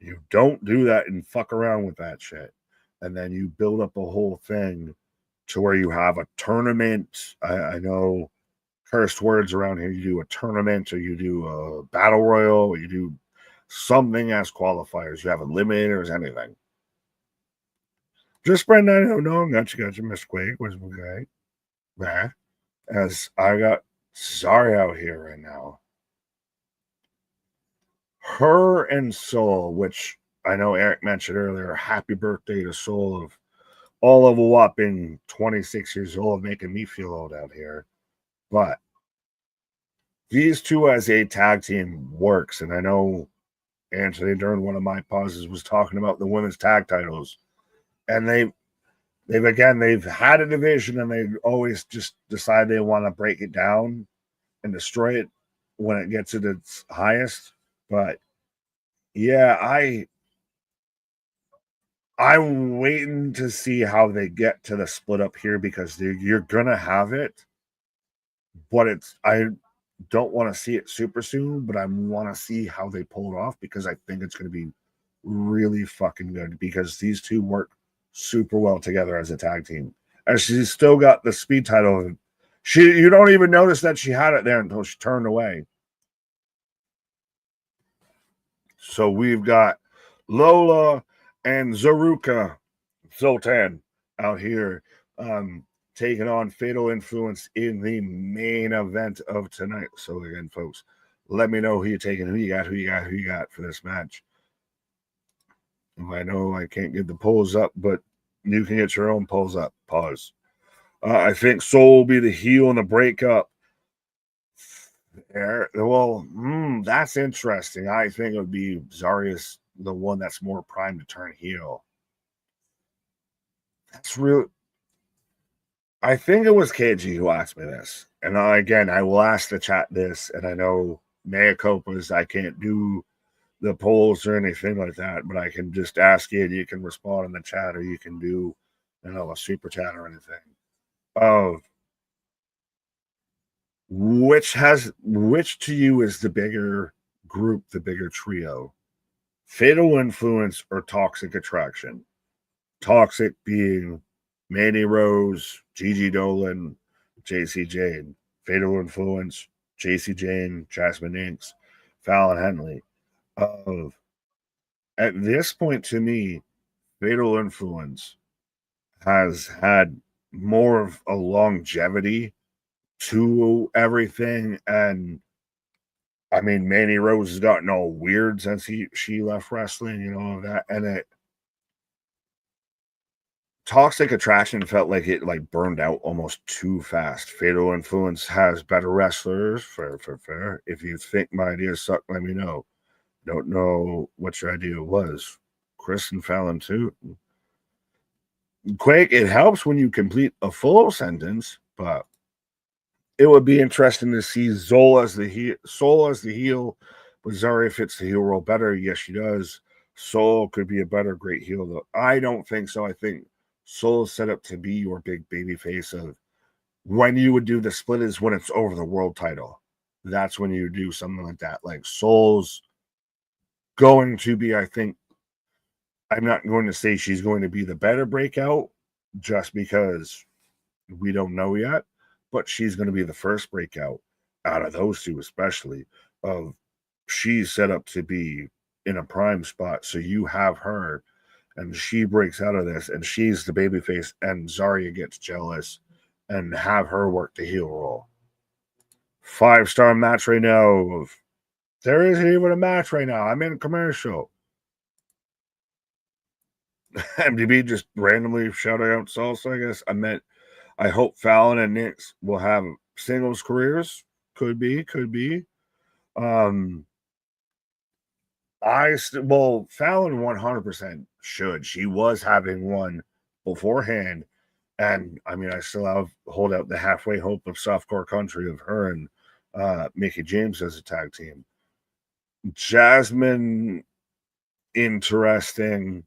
You don't do that and fuck around with that shit. And then you build up a whole thing to where you have a tournament. I know cursed words around here. You do a tournament, or you do a battle royal, or you do something as qualifiers. You have eliminators, anything. Just spread that. No, gotcha, Mr. Quake was okay. Nah, as I got Zari out here right now. Her and Soul, which I know Eric mentioned earlier, happy birthday to Soul of all of a whopping 26 years old, making me feel old out here. But these two as a tag team works, and I know Anthony during one of my pauses was talking about the women's tag titles, and they've had a division, and they always just decide they want to break it down and destroy it when it gets at its highest. But yeah, I'm waiting to see how they get to the split up here, because you're gonna have it, but I don't want to see it super soon, but I want to see how they pull it off, because I think it's going to be really fucking good, because these two work super well together as a tag team. And she's still got the speed title. You don't even notice that she had it there until she turned away. So we've got Lola and Zaruka Sultan out here taking on Fatal Influence in the main event of tonight. So again, folks, let me know who you're taking, who you got for this match. I know I can't get the polls up, but you can get your own polls up. Pause. I think Soul will be the heel in the breakup. Well, that's interesting. I think it would be Zarius, the one that's more primed to turn heel. That's real. I think it was KG who asked me this. And again, I will ask the chat this, and I know mea culpas, I can't do the polls or anything like that, but I can just ask you, and you can respond in the chat, or you can do, a super chat or anything. Which to you is the bigger group, the bigger trio? Fatal Influence or Toxic Attraction? Toxic being Mandy Rose, Gigi Dolan, JC Jane. Fatal Influence, JC Jane, Jasmine Inks, Fallon Henley. At this point, to me, Fatal Influence has had more of a longevity to everything, and I mean, Mandy Rose has gotten all weird since she left wrestling, that, and Toxic Attraction felt like it burned out almost too fast. Fatal Influence has better wrestlers. Fair. If you think my ideas suck, let me know. Don't know what your idea was. Chris and Fallon too. Quake, it helps when you complete a full sentence, but it would be interesting to see Soul as the heel, but Zarya fits the heel role better. Yes, she does. Soul could be a better great heel, though. I don't think so. I think Soul is set up to be your big baby face of when you would do the split is when it's over the world title. That's when you do something like that. Like Soul's going to be, I think, I'm not going to say she's going to be the better breakout just because we don't know yet, but she's going to be the first breakout out of those two, especially. Of she's set up to be in a prime spot, so you have her, and she breaks out of this, and she's the babyface, and Zarya gets jealous, and have her work the heel role. 5-star match right now. There isn't even a match right now. I'm in a commercial. MDB just randomly shouted out Salsa, I guess. I hope Fallon and Nix will have singles careers. Could be. Fallon 100% should. She was having one beforehand, and I mean, I still hold out the halfway hope of softcore country of her and Mickey James as a tag team. Jasmine, interesting.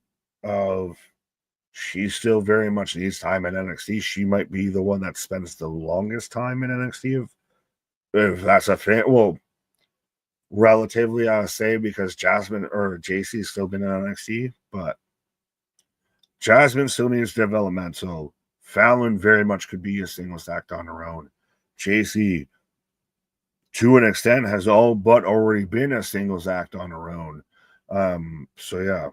She still very much needs time in NXT. She might be the one that spends the longest time in NXT, if that's a fan. Well, relatively, I would say, because Jasmine or JC's still been in NXT, but Jasmine still needs developmental. Fallon very much could be a singles act on her own. JC, to an extent, has all but already been a singles act on her own. So yeah.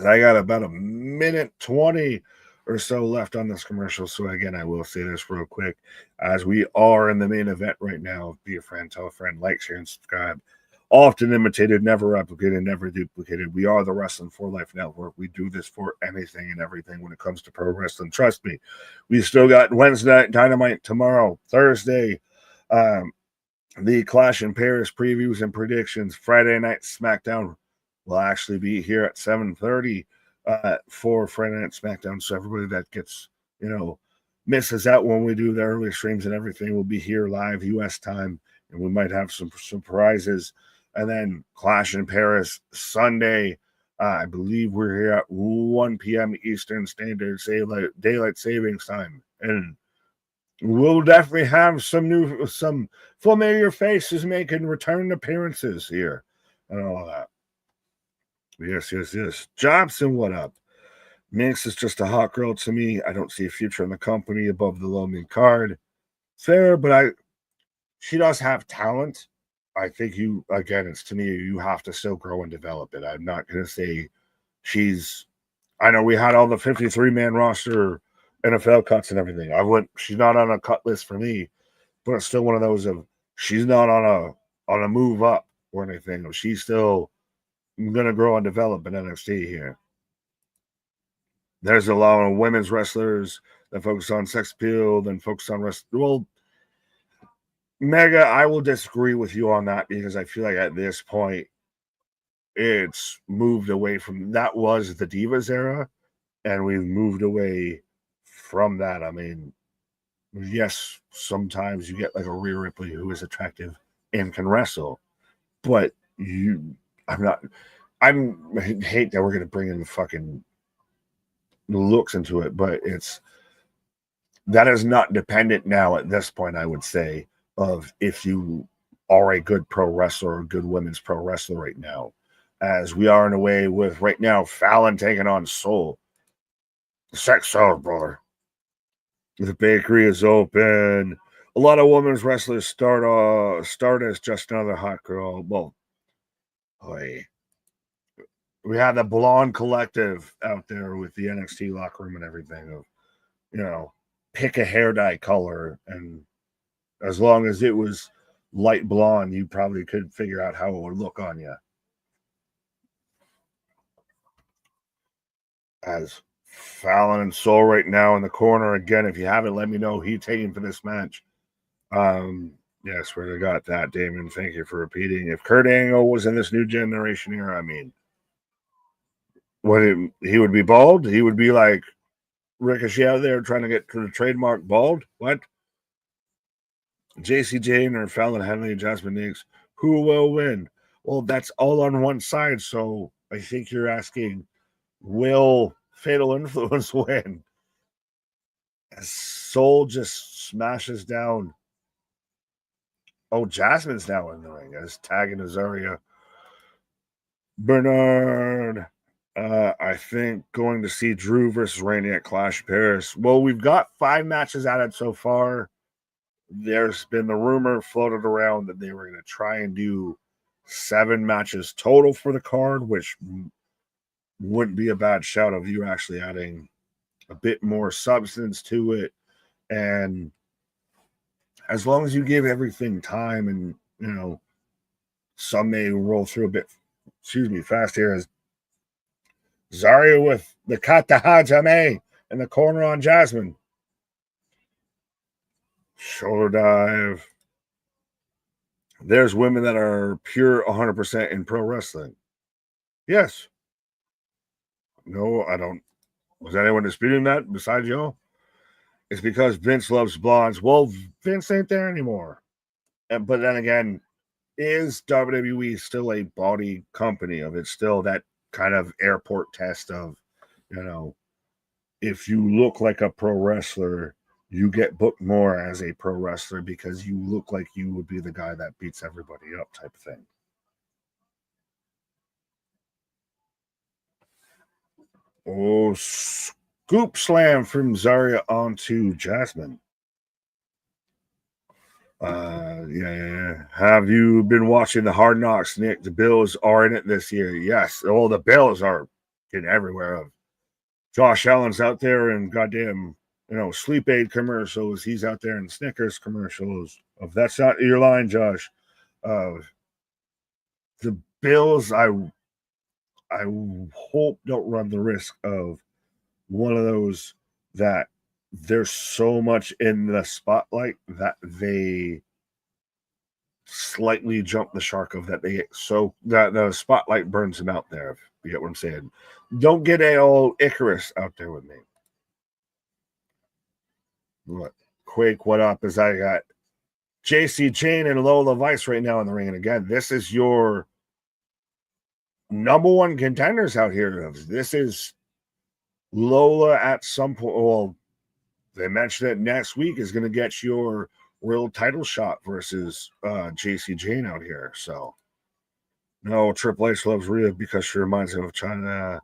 I got about a minute 20 or so left on this commercial. So again, I will say this real quick. As we are in the main event right now, be a friend, tell a friend, like, share, and subscribe. Often imitated, never replicated, never duplicated. We are the Wrestling for Life Network. We do this for anything and everything when it comes to pro wrestling. Trust me. We still got Wednesday Night Dynamite tomorrow, Thursday. The Clash in Paris previews and predictions. Friday Night SmackDown will actually be here at 7:30 for Friday Night SmackDown. So everybody that gets, misses out when we do the early streams and everything will be here live U.S. time, and we might have some surprises. And then Clash in Paris Sunday. I believe we're here at 1 p.m. Eastern Standard Daylight Savings Time, and we'll definitely have some familiar faces making return appearances here and all of that. Yes. Jobson, what up? Minx is just a hot girl to me. I don't see a future in the company above the low mid card. Fair, but she does have talent. I think it's to me, you have to still grow and develop it. I'm not going to say I know we had all the 53-man roster NFL cuts and everything. She's not on a cut list for me, but it's still one of those of she's not on a move up or anything. She's still going to grow and develop in NXT here. There's a lot of women's wrestlers that focus on sex appeal, then focus on wrestling. Well, Mega, I will disagree with you on that because I feel like at this point, it's moved away from that was the Divas era, and we've moved away from that. I mean, yes, sometimes you get like a Rhea Ripley who is attractive and can wrestle, but I hate that we're going to bring in the fucking looks into it, but that is not dependent now at this point, I would say, of if you are a good pro wrestler or a good women's pro wrestler right now, as we are in a way with right now Fallon taking on Soul. The sex sells, brother. The bakery is open. A lot of women's wrestlers start as just another hot girl. Well, we had the Blonde Collective out there with the NXT locker room and everything of, pick a hair dye color, and as long as it was light blonde, you probably could figure out how it would look on you. As Fallon and Soul right now in the corner. Again, if you haven't, let me know who you're taking for this match. Yes, we got that, Damon. Thank you for repeating. If Kurt Angle was in this new generation era, I mean, he would be bald? He would be like Ricochet out there trying to get to the trademark bald? What? JC Jane or Fallon Henley, Jasmine Nix, who will win? Well, that's all on one side, so I think you're asking, will Fatal Influence win? As Soul just smashes down. Oh, Jasmine's now in the ring as tagging Azaria. Bernard, I think going to see Drew versus Randy at Clash of Paris. Well, we've got 5 matches added so far. There's been the rumor floated around that they were going to try and do 7 matches total for the card, which wouldn't be a bad shout of you actually adding a bit more substance to it. And as long as you give everything time and, some may roll through a bit, fast here, as Zaria with the Kata Hajime in the corner on Jasmine. Shoulder dive. There's women that are pure 100% in pro wrestling. Yes. No, I don't. Was anyone disputing that besides y'all? It's because Vince loves blondes. Well, Vince ain't there anymore. But then again, is WWE still a body company? Of it's still that kind of airport test of, if you look like a pro wrestler, you get booked more as a pro wrestler because you look like you would be the guy that beats everybody up type of thing. Oh, scoop slam from Zaria onto Jasmine. Yeah. Have you been watching the Hard Knocks, Nick? The Bills are in it this year. Yes. Well, the Bills are getting everywhere. Josh Allen's out there and goddamn, sleep aid commercials. He's out there in Snickers commercials. If that's not your line, Josh. The Bills, I hope don't run the risk of one of those that there's so much in the spotlight that they slightly jump the shark of that they get so that the spotlight burns them out there. If you get what I'm saying. Don't get a old Icarus out there with me. What? Quake, what up? As I got JC Jane and Lola Vice right now in the ring. And again, this is your number one contenders out here. This is Lola at some point. Well, they mentioned that next week is going to get your world title shot versus JC Jane out here. So, no, Triple H loves Rhea because she reminds him of China.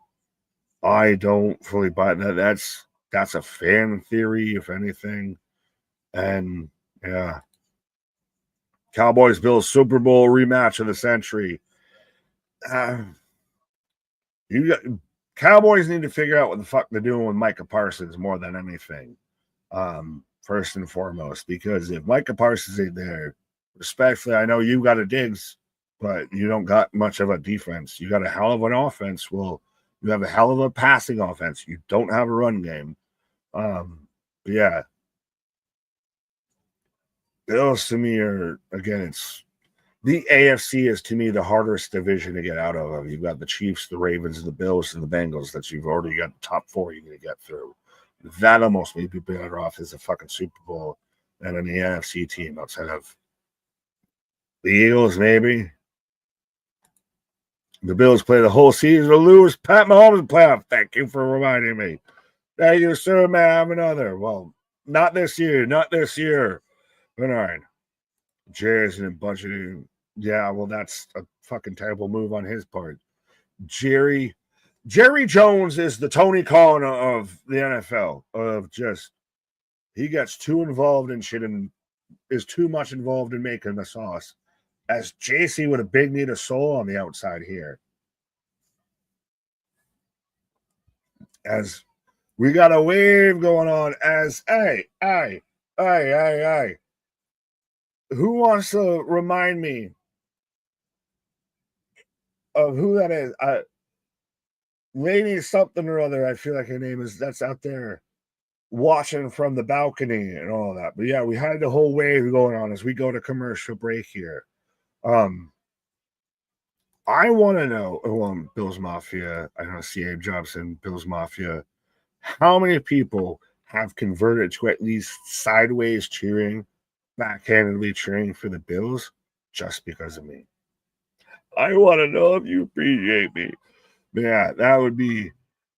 I don't fully buy that. That's a fan theory, if anything. And yeah, Cowboys Bills Super Bowl rematch of the century. Cowboys need to figure out what the fuck they're doing with Micah Parsons more than anything. First and foremost, because if Micah Parsons ain't there, respectfully, I know you got a Diggs, but you don't got much of a defense. You got a hell of an offense. Well, you have a hell of a passing offense. You don't have a run game. Yeah. Bills to me are, again, it's the AFC is to me the hardest division to get out of. You've got the Chiefs, the Ravens, the Bills, and the Bengals that you've already got the top 4 you're going to get through. That almost may be better off as a fucking Super Bowl than an NFC team outside of the Eagles, maybe. The Bills play the whole season to lose. Pat Mahomes playoff. Thank you for reminding me. Thank you, sir. May I have another? Well, not this year. Not this year. But all right. Jerry's in budgeting. Yeah, well, that's a fucking terrible move on his part. Jerry Jones is the Tony Khan of the NFL. Of just, he gets too involved in shit and is too much involved in making the sauce. As JC with a big need of soul on the outside here. As we got a wave going on. As hey. Who wants to remind me of who that is? Lady something or other, I feel like her name is, that's out there watching from the balcony and all that. But yeah, we had the whole wave going on as we go to commercial break here. I want to know, Bill's Mafia, I know C.A. Jobson, Bill's Mafia, how many people have converted to at least sideways cheering, backhandedly cheering for the Bills just because of me? I want to know if you appreciate me. Yeah, that would be.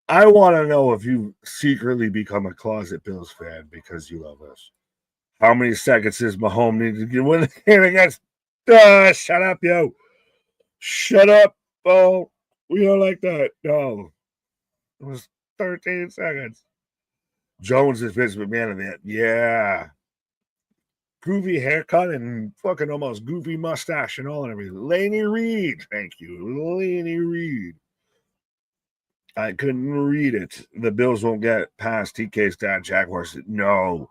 I want to know if you secretly become a closet Bills fan because you love us. How many seconds does Mahomes need to get win the game against? Shut up, yo. Shut up. Oh, we don't like that. No. It was 13 seconds. Jones is Vince McMahon in that. Yeah. Goofy haircut and fucking almost goofy mustache and all and everything. Laney Reed. Thank you. Laney Reed. I couldn't read it. The Bills won't get past TK's dad, Jaguars. No.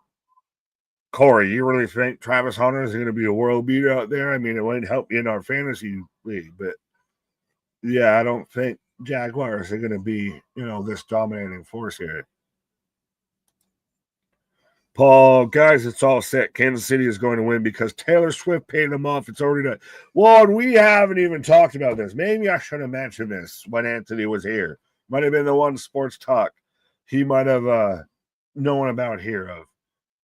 Corey, you really think Travis Hunter is going to be a world beater out there? I mean, it won't help you in our fantasy league, but yeah, I don't think Jaguars are going to be, this dominating force here. Paul, guys, it's all set. Kansas City is going to win because Taylor Swift paid them off. It's already done. Well, we haven't even talked about this. Maybe I should have mentioned this when Anthony was here. Might have been the one sports talk he might have known about here of.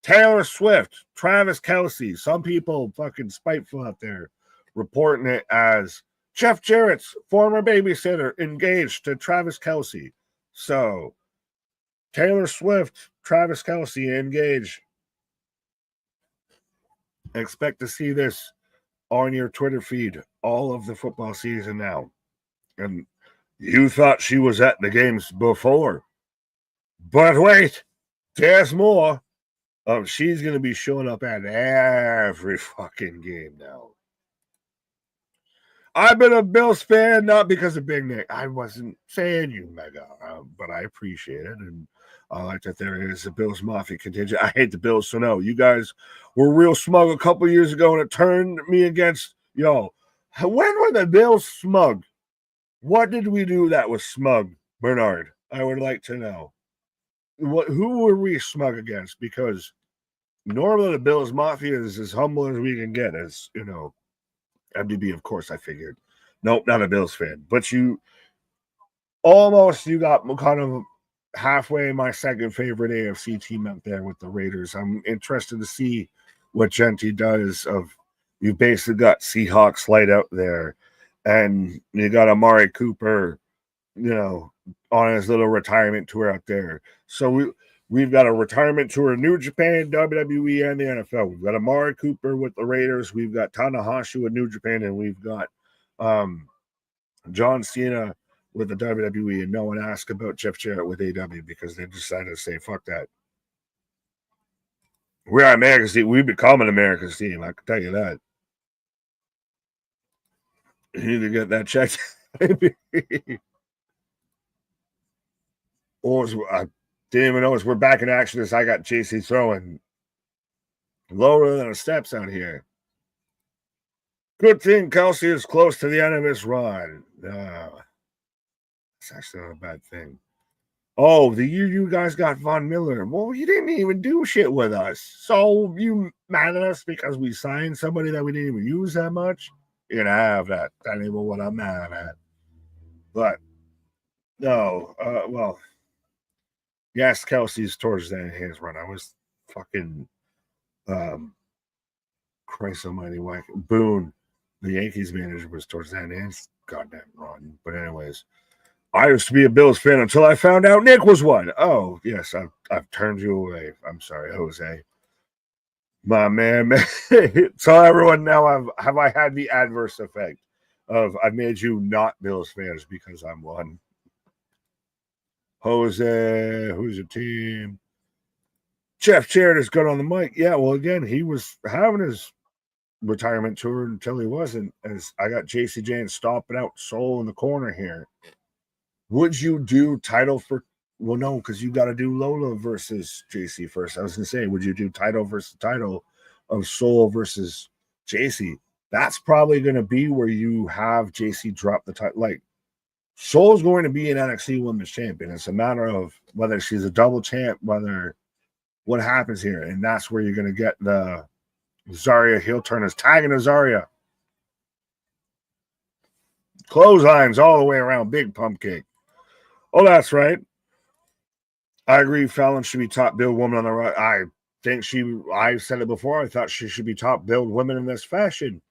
Taylor Swift, Travis Kelce, some people fucking spiteful out there reporting it as Jeff Jarrett's former babysitter engaged to Travis Kelce. So, Taylor Swift, Travis Kelce engaged. Expect to see this on your Twitter feed all of the football season now. And you thought she was at the games before. But wait, there's more. She's going to be showing up at every fucking game now. I've been a Bills fan, not because of Big Nick. I wasn't saying you, Mega, but I appreciate it. And I like that there is a Bills Mafia contingent. I hate the Bills, so no. You guys were real smug a couple years ago, and it turned me against, when were the Bills smug? What did we do that was smug, Bernard? I would like to know. Who were we smug against? Because normally the Bills Mafia is as humble as we can get, as MDB, of course, I figured. Nope, not a Bills fan. But you got kind of halfway my second favorite AFC team out there with the Raiders. I'm interested to see what Genty does. You basically got Seahawks light out there, and you got Amari Cooper, on his little retirement tour out there. So we've got a retirement tour, New Japan, WWE, and the NFL. We've got Amari Cooper with the Raiders. We've got Tanahashi with New Japan, and we've got John Cena with the WWE. And no one asked about Jeff Jarrett with AW because they decided to say, fuck that. We're America's team. We've become an America's team. I can tell you that. You need to get that checked. I didn't even notice we're back in action as I got JC throwing lower than the steps out here. Good thing Kelsey is close to the end of his run. It's actually not a bad thing. Oh, the year you guys got Von Miller. Well, you didn't even do shit with us. So you mad at us because we signed somebody that we didn't even use that much? You can have that. That ain't what I'm mad at. But, no. Well, yes, Kelsey's towards the end of his run. I was fucking, Christ almighty, Boone, the Yankees manager, was towards the end of his goddamn run. But anyways, I used to be a Bills fan until I found out Nick was one. Oh, yes, I've turned you away. I'm sorry, Jose. My man. Tell everyone now, have I had the adverse effect of I've made you not Bills fans because I'm one. Jose, who's your team? Jeff Jarrett is good on the mic. Yeah, well, again, he was having his retirement tour until he wasn't. As I got JC Jane stomping out Soul in the corner here. Would you do title for? Well, no, because you got to do Lola versus JC first. I was gonna say, would you do title versus title of Soul versus JC? That's probably gonna be where you have JC drop the title. Like, Soul's going to be an NXT Women's Champion. It's a matter of whether she's a double champ, whether what happens here. And that's where you're going to get the Zarya heel turn is tagging to Zarya. Clotheslines all the way around. Big pump kick. Oh, that's right. I agree. Fallon should be top billed woman on the right. I think I said it before. I thought she should be top billed women in this fashion.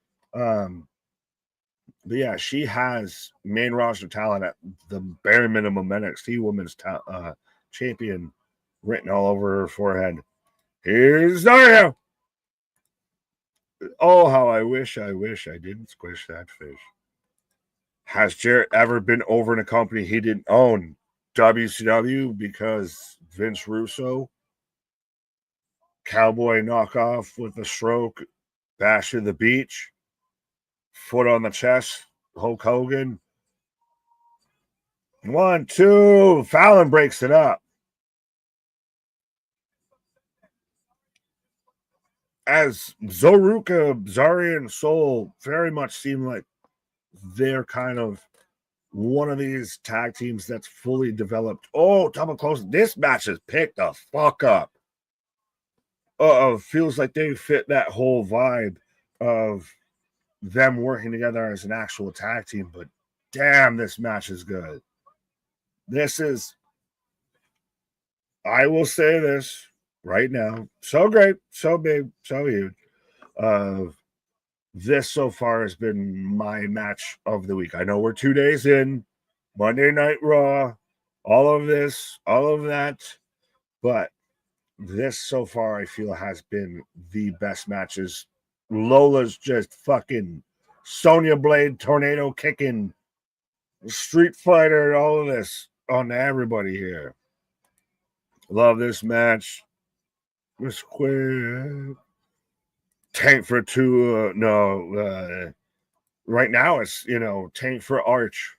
But yeah, she has main roster talent at the bare minimum NXT Women's Champion written all over her forehead. Here's Zarya. Oh, how I wish I didn't squish that fish. Has Jarrett ever been over in a company he didn't own? WCW because Vince Russo, cowboy knockoff with a stroke, Bash to the Beach, foot on the chest, Hulk Hogan. 1, 2, Fallon breaks it up. As Zoruka, Zarya, and Soul very much seem like they're kind of one of these tag teams that's fully developed. Oh, double close. This match is picked the fuck up. Feels like they fit that whole vibe of them working together as an actual tag team, but damn, this match is good. This is, I will say this right now, so great, so big, so huge. This so far has been my match of the week. I know we're 2 days in, Monday Night Raw, all of this, all of that, but this so far I feel has been the best matches. Lola's just fucking Sonya Blade, tornado kicking, Street Fighter, all of this on everybody here. Love this match. It's quick. Tank for two. Right now it's, tank for Arch.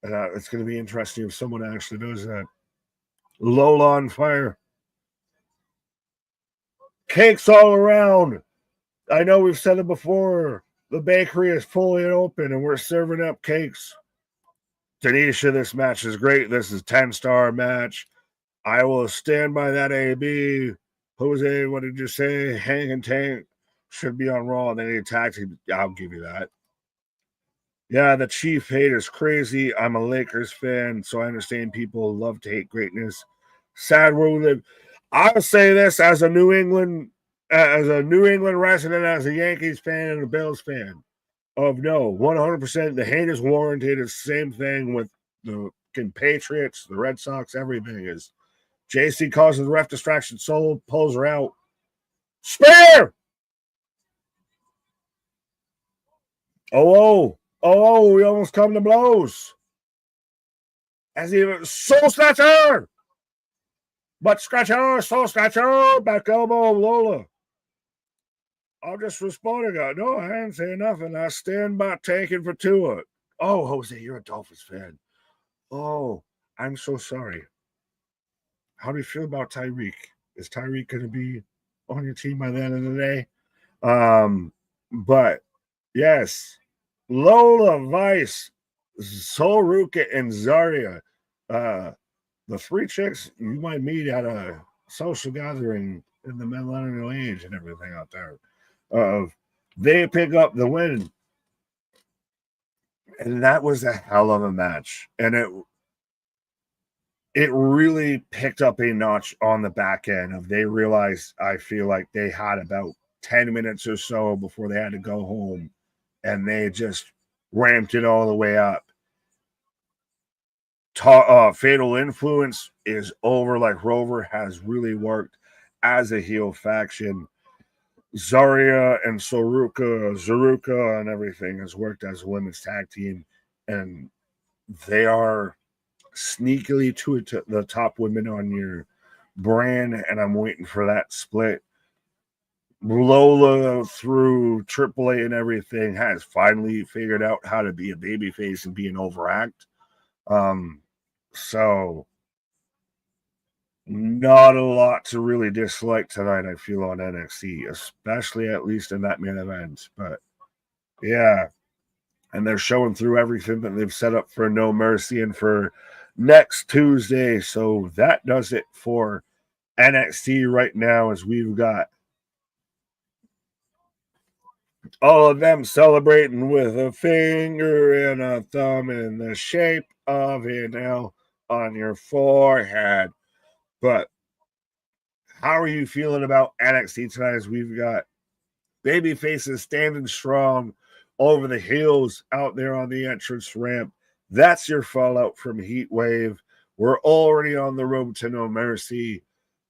It's going to be interesting if someone actually does that. Lola on fire. Cakes all around. I know we've said it before. The bakery is fully open and we're serving up cakes. Tanisha, this match is great. This is a 10-star match. I will stand by that, AB. Jose, what did you say? Hang and Tank should be on Raw. They need a tag team. I'll give you that. Yeah, the Chief hate is crazy. I'm a Lakers fan, so I understand people love to hate greatness. Sad where we live. I'll say this as a New England resident, as a Yankees fan and a Bills fan. No, 100%. The hate is warranted. It's the same thing with the Patriots, the Red Sox, everything is. JC causes ref distraction. Soul pulls her out. Spear! Oh, we almost come to blows. As he Soul Snatcher! Butt Scratcher, Soul Snatcher, back elbow, Lola. I'm just responding. No, I didn't say nothing. I stand by tanking for Tua. Oh, Jose, you're a Dolphins fan. Oh, I'm so sorry. How do you feel about Tyreek? Is Tyreek going to be on your team by the end of the day? But yes, Lola, Vice, Soruka, and Zarya, the 3 chicks you might meet at a social gathering in the millennial age and everything out there. They pick up the win. And that was a hell of a match. And it really picked up a notch on the back end of they realized, I feel like they had about 10 minutes or so before they had to go home. And they just ramped it all the way up. Fatal Influence is over. Like Rover has really worked as a heel faction. Zarya and Zoruka and everything has worked as a women's tag team, and they are sneakily to the top women on your brand, and I'm waiting for that split. Lola through AAA and everything has finally figured out how to be a babyface and be an overact. So not a lot to really dislike tonight, I feel, on NXT, especially at least in that main event. But yeah, and they're showing through everything that they've set up for No Mercy and for next Tuesday. So that does it for NXT right now, as we've got all of them celebrating with a finger and a thumb in the shape of an L on your forehead. But how are you feeling about NXT tonight, as we've got baby faces standing strong over the heels out there on the entrance ramp? That's your fallout from Heatwave. We're already on the road to No Mercy.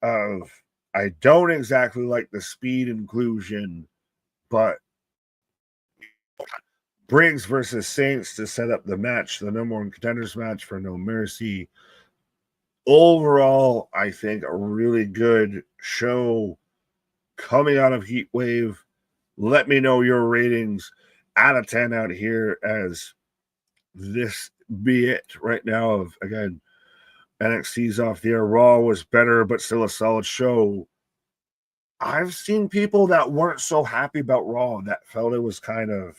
I don't exactly like the speed inclusion, but Briggs versus Saints to set up the match, the number one contenders match for No Mercy. Overall, I think a really good show coming out of Heatwave. Let me know your ratings out of 10 out here, as this be it right now. Of again, NXT's off the air. Raw was better, but still a solid show. I've seen people that weren't so happy about Raw, that felt it was kind of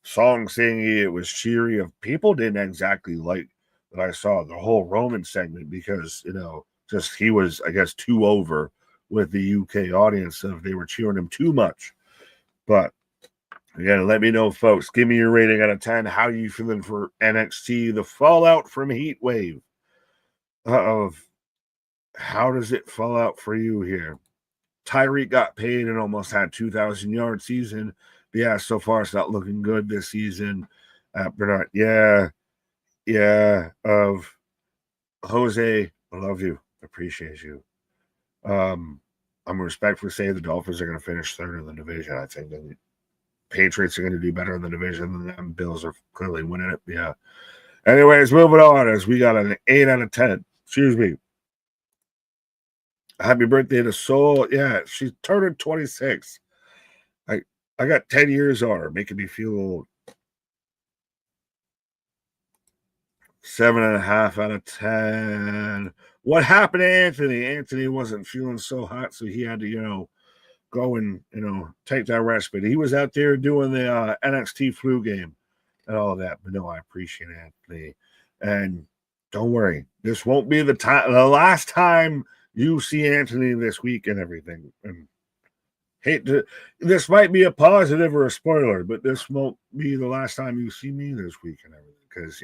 song singy, it was cheery. Of people didn't exactly like that. I saw the whole Roman segment because, just he was, I guess, too over with the UK audience. If they were cheering him too much. But again, let me know, folks. Give me your rating out of 10. How you feeling for NXT, the fallout from Heatwave? Of how does it fall out for you here? Tyreek got paid and almost had 2,000 yard season. But yeah, so far it's not looking good this season. Bernard, yeah. Of Jose, I love you, appreciate you. I'm respectfully saying the Dolphins are going to finish third in the division. I think the Patriots are going to do better in the division than them. Bills are clearly winning it. Yeah. Anyways, moving on, as we got an 8 out of 10. Excuse me. Happy birthday to Soul. Yeah, she's turning 26. I got 10 years on her, making me feel old. 7.5 out of 10. What happened to Anthony? Anthony wasn't feeling so hot, so he had to, go and, take that respite. He was out there doing the NXT flu game and all of that. But no, I appreciate Anthony. And don't worry, this won't be the last time you see Anthony this week and everything. And this might be a positive or a spoiler, but this won't be the last time you see me this week and everything, because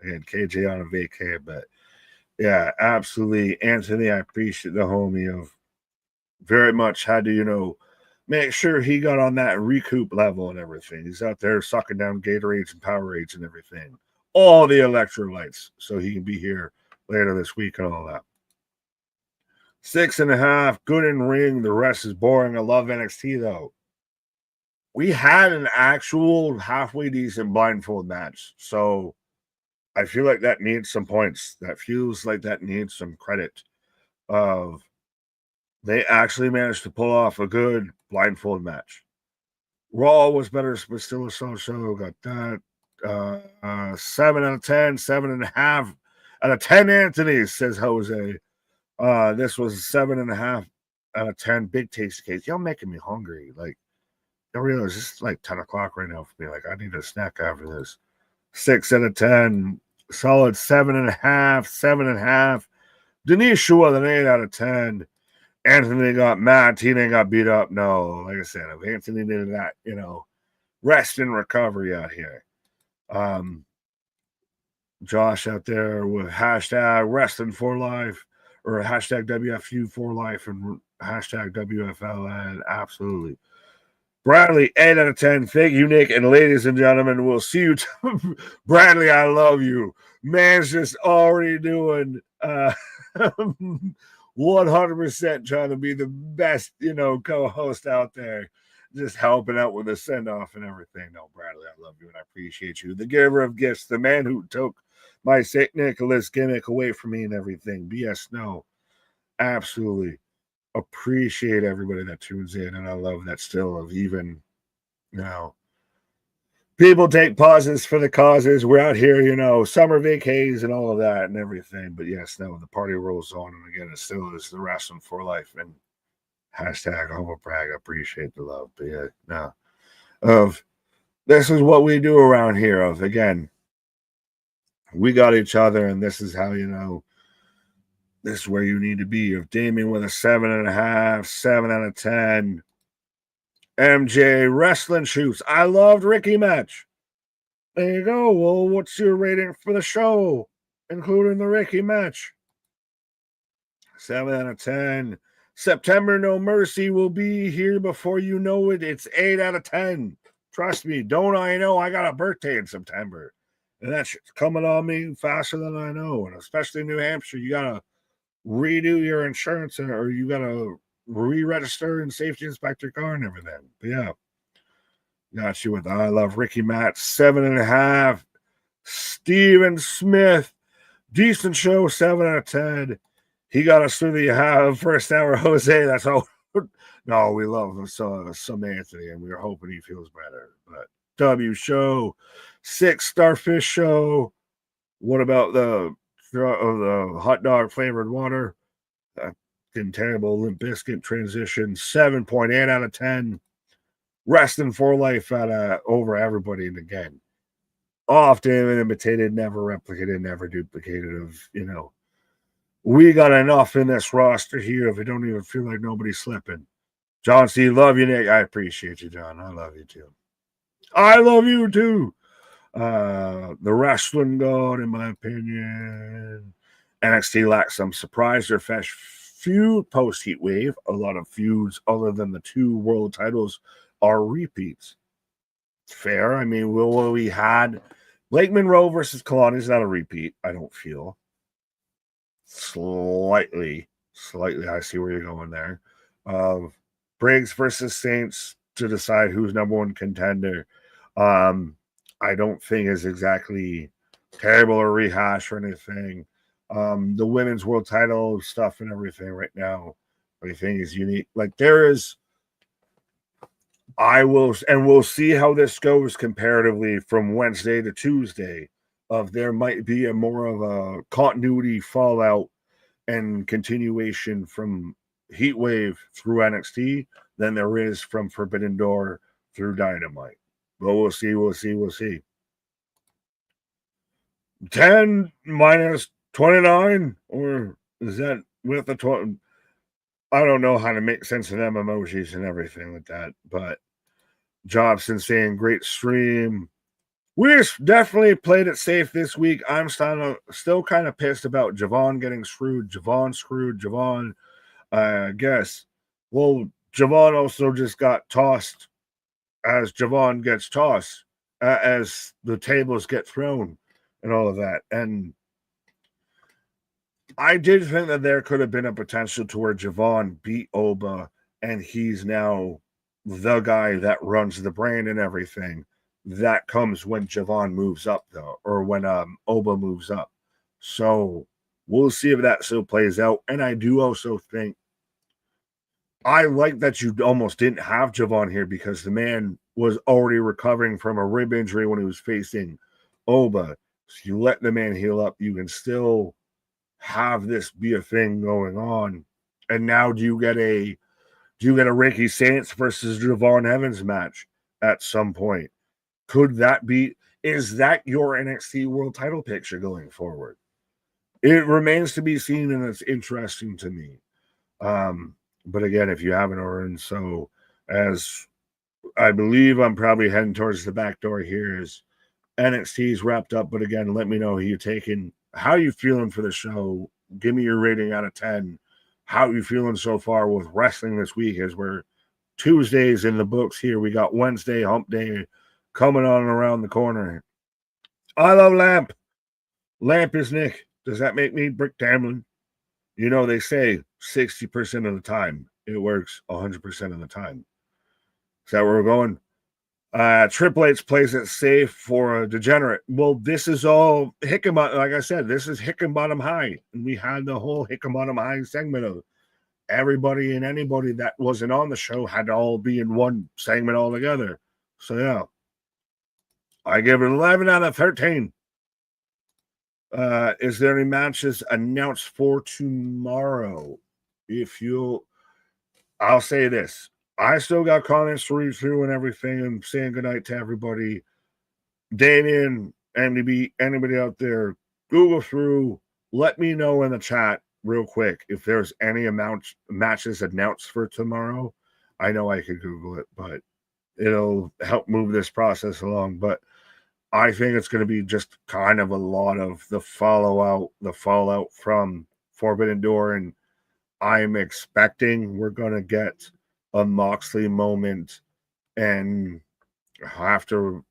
I had KJ on a vacay. But yeah, absolutely, Anthony, I appreciate the homie. Of very much had to make sure he got on that recoup level and everything. He's out there sucking down Gatorades and Powerades and everything, all the electrolytes, so he can be here later this week and all that. 6.5, good in ring. The rest is boring. I love NXT though. We had an actual halfway decent blindfold match, so I feel like that needs some points. That feels like that needs some credit. Of they actually managed to pull off a good blindfold match. Raw was better, but still a solid show. Got that. 7 out of 10, 7.5 out of 10. Anthony, says Jose. This was 7.5 out of 10. Big tasty cake. Y'all making me hungry. Like, I realize it's like 10 o'clock right now for me. Like, I need a snack after this. 6 out of 10. Solid 7.5, 7.5. Denise Shua, an 8 out of 10. Anthony got mad. Tina got beat up. No, like I said, if Anthony needed that, rest and recovery out here. Josh out there with hashtag resting for life, or hashtag WFU for life, and hashtag WFLN. Absolutely. Bradley, 8 out of 10. Thank you, Nick. And ladies and gentlemen, we'll see you. Bradley, I love you. Man's just already doing 100% trying to be the best, co-host out there. Just helping out with the send-off and everything. No, Bradley, I love you and I appreciate you. The giver of gifts, the man who took my St. Nicholas gimmick away from me and everything. BS, no. Absolutely. Appreciate everybody that tunes in, and I love that still. Of even now, people take pauses for the causes. We're out here, summer vacays and all of that and everything. But yes, no, the party rolls on, and again, it still is the wrestling for life. And hashtag humble brag. I appreciate the love. But yeah, no, of this is what we do around here. Of again, we got each other, and this is how this is where you need to be. Of Damien with a 7.5, 7 out of 10. MJ wrestling shoots. I loved Ricky match. There you go. Well, what's your rating for the show, including the Ricky match? 7 out of 10. September No Mercy will be here before you know it. It's 8 out of 10. Trust me, don't I know I got a birthday in September. And that shit's coming on me faster than I know. And especially in New Hampshire, you got to redo your insurance or you got to re-register and safety inspect your car and everything. But yeah, got you with I Love Ricky Matt, 7.5. Steven Smith, decent show, 7 out of 10. He got us through the first hour, Jose. That's all. No, we love some Anthony, and we are hoping he feels better. But W show, 6 Starfish show. What about the hot dog flavored water? Getting terrible. Limp Bizkit transition, 7.8 out of 10. Resting for life over everybody. And again, often imitated, never replicated, never duplicated. We got enough in this roster here if we don't even feel like nobody's slipping. John C., love you, Nick. I appreciate you, John. I love you too. I love you too. The wrestling god, in my opinion. NXT lacks some surprise or fresh feud post Heatwave. A lot of feuds other than the 2 world titles are repeats. Fair. I mean, we had Blake Monroe versus Kalani is not a repeat, I don't feel. Slightly. I see where you're going there. Briggs versus Saints to decide who's number 1 contender. I don't think is exactly terrible or rehash or anything. The women's world title stuff and everything right now, everything is unique. Like we'll see how this goes comparatively from Wednesday to Tuesday. There might be a more of a continuity fallout and continuation from Heatwave through NXT than there is from Forbidden Door through Dynamite. But we'll see. 10 minus 29, or is that with the 20? I don't know how to make sense of them emojis and everything like that, but Jobson saying great stream. We definitely played it safe this week. I'm still kind of pissed about Javon getting screwed. Javon, I guess. Well, Javon also just got tossed as Javon gets tossed as the tables get thrown and all of that. And I did think that there could have been a potential to where Javon beat Oba and he's now the guy that runs the brand and everything. That comes when Javon moves up, though, or when Oba moves up. So we'll see if that still plays out. And I do also think I like that you almost didn't have Javon here because the man was already recovering from a rib injury when he was facing Oba. So you let the man heal up. You can still have this be a thing going on. And now do you get a Ricky Saints versus Javon Evans match at some point? Is that your NXT world title picture going forward? It remains to be seen, and it's interesting to me. But again, if you haven't already, so as I believe I'm probably heading towards the back door here is NXT's wrapped up. But again, let me know who you're taking. How you feeling for the show? Give me your rating out of 10. How you feeling so far with wrestling this week as we're Tuesdays in the books here. We got Wednesday, hump day, coming on around the corner. I love Lamp. Lamp is Nick. Does that make me Brick Tamlin? They say 60% of the time it works 100% of the time. Is that where we're going? Triple H plays it safe for a degenerate. Well, this is all Hickenbottom. Like I said, this is Hickenbottom High. And we had the whole Hickenbottom High segment of everybody and anybody that wasn't on the show had to all be in one segment all together. So, yeah. I give it 11 out of 13. Is there any matches announced for tomorrow? I'll say this. I still got comments to read through and everything, and saying goodnight to everybody. Damien, MDB, anybody out there, Google through. Let me know in the chat real quick if there's any matches announced for tomorrow. I know I could Google it, but it'll help move this process along. But I think it's going to be just kind of a lot of the fallout from Forbidden Door, and I'm expecting we're going to get a Moxley moment, and after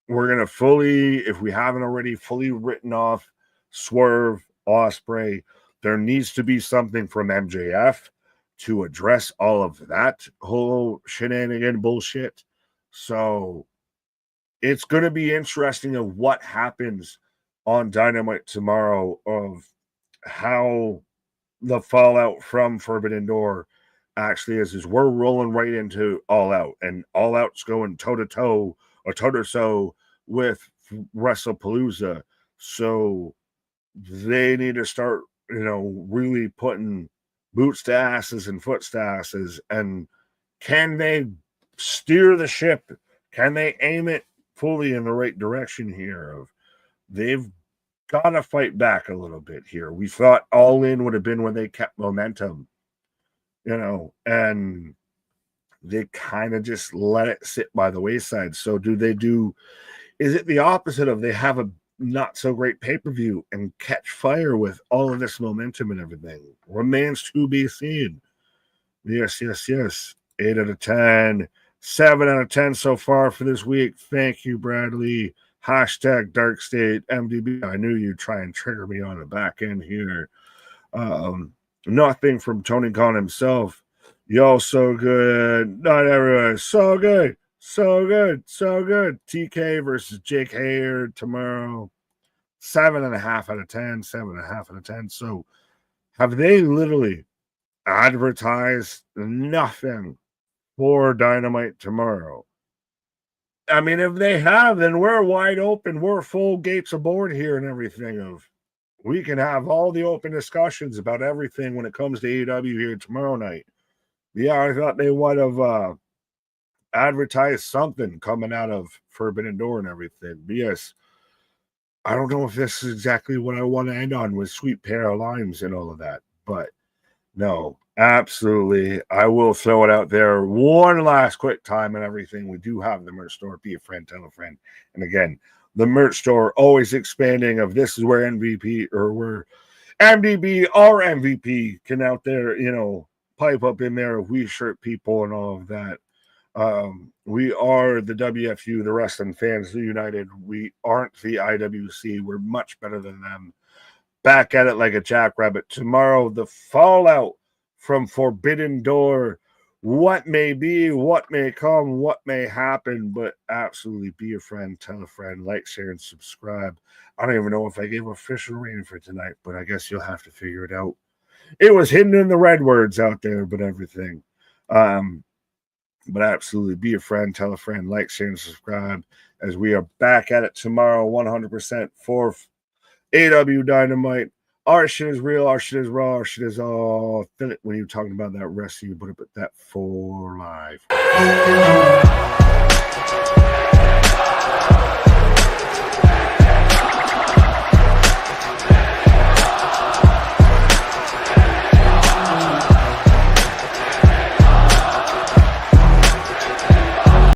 we're going to fully, if we haven't already, fully written off Swerve, Ospreay. There needs to be something from MJF to address all of that whole shenanigan bullshit. So it's going to be interesting of what happens on Dynamite tomorrow, of how the fallout from Forbidden Door actually is we're rolling right into All Out, and All Out's going toe-to-toe or toe-to-toe with WrestlePalooza. So they need to start, really putting boots to asses and foot to asses. And can they steer the ship? Can they aim it fully in the right direction here? Of they've got to fight back a little bit here. We thought All In would have been when they kept momentum, and they kind of just let it sit by the wayside. So is it the opposite of they have a not so great pay-per-view and catch fire with all of this momentum and everything? Remains to be seen. Yes. 8 out of 10. 7 out of 10 so far for this week. Thank you, Bradley. Hashtag Dark State MDB. I knew you'd try and trigger me on the back end here. Nothing from Tony Khan himself. Y'all so good. Not everyone. So good. So good. TK versus Jake Hayer tomorrow. 7.5 out of 10. 7.5 out of 10. So have they literally advertised nothing for Dynamite tomorrow? I mean, if they have, then we're wide open. We're full gates aboard here and everything. We can have all the open discussions about everything when it comes to AEW here tomorrow night. Yeah, I thought they would have advertised something coming out of Forbidden Door and everything. But yes, I don't know if this is exactly what I want to end on with sweet pair of limes and all of that. But no, absolutely. I will throw it out there one last quick time and everything. We do have the merch store. Be a friend, tell a friend. And again, the merch store always expanding. Of this is where MVP or where MDB or MVP can out there, pipe up in there. We shirt people and all of that. We are the WFU, the Wrestling Fans United. We aren't the IWC. We're much better than them. Back at it like a jackrabbit. Tomorrow, the fallout from Forbidden Door. What may be, what may come, what may happen, but absolutely be a friend, tell a friend, like, share, and subscribe. I don't even know if I gave official rating for tonight, but I guess you'll have to figure it out. It was hidden in the red words out there, but everything. But absolutely be a friend, tell a friend, like, share, and subscribe, as we are back at it tomorrow, 100% for AW Dynamite. Our shit is real, our shit is raw, our shit is all. When you're talking about that wrestling, you put it that for life.